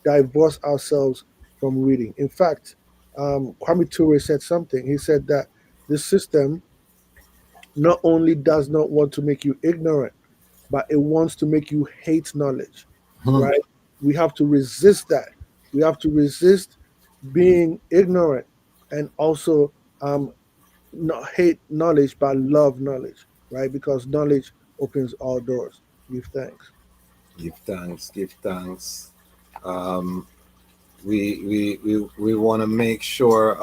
divorce ourselves from reading. In fact, Kwame Ture said something. He said that this system not only does not want to make you ignorant, but it wants to make you hate knowledge, right? We have to resist that. We have to resist being ignorant, and also not hate knowledge, but love knowledge, right? Because knowledge opens all doors. Give thanks. Give thanks. We want to make sure,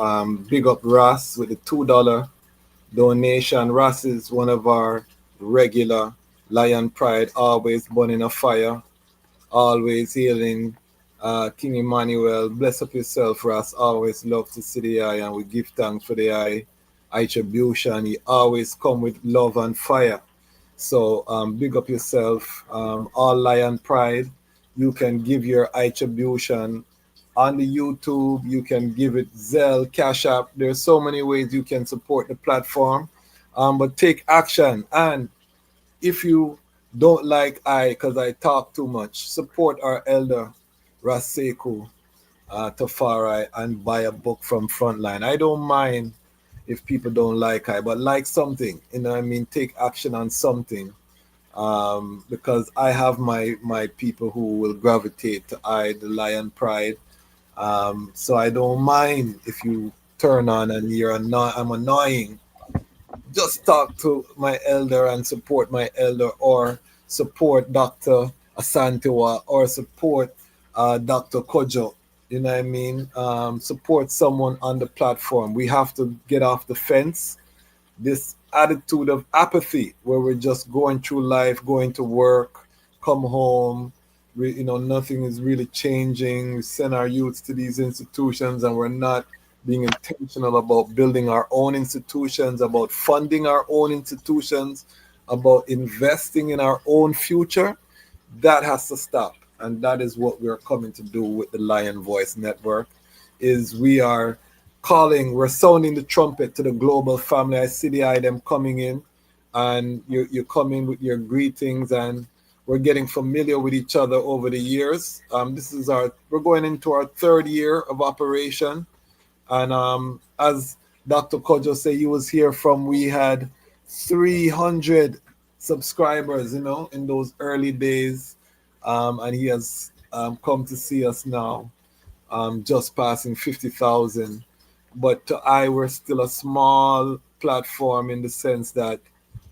big up Ras with the $2 donation. Ras is one of our regular Lion Pride, always burning a fire, always healing. King Emmanuel, bless up yourself, Ras. Always love to see the eye, and we give thanks for the eye attribution. He always come with love and fire. So big up yourself. All Lion Pride, you can give your attribution on the YouTube. You can give it Zelle, CashApp. There's so many ways you can support the platform. But take action. And if you don't like because I talk too much, support our elder Ras Sekou Tafari and buy a book from Frontline. I don't mind if people don't like but like something, you know what I mean? Take action on something, because I have my people who will gravitate to the Lion Pride. So I don't mind if you turn on and I'm annoying. Just talk to my elder and support my elder, or support Dr. Asantewaa, or support Dr. Kojo. You know what I mean? Support someone on the platform. We have to get off the fence. This attitude of apathy where we're just going through life, going to work, come home. Nothing is really changing. We send our youths to these institutions and we're not being intentional about building our own institutions, about funding our own institutions, about investing in our own future. That has to stop. And that is what we're coming to do with the Lion Voice Network, is we're sounding the trumpet to the global family. I see the item coming in, and you come in with your greetings, and we're getting familiar with each other over the years. We're going into our third year of operation. And as Dr. Kojo said, he was here we had 300 subscribers, in those early days. And he has come to see us now, just passing 50,000. But we're still a small platform in the sense that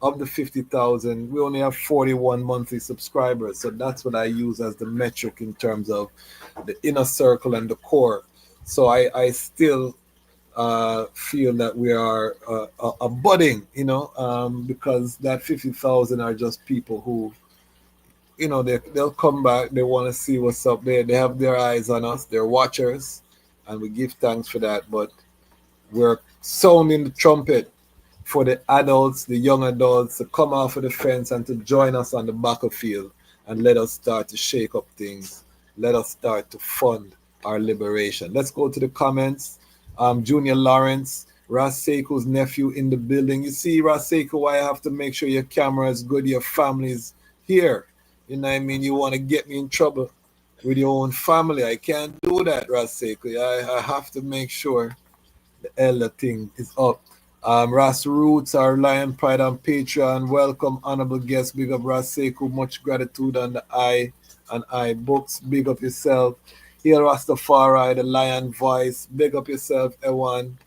of the 50,000, we only have 41 monthly subscribers. So that's what I use as the metric in terms of the inner circle and the core. So I still feel that we are a budding, because that 50,000 are just people who, they'll come back, they want to see what's up there. They have their eyes on us, they're watchers, and we give thanks for that. But we're sounding the trumpet for the adults, the young adults, to come off of the fence and to join us on the battlefield and let us start to shake up things. Let us start to fund our liberation. Let's go to the comments. Junior Lawrence, Ras Sekou's nephew in the building. You see, Ras Sekou, why I have to make sure your camera is good, your family's here. You know what I mean? You want to get me in trouble with your own family. I can't do that, Ras Sekou. I have to make sure the elder thing is up. Ras Roots, our Lion Pride on Patreon. Welcome, honorable guest. Big up Ras Sekou. Much gratitude on the I books. Big up yourself. Hail Rastafari, the Lion Voice. Big up yourself, Ewan.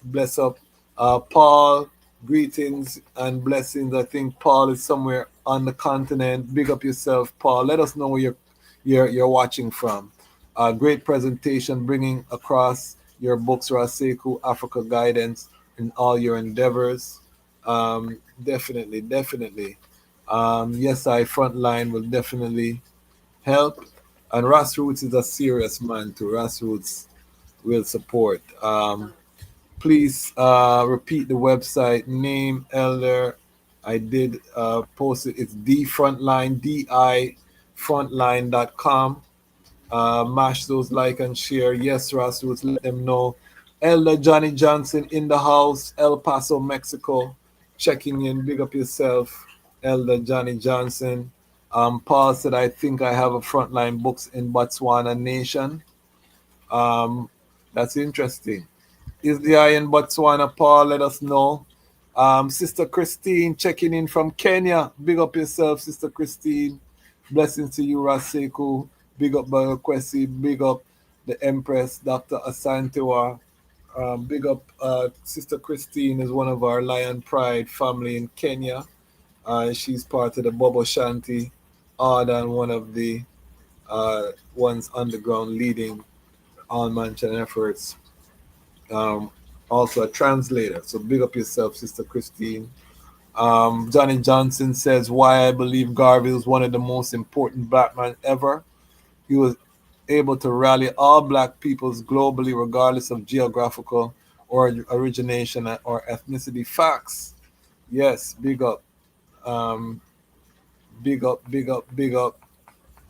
Bless up. Paul, greetings and blessings. I think Paul is somewhere on the continent. Big up yourself, Paul. Let us know where you're watching from. Great presentation, bringing across your books, Ras Sekou, Africa Guidance, in all your endeavors. Definitely. Yes, Frontline will definitely help. And Ras Roots is a serious man too. Ras Roots will support. Please repeat the website name, Elder. I did post it. It's DFrontline, DIFrontline.com. Mash those like and share. Yes, Ras Roots, let them know. Elder Johnny Johnson in the house, El Paso, Mexico, checking in. Big up yourself, Elder Johnny Johnson. Paul said, I think I have a Frontline books in Botswana Nation. That's interesting. Is the eye in Botswana, Paul? Let us know. Sister Christine checking in from Kenya. Big up yourself, Sister Christine. Blessings to you, Ras Sekou. Big up Kwasi. Big up the Empress, Dr. Asantewaa. Big up Sister Christine is one of our Lion Pride family in Kenya. She's part of the Bobo Shanti order and one of the ones underground leading all Mansion efforts. Also a translator. So big up yourself, Sister Christine. Johnny Johnson says, why I believe Garvey was one of the most important black men ever. He was able to rally all black peoples globally, regardless of geographical or origination or ethnicity. Facts. Yes, big up. Big up.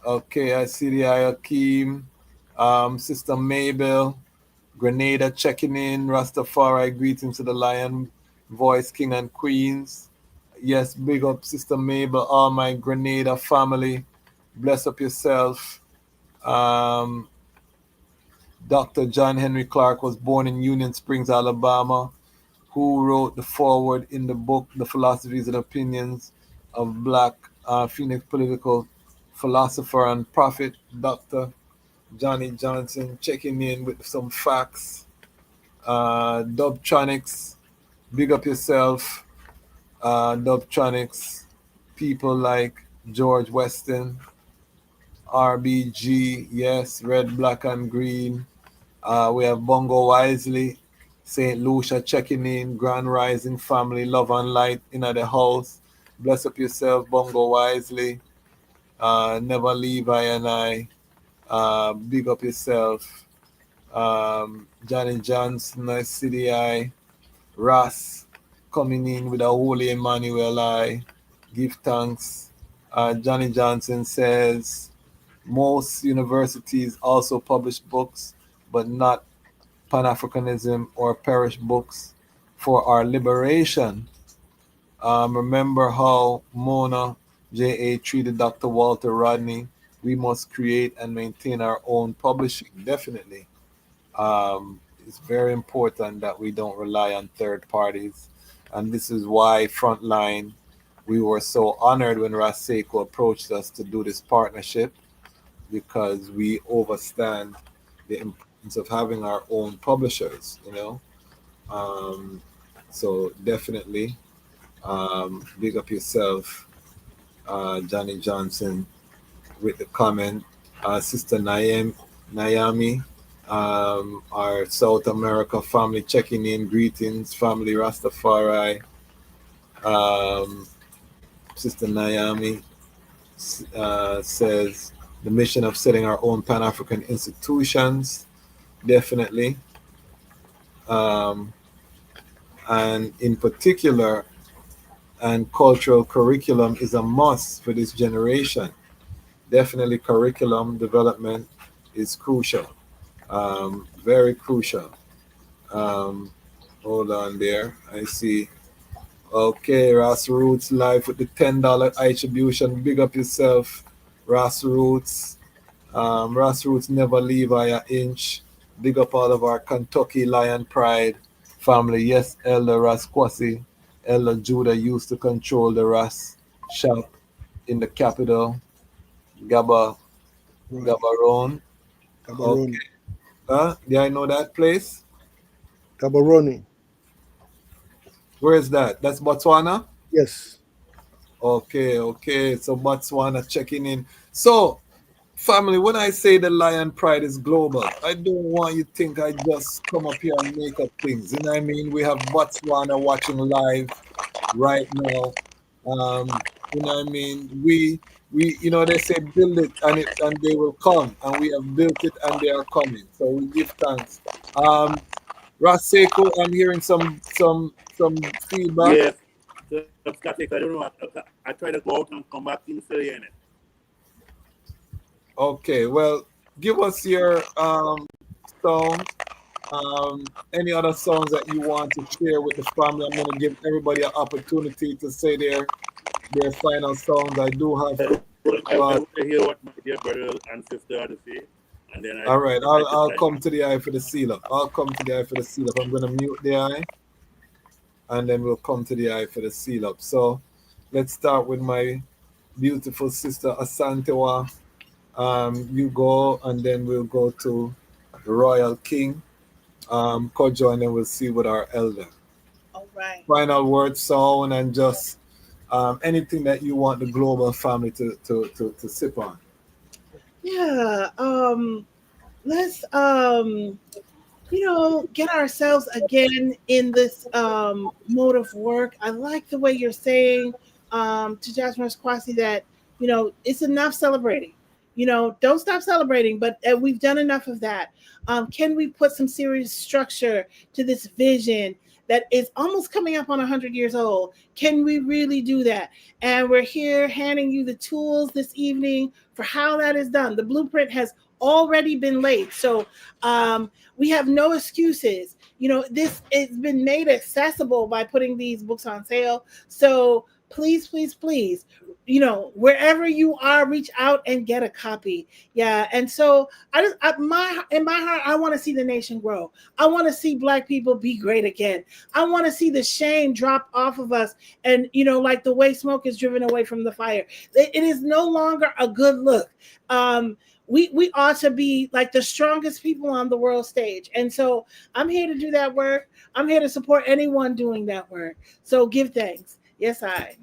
Okay, I see the Akeem. Sister Mabel, Grenada checking in. Rastafari, greetings to the Lion Voice, King and Queens. Yes, big up Sister Mabel, all my Grenada family. Bless up yourself. Dr. John Henry Clark was born in Union Springs, Alabama, who wrote the foreword in the book, The Philosophies and Opinions of Black Phoenix Political Philosopher and Prophet, Dr. Johnny Johnson, checking in with some facts. Dubtronics, big up yourself. Dubtronics, people like George Weston, RBG, yes, red, black, and green. We have Bongo Wisely, St. Lucia checking in, Grand Rising family, love and light in the house. Bless up yourself, Bongo Wisely. Never leave I and I. Big up yourself. Johnny Johnson, nice city I. Ras coming in with a holy Emmanuel I. Give thanks. Johnny Johnson says most universities also publish books, but not Pan-Africanism or parish books for our liberation. Remember how Mona J.A. treated Dr. Walter Rodney. We must create and maintain our own publishing, definitely. It's very important that we don't rely on third parties. And this is why Frontline, we were so honored when Ras Sekou approached us to do this partnership, because we understand the importance of having our own publishers, you know. So definitely, big up yourself, Johnny Johnson, with the comment. Sister Naomi, our South America family checking in, greetings, family Rastafari. Sister Naomi says the mission of setting our own Pan-African institutions, definitely. And in particular, and cultural curriculum is a must for this generation. Definitely curriculum development is crucial, very crucial. Hold on there, I see. Okay, Ras Roots live with the $10 attribution. Big up yourself, Ras Roots. Ras Roots never leave an inch. Big up all of our Kentucky Lion Pride family. Yes, Elder Ras Kwasi, Elder Judah used to control the Ras shop in the capital, Gaborone. Okay. Yeah, I know that place. Gaborone. Where is that? That's Botswana? Yes. Okay. So Botswana checking in. So, family, when I say the Lion Pride is global, I don't want you to think I just come up here and make up things. You know what I mean? We have Botswana watching live right now. You know what I mean? We you know, they say build it and they will come, and we have built it and they are coming. So we give thanks. Ras Sekou, I'm hearing some feedback. Yes. So, static, I don't know. I try to go out and come back in still in it. Okay, well, give us your song. Any other songs that you want to share with the family? I'm going to give everybody an opportunity to say their final songs. I do have. I want to hear what my dear brother and sister have to say. And then all right, I'll come to the eye for the seal up. I'm going to mute the eye, and then we'll come to the eye for the seal up. So let's start with my beautiful sister Asantewaa. You go, and then we'll go to the Royal King, Kojo, and then we'll see with our elder. All right. Final word, sound, and just anything that you want the global family to sip on. Yeah. Let's get ourselves again in this mode of work. I like the way you're saying to Dejazmatch Kwasi that it's enough celebrating. Don't stop celebrating, but we've done enough of that. Can we put some serious structure to this vision that is almost coming up on 100 years old? Can we really do that? And we're here handing you the tools this evening for how that is done. The blueprint has already been laid. So we have no excuses. This has been made accessible by putting these books on sale. So please, wherever you are, reach out and get a copy. Yeah. And so in my heart, I want to see the nation grow. I want to see Black people be great again. I want to see the shame drop off of us. And, like the way smoke is driven away from the fire. It is no longer a good look. We ought to be like the strongest people on the world stage. And so I'm here to do that work. I'm here to support anyone doing that work. So give thanks. Yes, I.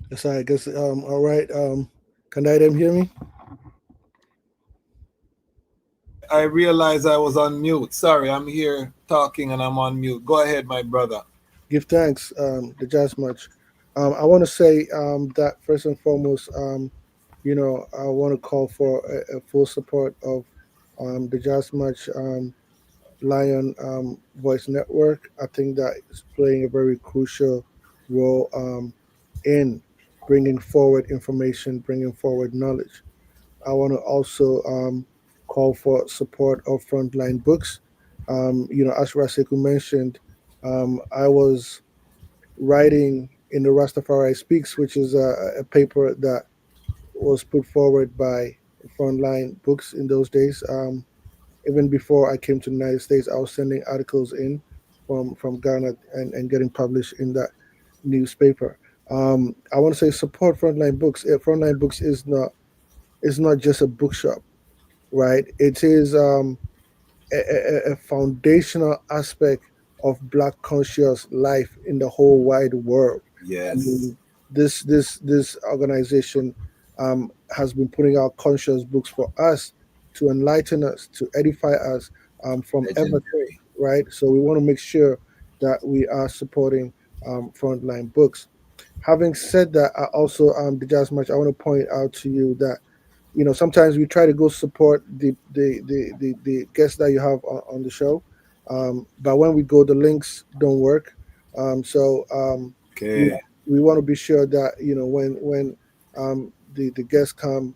Yes, I guess. All right. Can I them hear me? I realized I was on mute. Sorry, I'm here talking and I'm on mute. Go ahead, my brother. Give thanks, Dejazmatch. I want to say that first and foremost, I want to call for a full support of the Dejazmatch Lion Voice Network. I think that is playing a very crucial role in bringing forward information, bringing forward knowledge. I want to also call for support of Frontline Books. As Ras Sekou mentioned, I was writing in the Rastafari Speaks, which is a paper that was put forward by Frontline Books in those days. Even before I came to the United States, I was sending articles in from Ghana and getting published in that newspaper. I want to say support Frontline Books. Frontline Books is not just a bookshop, right? It is a foundational aspect of Black conscious life in the whole wide world. I Yes. mean, this organization has been putting out conscious books for us to enlighten us, to edify us from everything, Legendary. right? So we want to make sure that we are supporting Frontline Books. Having said that, I also Dejazmatch, I want to point out to you that sometimes we try to go support the guests that you have on the show, but when we go, the links don't work. So we Okay. we want to be sure that when the guests come,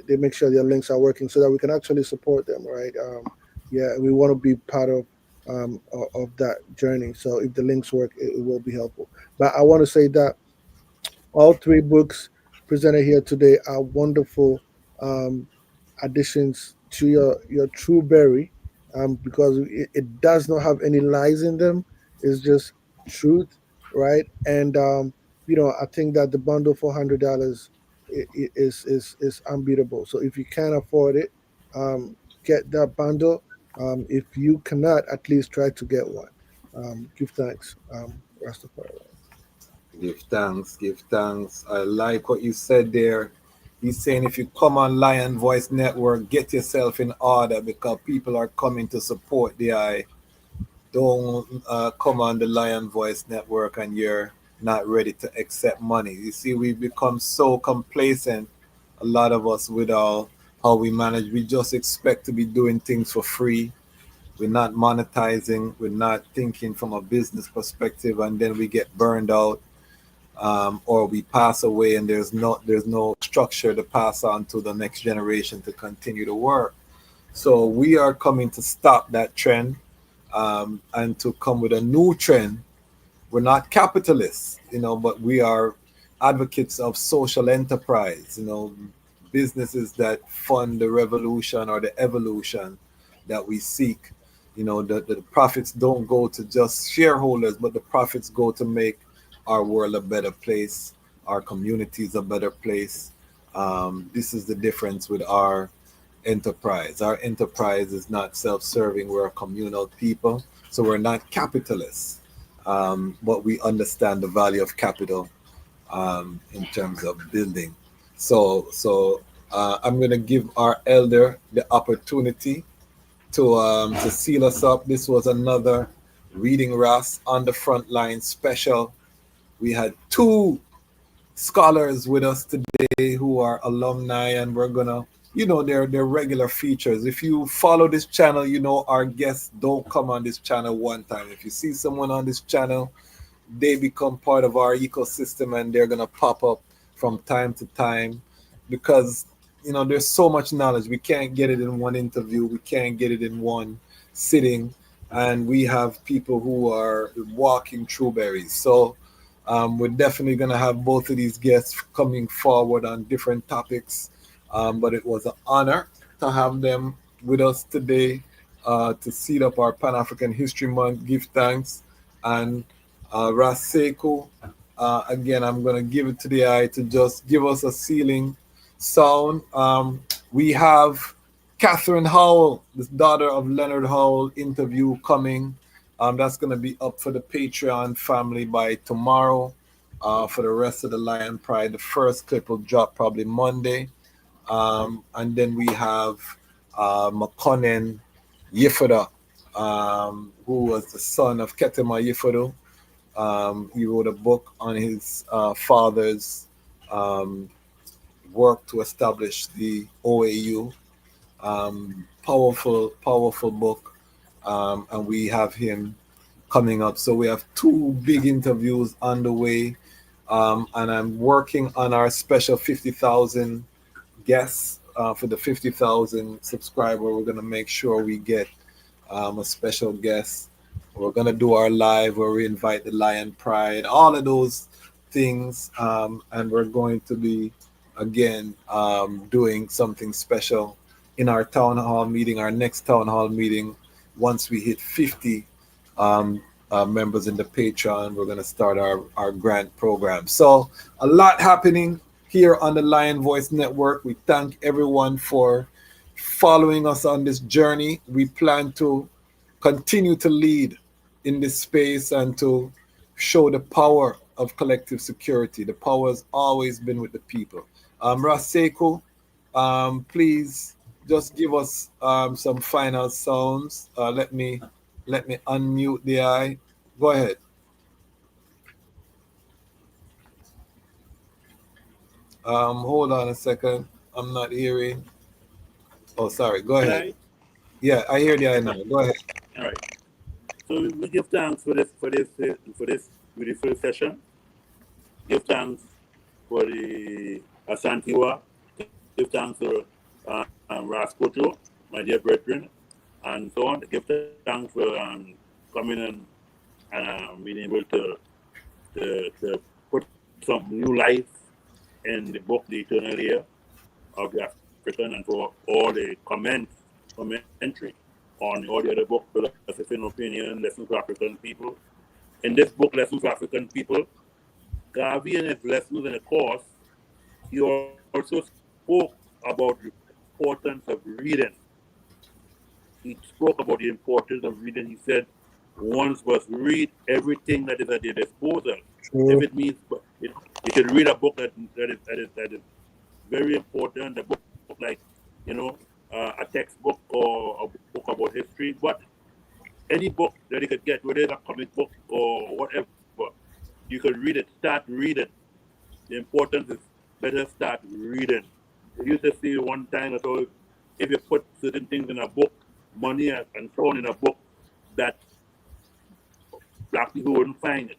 they make sure their links are working so that we can actually support them, right? Yeah, we want to be part of that journey. So if the links work, it will be helpful. But I want to say that all three books presented here today are wonderful um, additions to your True Berry, because it does not have any lies in them. It's just truth, right? And I think that the bundle for $100 is unbeatable. So if you can't afford it, get that bundle. If you cannot, at least try to get one. Give thanks, Rastafari. Give thanks, give thanks. I like what you said there. He's saying if you come on Lion Voice Network, get yourself in order because people are coming to support the eye. Don't come on the Lion Voice Network and you're not ready to accept money. You see, we've become so complacent, a lot of us, with how we manage. We just expect to be doing things for free. We're not monetizing. We're not thinking from a business perspective, and then we get burned out, or we pass away, and there's no structure to pass on to the next generation to continue to work. So we are coming to stop that trend, and to come with a new trend. We're not capitalists, but we are advocates of social enterprise, businesses that fund the revolution or the evolution that we seek. The profits don't go to just shareholders, but the profits go to make our world a better place, our communities a better place. This is the difference with our enterprise. Our enterprise is not self-serving. We're a communal people, so we're not capitalists, but we understand the value of capital in terms of building. So I'm going to give our elder the opportunity to seal us up. This was another Reading Ras on the Front Line special. We had two scholars with us today who are alumni, and we're gonna, they're regular features. If you follow this channel, our guests don't come on this channel one time. If you see someone on this channel, they become part of our ecosystem, and they're gonna pop up from time to time because there's so much knowledge. We can't get it in one interview. We can't get it in one sitting, and we have people who are walking through berries. So we're definitely going to have both of these guests coming forward on different topics, but it was an honor to have them with us today to seed up our Pan-African History Month. Give thanks. And Ras Sekou, again, I'm going to give it to the eye to just give us a sealing sound. We have Catherine Howell, the daughter of Leonard Howell, interview coming. That's going to be up for the Patreon family by tomorrow. For the rest of the Lion Pride, the first clip will drop probably Monday. And then we have Makonnen Yifodo, who was the son of Ketema Yifodo. He wrote a book on his father's work to establish the OAU. Powerful book. And we have him coming up. So we have 2 big interviews on the way. And I'm working on our special 50,000 guests for the 50,000 subscriber. We're going to make sure we get a special guest. We're going to do our live where we invite the Lion Pride, all of those things. And we're going to be, again, doing something special in our town hall meeting, our next town hall meeting. Once we hit 50 members in the Patreon, we're going to start our grant program. So a lot happening here on the Lion Voice Network. We thank everyone for following us on this journey. We plan to continue to lead in this space and to show the power of collective security. The power has always been with the people. Ras Sekou, please just give us some final sounds. Let me unmute the eye. Go ahead. Hold on a second. I'm not hearing. Oh, sorry. Go ahead. Yeah, I hear the eye now. Go ahead. All right. So we give thanks for this beautiful session. Give thanks for the Asantewaa. Give thanks for Ras Sekou, my dear brethren, and so on. Give thanks for coming and being able to put some new life in the book, The Eternal Year of the African, and for all the commentary on all the other books, Philosophy and Opinion, Lessons for African People. In this book, Lessons for African People, Garvey in his lessons in the course, he also spoke about the importance of reading. He spoke about the importance of reading. He said, one must read everything that is at their disposal. If it means, you should read a book that is very important, a book like, a textbook or a book about history, but any book that you could get, whether it's a comic book or whatever, you could read it, start reading. The importance is better start reading. I used to say one time, so if you put certain things in a book, money and so on in a book, that black people wouldn't find it.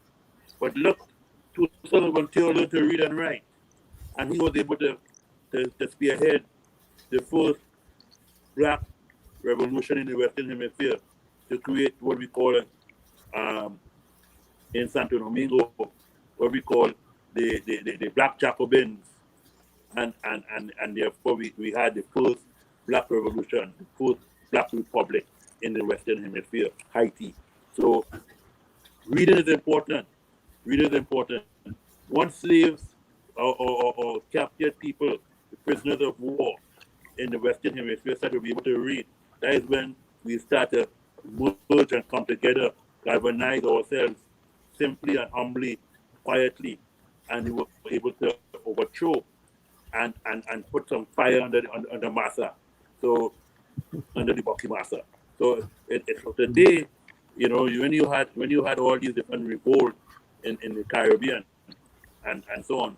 But look, two sons of Ontario to read and write. And he was able to spearhead the first black revolution in the Western Hemisphere to create what we call in Santo Domingo, what we call the Black Jacobins. And therefore we had the first black revolution, the first black republic in the Western Hemisphere, Haiti. So reading is important. Reading is important. Once slaves or captured people, the prisoners of war in the Western Hemisphere started to be able to read, that is when we start to merge and come together, galvanize ourselves simply and humbly, quietly, and we were able to overthrow and put some fire under massa, so under the Bucky massa. So today, when you had all these different revolts in the Caribbean and so on,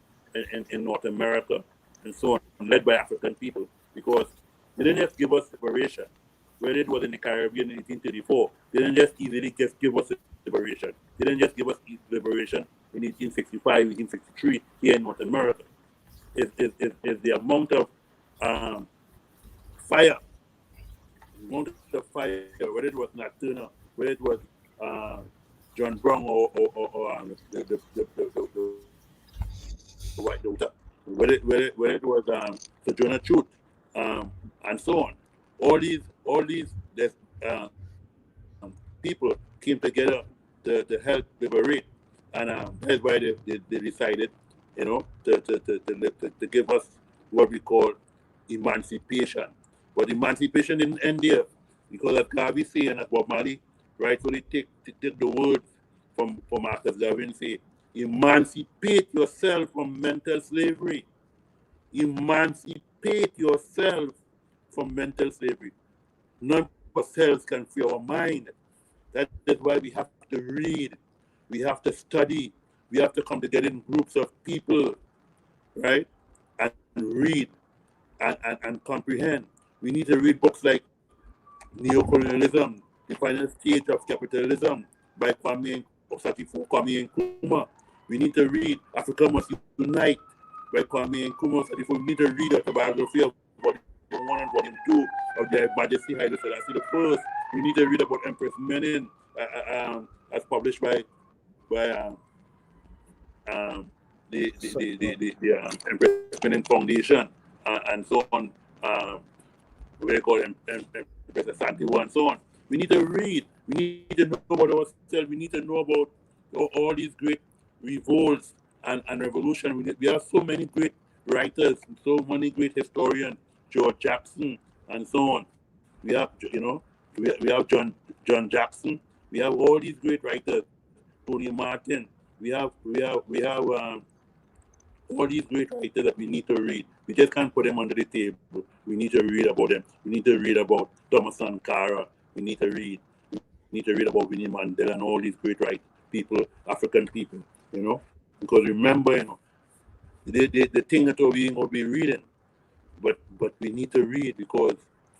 in North America and so on, led by African people, because they didn't just give us liberation. Whether it was in the Caribbean in 1834, they didn't just easily just give us liberation. They didn't just give us liberation in 1865, 1863 here in North America. Is the amount of fire, whether it was Nat Turner, whether it was John Brown or the White Doctor, whether it was Sojourner Truth, and so on. All these people came together to help liberate, and that's why they decided, to give us what we call emancipation. But emancipation didn't end there, because as Garvey say, and as Bob Marley rightfully take the words from Marcus Garvey and say, emancipate yourself from mental slavery. Emancipate emancipate yourself from mental slavery. None of ourselves can free our mind. That is why we have to read, we have to study, we have to come together in groups of people, right? And read and comprehend. We need to read books like Neocolonialism, The Final Stage of Capitalism by Kwame Nkrumah. We need to read Africa Must Unite by Kwame Nkrumah. We need to read the biography of Volume 1 and Volume 2 of Their Majesty Haile Selassie the First. We need to read about Empress Menen, as published by the Empress Menen Foundation, and so on. What they call Empress Asantewaa and so on. We need to read. We need to know about ourselves. We need to know about all these great revolts and revolution. We have so many great writers, so many great historians, George Jackson and so on. We have, we have John Jackson. We have all these great writers, Tony Martin. We have all these great writers that we need to read. We just can't put them under the table. We need to read about them. We need to read about Thomas Sankara. We need to read about Winnie Mandela and all these great people, African people, Because remember, the thing that we'll be reading, but we need to read because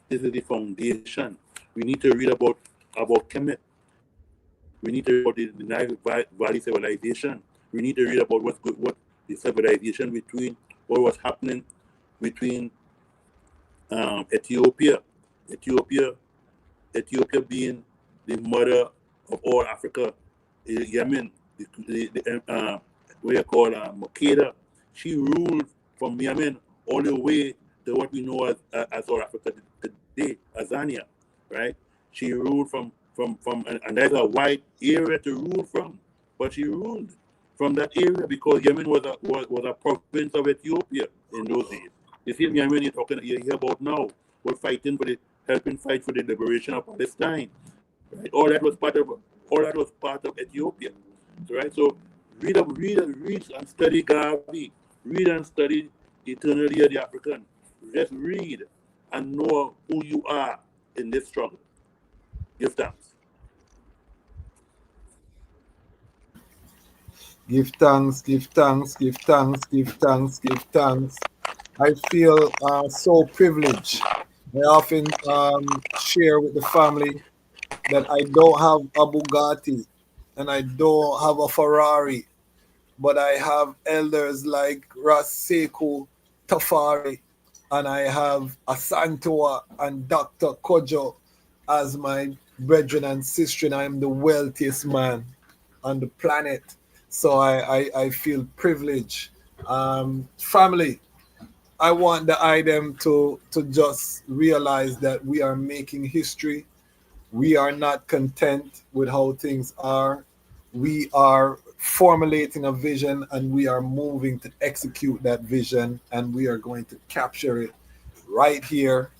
this is the foundation. We need to read about Kemet. We need to read about the Nile Valley civilization. We need to read about what the civilization what was happening between Ethiopia being the mother of all Africa, Yemen, what you call Makeda. She ruled from Yemen all the way to what we know as South Africa today, Azania, right? She ruled from and there's a wide area to rule from, but she ruled from that area because Yemen was a province of Ethiopia in those days. You see, Yemen you hear about now, we're helping fight for the liberation of Palestine. Right? All that was part of Ethiopia. Right? So read and study Garvey. Read and study the eternity of the African. Just read and know who you are in this struggle. Give thanks. Give thanks, give thanks, give thanks, give thanks, give thanks. I feel so privileged. I often share with the family that I don't have a Bugatti and I don't have a Ferrari, but I have elders like Ras Sekou Tafari, and I have Asantewaa and Dr. Kojo as my brethren and sister. I am the wealthiest man on the planet. So I feel privileged. Family, I want the item to just realize that we are making history. We are not content with how things are. We are formulating a vision and we are moving to execute that vision, and we are going to capture it right here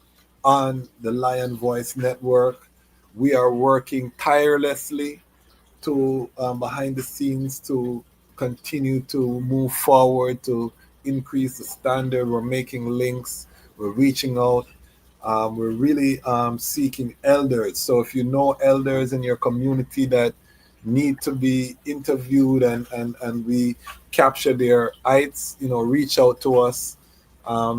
on the Lion Voice Network. We are working tirelessly to behind the scenes to continue to move forward, to increase the standard. We're making links, we're reaching out, we're really seeking elders. So if you know elders in your community that need to be interviewed and we capture their ites, reach out to us,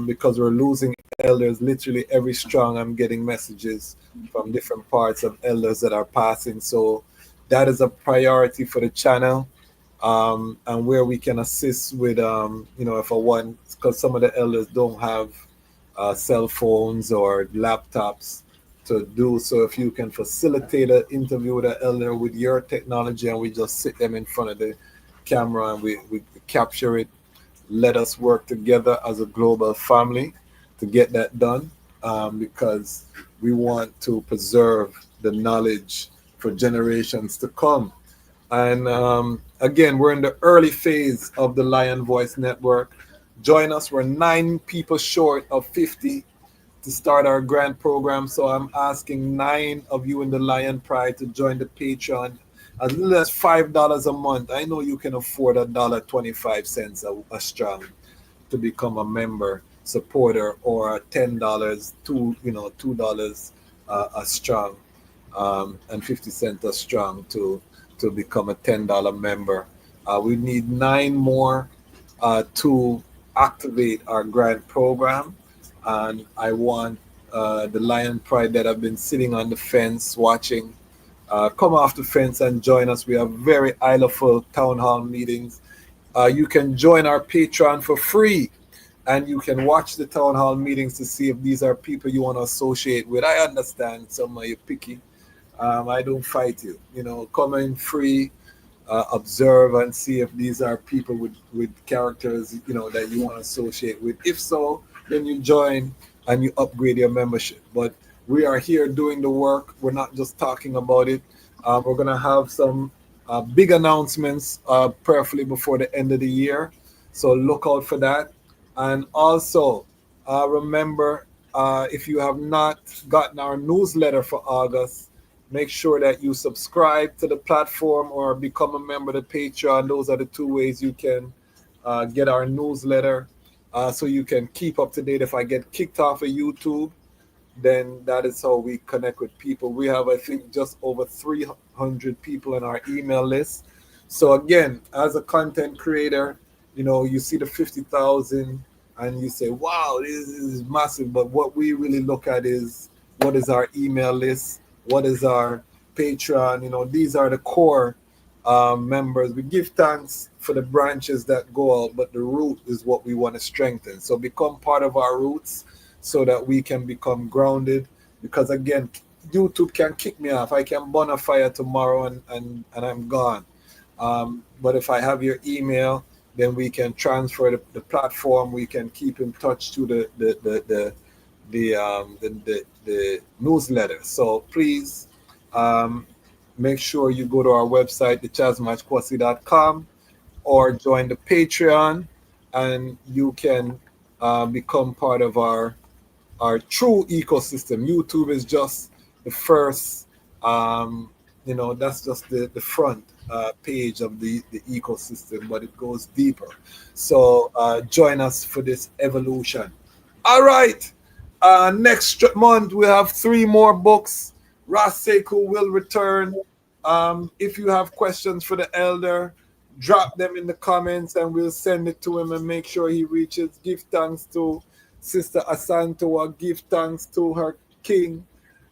because we're losing elders literally every strong. I'm getting messages from different parts of elders that are passing. So that is a priority for the channel, and where we can assist with, because some of the elders don't have cell phones or laptops to do. So if you can facilitate an interview with an elder with your technology, and we just sit them in front of the camera and we capture it, let us work together as a global family to get that done, because we want to preserve the knowledge for generations to come. And again, we're in the early phase of the Lion Voice Network. Join us. We're 9 people short of 50 to start our grand program. So I'm asking 9 of you in the Lion Pride to join the Patreon. As little as $5 a month. I know you can afford $1.25 a strong to become a member. supporter, or $10, $2 a strong, and 50 cents a strong to become a $10 member. We need 9 more to activate our grant program, and I want the Lion Pride that have been sitting on the fence watching, come off the fence and join us. We have very full town hall meetings. You can join our Patreon for free, and you can watch the town hall meetings to see if these are people you want to associate with. I understand some of you picky. I don't fight you. Come in free, observe and see if these are people with characters, that you want to associate with. If so, then you join and you upgrade your membership. But we are here doing the work. We're not just talking about it. We're going to have some big announcements, prayerfully before the end of the year. So look out for that. And also, remember, if you have not gotten our newsletter for August, make sure that you subscribe to the platform or become a member of the Patreon. Those are the 2 ways you can get our newsletter, so you can keep up to date. If I get kicked off of YouTube, then that is how we connect with people. We have, I think, just over 300 people on our email list. So again, as a content creator, you see the 50,000 and you say, wow, this is massive. But what we really look at is, what is our email list? What is our Patreon? These are the core members. We give thanks for the branches that go out, but the root is what we want to strengthen. So become part of our roots so that we can become grounded. Because again, YouTube can kick me off. I can burn a fire tomorrow and I'm gone. But if I have your email, then we can transfer the platform. We can keep in touch to the newsletter. So please make sure you go to our website, Dejazmatch.Kwasi.com, or join the Patreon, and you can become part of our true ecosystem. YouTube is just the first, that's just the front page of the ecosystem, but it goes deeper. So join us for this evolution. All right. Next month we have 3 more books. Ras Sekou will return. If you have questions for the elder, drop them in the comments and we'll send it to him and make sure he reaches. Give thanks to Sister Asantewaa. Give thanks to her king,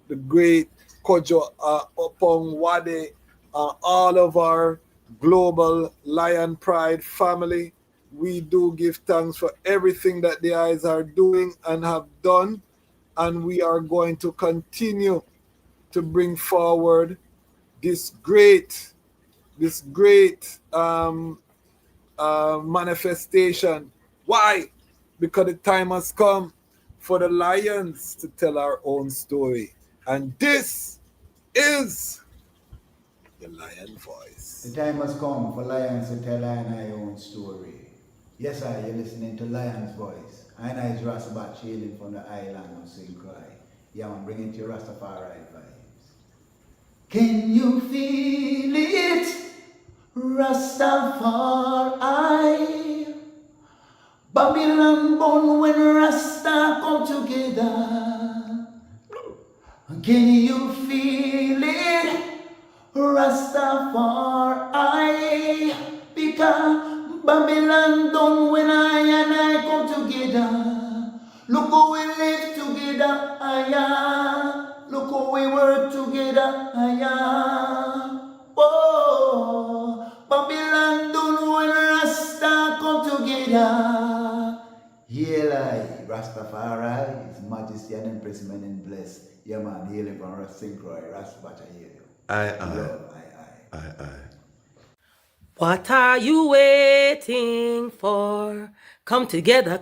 the great Kwadwo Oppong-Waddie, all of our global Lion Pride family. We do give thanks for everything that the eyes are doing and have done, and we are going to continue to bring forward this great manifestation. Why? Because the time has come for the lions to tell our own story, and this is the Lion Voice. The time has come for lions to tell our own story. Yes, sir, you're listening to Lion's Voice. And I is Ras Sekou Tafari hailing from the island of St. Croix. Yeah, I'm bringing to you Rastafari vibes. Can you feel it? Rastafari. Babylon born when Rasta come together. Can you feel it? Rastafari. Because Babylon done when I and I come together. Look how we live together, look how we work together, Whoa, Babylon done when Rasta come together. Haile, Rastafari, His Majesty and Empress men and blessed. Yeah man, hailing from Ras Sekou Tafari, Ras Sekou Tafari. Aye. What are you waiting for? Come together,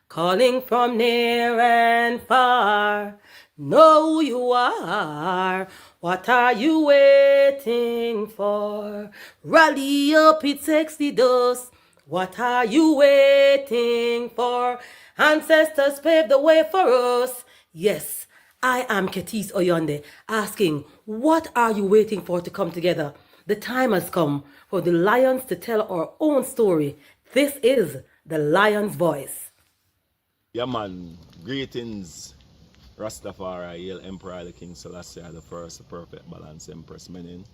calling from near and far. Know who you are. What are you waiting for? Rally up, it's Exodus. What are you waiting for? Ancestors paved the way for us. Yes, I am Ketis Oyonde, asking, what are you waiting for to come together? The time has come for the lions to tell our own story. This is the Lion's Voice. Yeah, man. Greetings, Rastafari, Haile Emperor, the King Selassie, the first, the perfect balance, Empress Menin.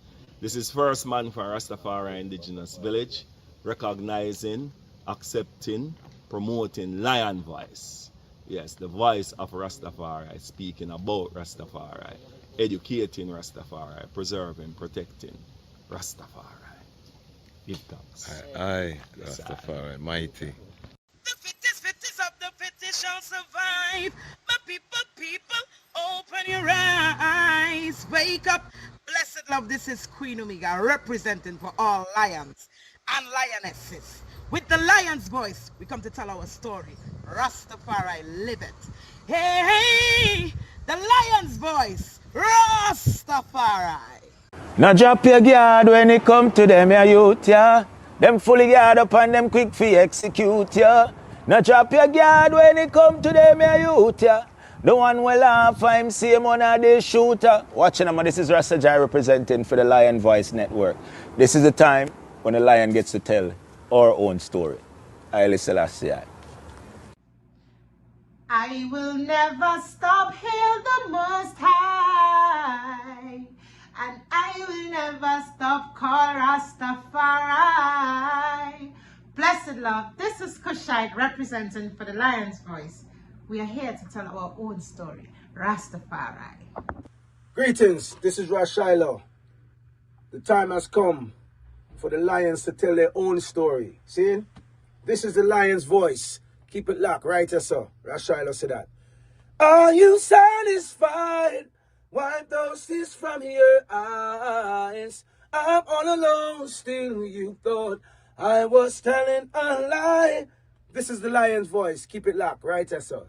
This is first man for Rastafari Indigenous Village, recognizing, accepting, promoting Lion Voice. Yes, the voice of Rastafari, speaking about Rastafari, educating Rastafari, preserving, protecting Rastafari. Give thanks. Aye, Rastafari, mighty. The fittest of the fittest shall survive. My people, open your eyes. Wake up. Blessed love, this is Queen Omega, representing for all lions and lionesses. With the lion's voice, we come to tell our story. Rastafari, live it. Hey, the lion's voice, Rastafari. Now drop your guard when it come to them, ya youth, yeah. Them fully guard up and them quick fi execute, yeah. Now drop your guard when it come to them, ya youth, yeah. The one will laugh, I'm same one of the shooter. Watching them, this is Ras Sekou representing for the Lion Voice Network. This is the time when the lion gets to tell our own story. Haile Selassie. I will never stop, hail the Most High, and I will never stop, call Rastafari. Blessed love, this is Kushite representing for the Lion's Voice. We are here to tell our own story, Rastafari. Greetings, this is Ras Sekou. The time has come for the lions to tell their own story. See? This is the lion's voice. Keep it locked, right, sir? Ras Sekou said that. Are you satisfied? Wipe those tears from your eyes. I'm all alone, still you thought I was telling a lie. This is the lion's voice. Keep it locked, right, sir?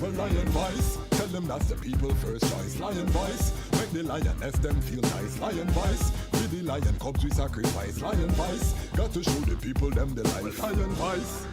Well, Lion Voice, tell them that's the people first choice. Lion Voice, make the lioness them feel nice. Lion Voice, with the lion cubs we sacrifice. Lion Voice, got to show the people them the life. Lion Voice.